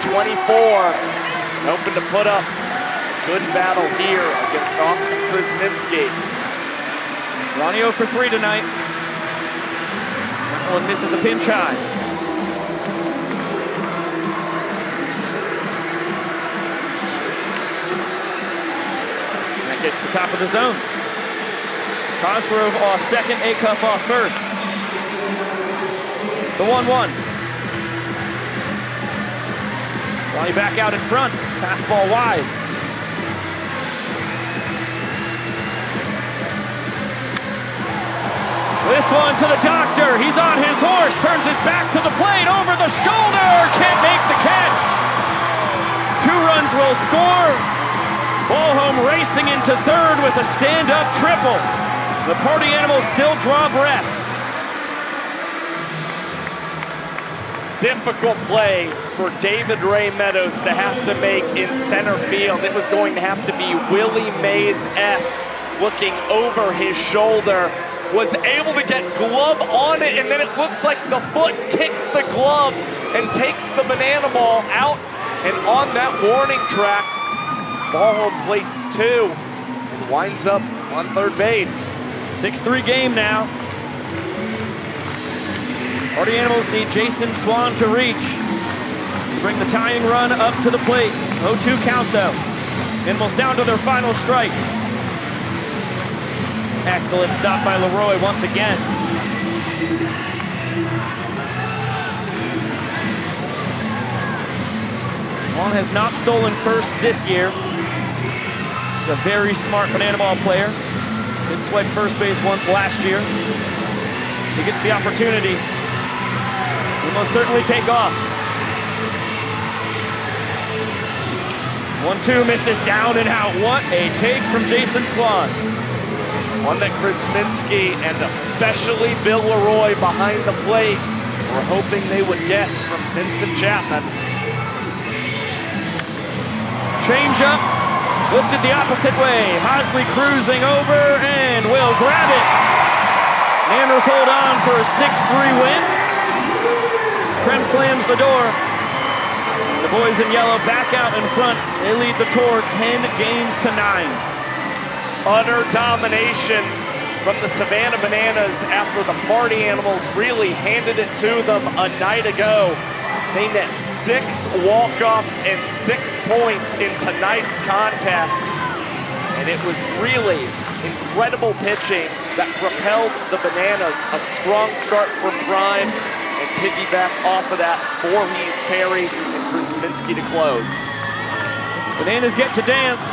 2024. Hoping to put up a good battle here against Oscar Krasminski. Ronnie 0 for 3 tonight. That one misses a pinch high. That gets the top of the zone. Cosgrove off second, Acuff off first. The 1-1. Ronnie back out in front. Fastball wide. This one to the doctor. He's on his horse. Turns his back to the plate. Over the shoulder. Can't make the catch. 2 runs will score. Ballholm racing into third with a stand-up triple. The Party Animals still draw breath. Difficult play for David Ray Meadows to have to make in center field. It was going to have to be Willie Mays-esque, looking over his shoulder. Was able to get glove on it, and then it looks like the foot kicks the glove and takes the banana ball out. And on that warning track, Ballholm plates 2 and winds up on third base. 6-3 game now. Party Animals need Jason Swan to reach. Bring the tying run up to the plate. 0-2 count though. Animals down to their final strike. Excellent stop by Leroy once again. Swan has not stolen first this year. He's a very smart banana ball player. Did swipe first base once last year. He gets the opportunity. He'll most certainly take off. 1-2 misses down and out. What a take from Jason Swan. One that Krasminski and especially Bill Leroy behind the plate were hoping they would get from Vincent Chapman. Change up, lifted the opposite way. Hosley cruising over and will grab it. Nanners hold on for a 6-3 win. Krem slams the door. The boys in yellow back out in front. They lead the tour 10-9. Utter domination from the Savannah Bananas after the Party Animals really handed it to them a night ago. They net 6 walk-offs and 6 points in tonight's contest. And it was really incredible pitching that propelled the Bananas. A strong start from Prime and piggyback off of that Voorhees, Perry, and Krasminski to close. Bananas get to dance.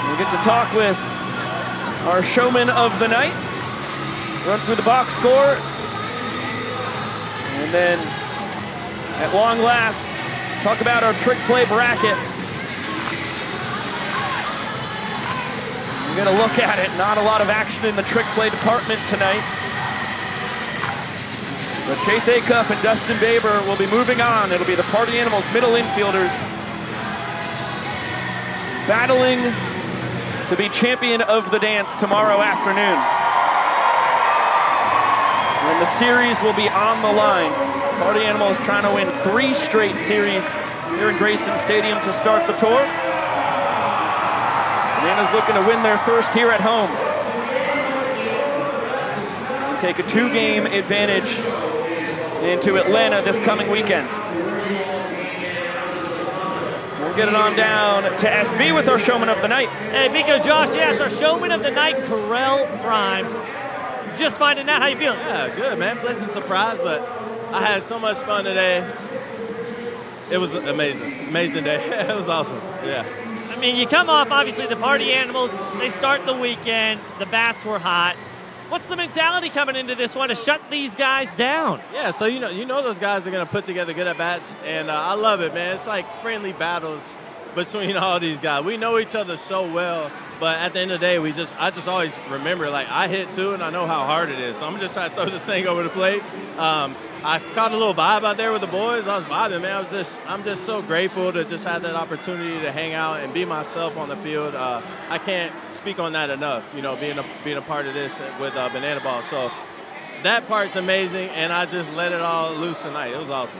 We'll get to talk with our showman of the night. Run through the box score. And then, at long last, talk about our trick play bracket. We're gonna look at it. Not a lot of action in the trick play department tonight. But Chase Acuff and Dustin Baber will be moving on. It'll be the Party Animals middle infielders battling to be champion of the dance tomorrow afternoon. And the series will be on the line. Party Animals trying to win 3 straight series here in Grayson Stadium to start the tour. Bananas looking to win their first here at home. And take a 2-game advantage into Atlanta this coming weekend. We'll get it on down to SB with our showman of the night. Hey, Biko Josh, yeah, it's our showman of the night, Correll Prime. Just finding out, how you feeling? Yeah, good, man. Pleasant surprise, but I had so much fun today. it was amazing. Amazing day. It was awesome. Yeah. I mean, you come off, obviously, the Party Animals. They start the weekend. The bats were hot. What's the mentality coming into this one to shut these guys down? Yeah, so you know those guys are going to put together good at-bats, and I love it, man. It's like friendly battles between all these guys. We know each other so well, but at the end of the day, I just always remember, like, I hit too, and I know how hard it is. So I'm just trying to throw this thing over the plate. I caught a little vibe out there with the boys. I was vibing, man. I'm just so grateful to just have that opportunity to hang out and be myself on the field. I can't speak on that enough, being a part of this with Banana Ball. So that part's amazing, and I just let it all loose tonight. It was awesome.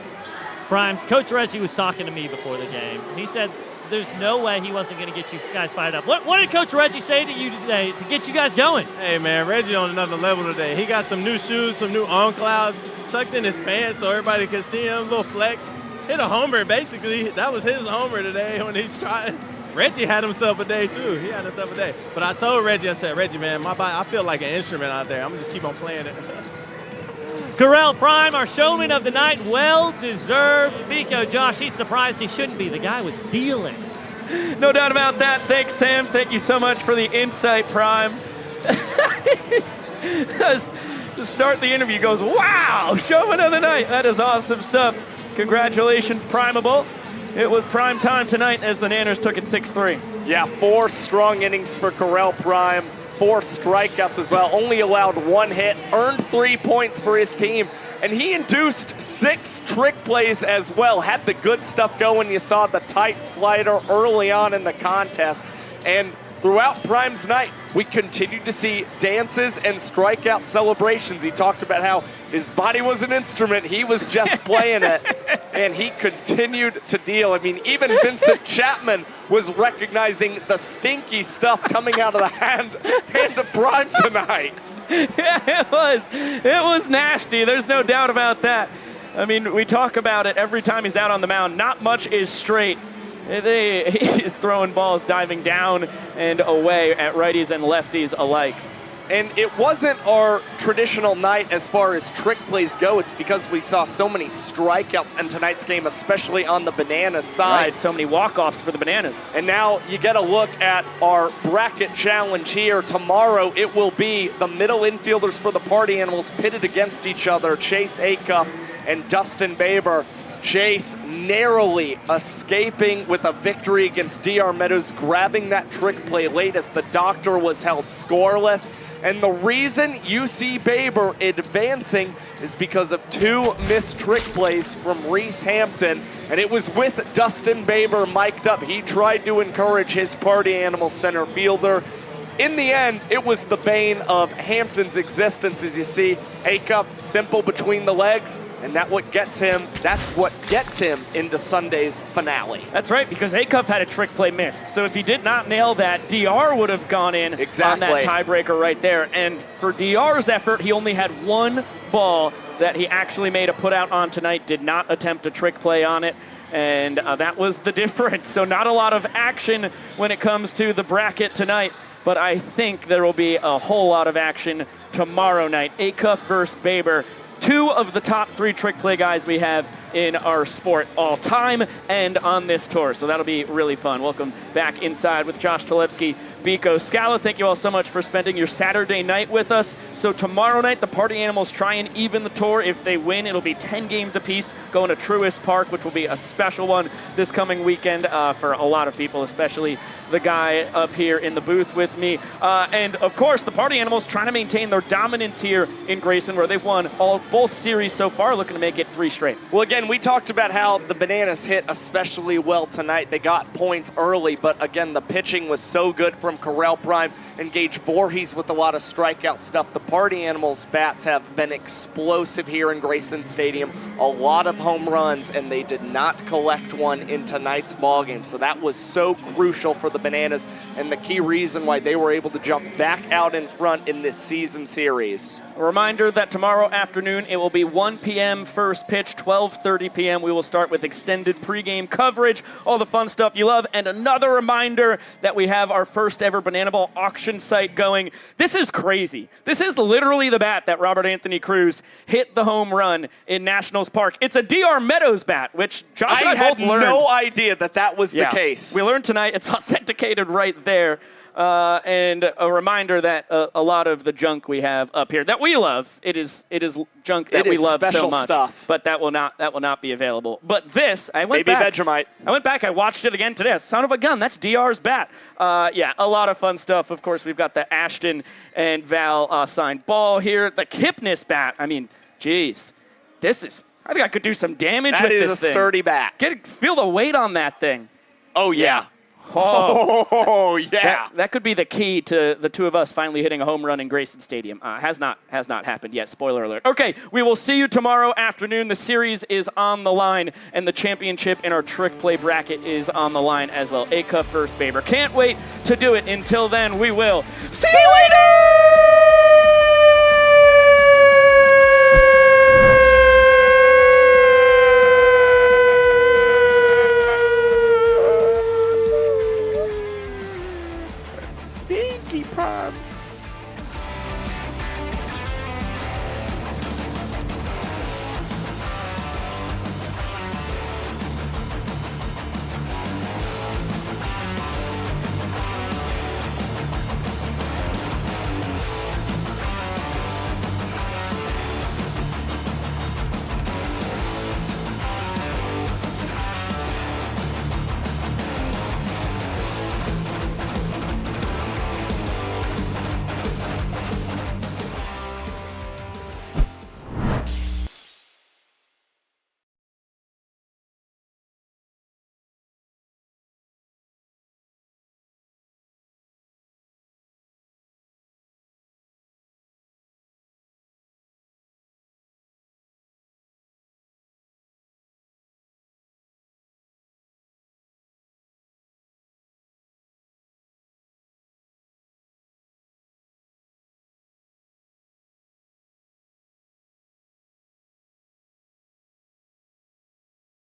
Prime, Coach Reggie was talking to me before the game, and he said there's no way he wasn't going to get you guys fired up. What did Coach Reggie say to you today to get you guys going? Hey, man, Reggie on another level today. He got some new shoes, some new on clouds, tucked in his pants so everybody could see him, little flex. Hit a homer, basically. That was his homer today when he's trying. Reggie had himself a day, too. He had himself a day. But I told Reggie, I said, Reggie, man, my body, I feel like an instrument out there. I'm going to just keep on playing it. Correll Prime, our showman of the night, well-deserved. Biko, Josh, he's surprised he shouldn't be. The guy was dealing. No doubt about that. Thanks, Sam. Thank you so much for the insight, Prime. To start the interview, goes, wow, showman of the night. That is awesome stuff. Congratulations, Primeable. It was prime time tonight as the Nanners took it 6-3. Yeah, 4 strong innings for Corell Prime, 4 strikeouts as well, only allowed 1 hit, earned 3 points for his team, and he induced 6 trick plays as well. Had the good stuff going. You saw the tight slider early on in the contest, and throughout Prime's night, we continued to see dances and strikeout celebrations. He talked about how his body was an instrument. He was just playing it, and he continued to deal. I mean, even Vincent Chapman was recognizing the stinky stuff coming out of the hand of Prime tonight. Yeah, it was nasty. There's no doubt about that. I mean, we talk about it every time he's out on the mound. Not much is straight. He is throwing balls diving down and away at righties and lefties alike. And it wasn't our traditional night as far as trick plays go. It's because we saw so many strikeouts in tonight's game, especially on the Bananas side. Right, so many walk-offs for the Bananas. And now you get a look at our bracket challenge here. Tomorrow it will be the middle infielders for the Party Animals pitted against each other, Chase Acuff and Dustin Baber. Chase narrowly escaping with a victory against DR Meadows, grabbing that trick play late as the doctor was held scoreless. And the reason you see Baber advancing is because of 2 missed trick plays from Reese Hampton. And it was with Dustin Baber mic'd up. He tried to encourage his Party Animal center fielder. In the end, it was the bane of Hampton's existence, as you see. Acuff simple between the legs, and that's what gets him into Sunday's finale. That's right, because Acuff had a trick play missed. So if he did not nail that, DR would have gone in on that tiebreaker right there. And for DR's effort, he only had 1 ball that he actually made a put out on tonight, did not attempt a trick play on it. And that was the difference. So not a lot of action when it comes to the bracket tonight. But I think there will be a whole lot of action tomorrow night. Acuff versus Baber, 2 of the top 3 trick play guys we have in our sport all time and on this tour. So that'll be really fun. Welcome back inside with Josh Talevsky, Biko, Scala. Thank you all so much for spending your Saturday night with us. So tomorrow night, the Party Animals try and even the tour. If they win, it'll be 10 games apiece going to Truist Park, which will be a special one this coming weekend for a lot of people, especially the guy up here in the booth with me. And of course, the Party Animals trying to maintain their dominance here in Grayson, where they've won both series so far, looking to make it 3 straight. Well, again, we talked about how the Bananas hit especially well tonight. They got points early, but again, the pitching was so good from Corell Prime and Gage Voorhees with a lot of strikeout stuff. The Party Animals bats have been explosive here in Grayson Stadium. A lot of home runs, and they did not collect one in tonight's ballgame. So that was so crucial for the Bananas and the key reason why they were able to jump back out in front in this season series. A reminder that tomorrow afternoon it will be 1 p.m. first pitch, 12:30 p.m. We will start with extended pregame coverage, all the fun stuff you love, and another reminder that we have our first ever Banana Ball auction site going. This is crazy. This is literally the bat that Robert Anthony Cruz hit the home run in Nationals Park. It's a DR Meadows bat, which Josh and I had both learned. no idea that was the case. We learned tonight. It's authenticated right there. And a reminder that a lot of the junk we have up here that we love, it is junk that we love so much. Stuff. But that will not be available. But this, I went Maybe back. Vegemite. I went back. I watched it again today. Son of a gun. That's DR's bat. Yeah, a lot of fun stuff. Of course, we've got the Ashton and Val signed ball here. The Kipnis bat. I mean, geez, this is. I think I could do some damage with this thing. That is a sturdy bat. Feel the weight on that thing. Oh yeah. Oh, yeah. That could be the key to the two of us finally hitting a home run in Grayson Stadium. Has not happened yet. Spoiler alert. Okay, we will see you tomorrow afternoon. The series is on the line, and the championship in our trick play bracket is on the line as well. ACA first favor. Can't wait to do it. Until then, we will see you later! Stinky Pub.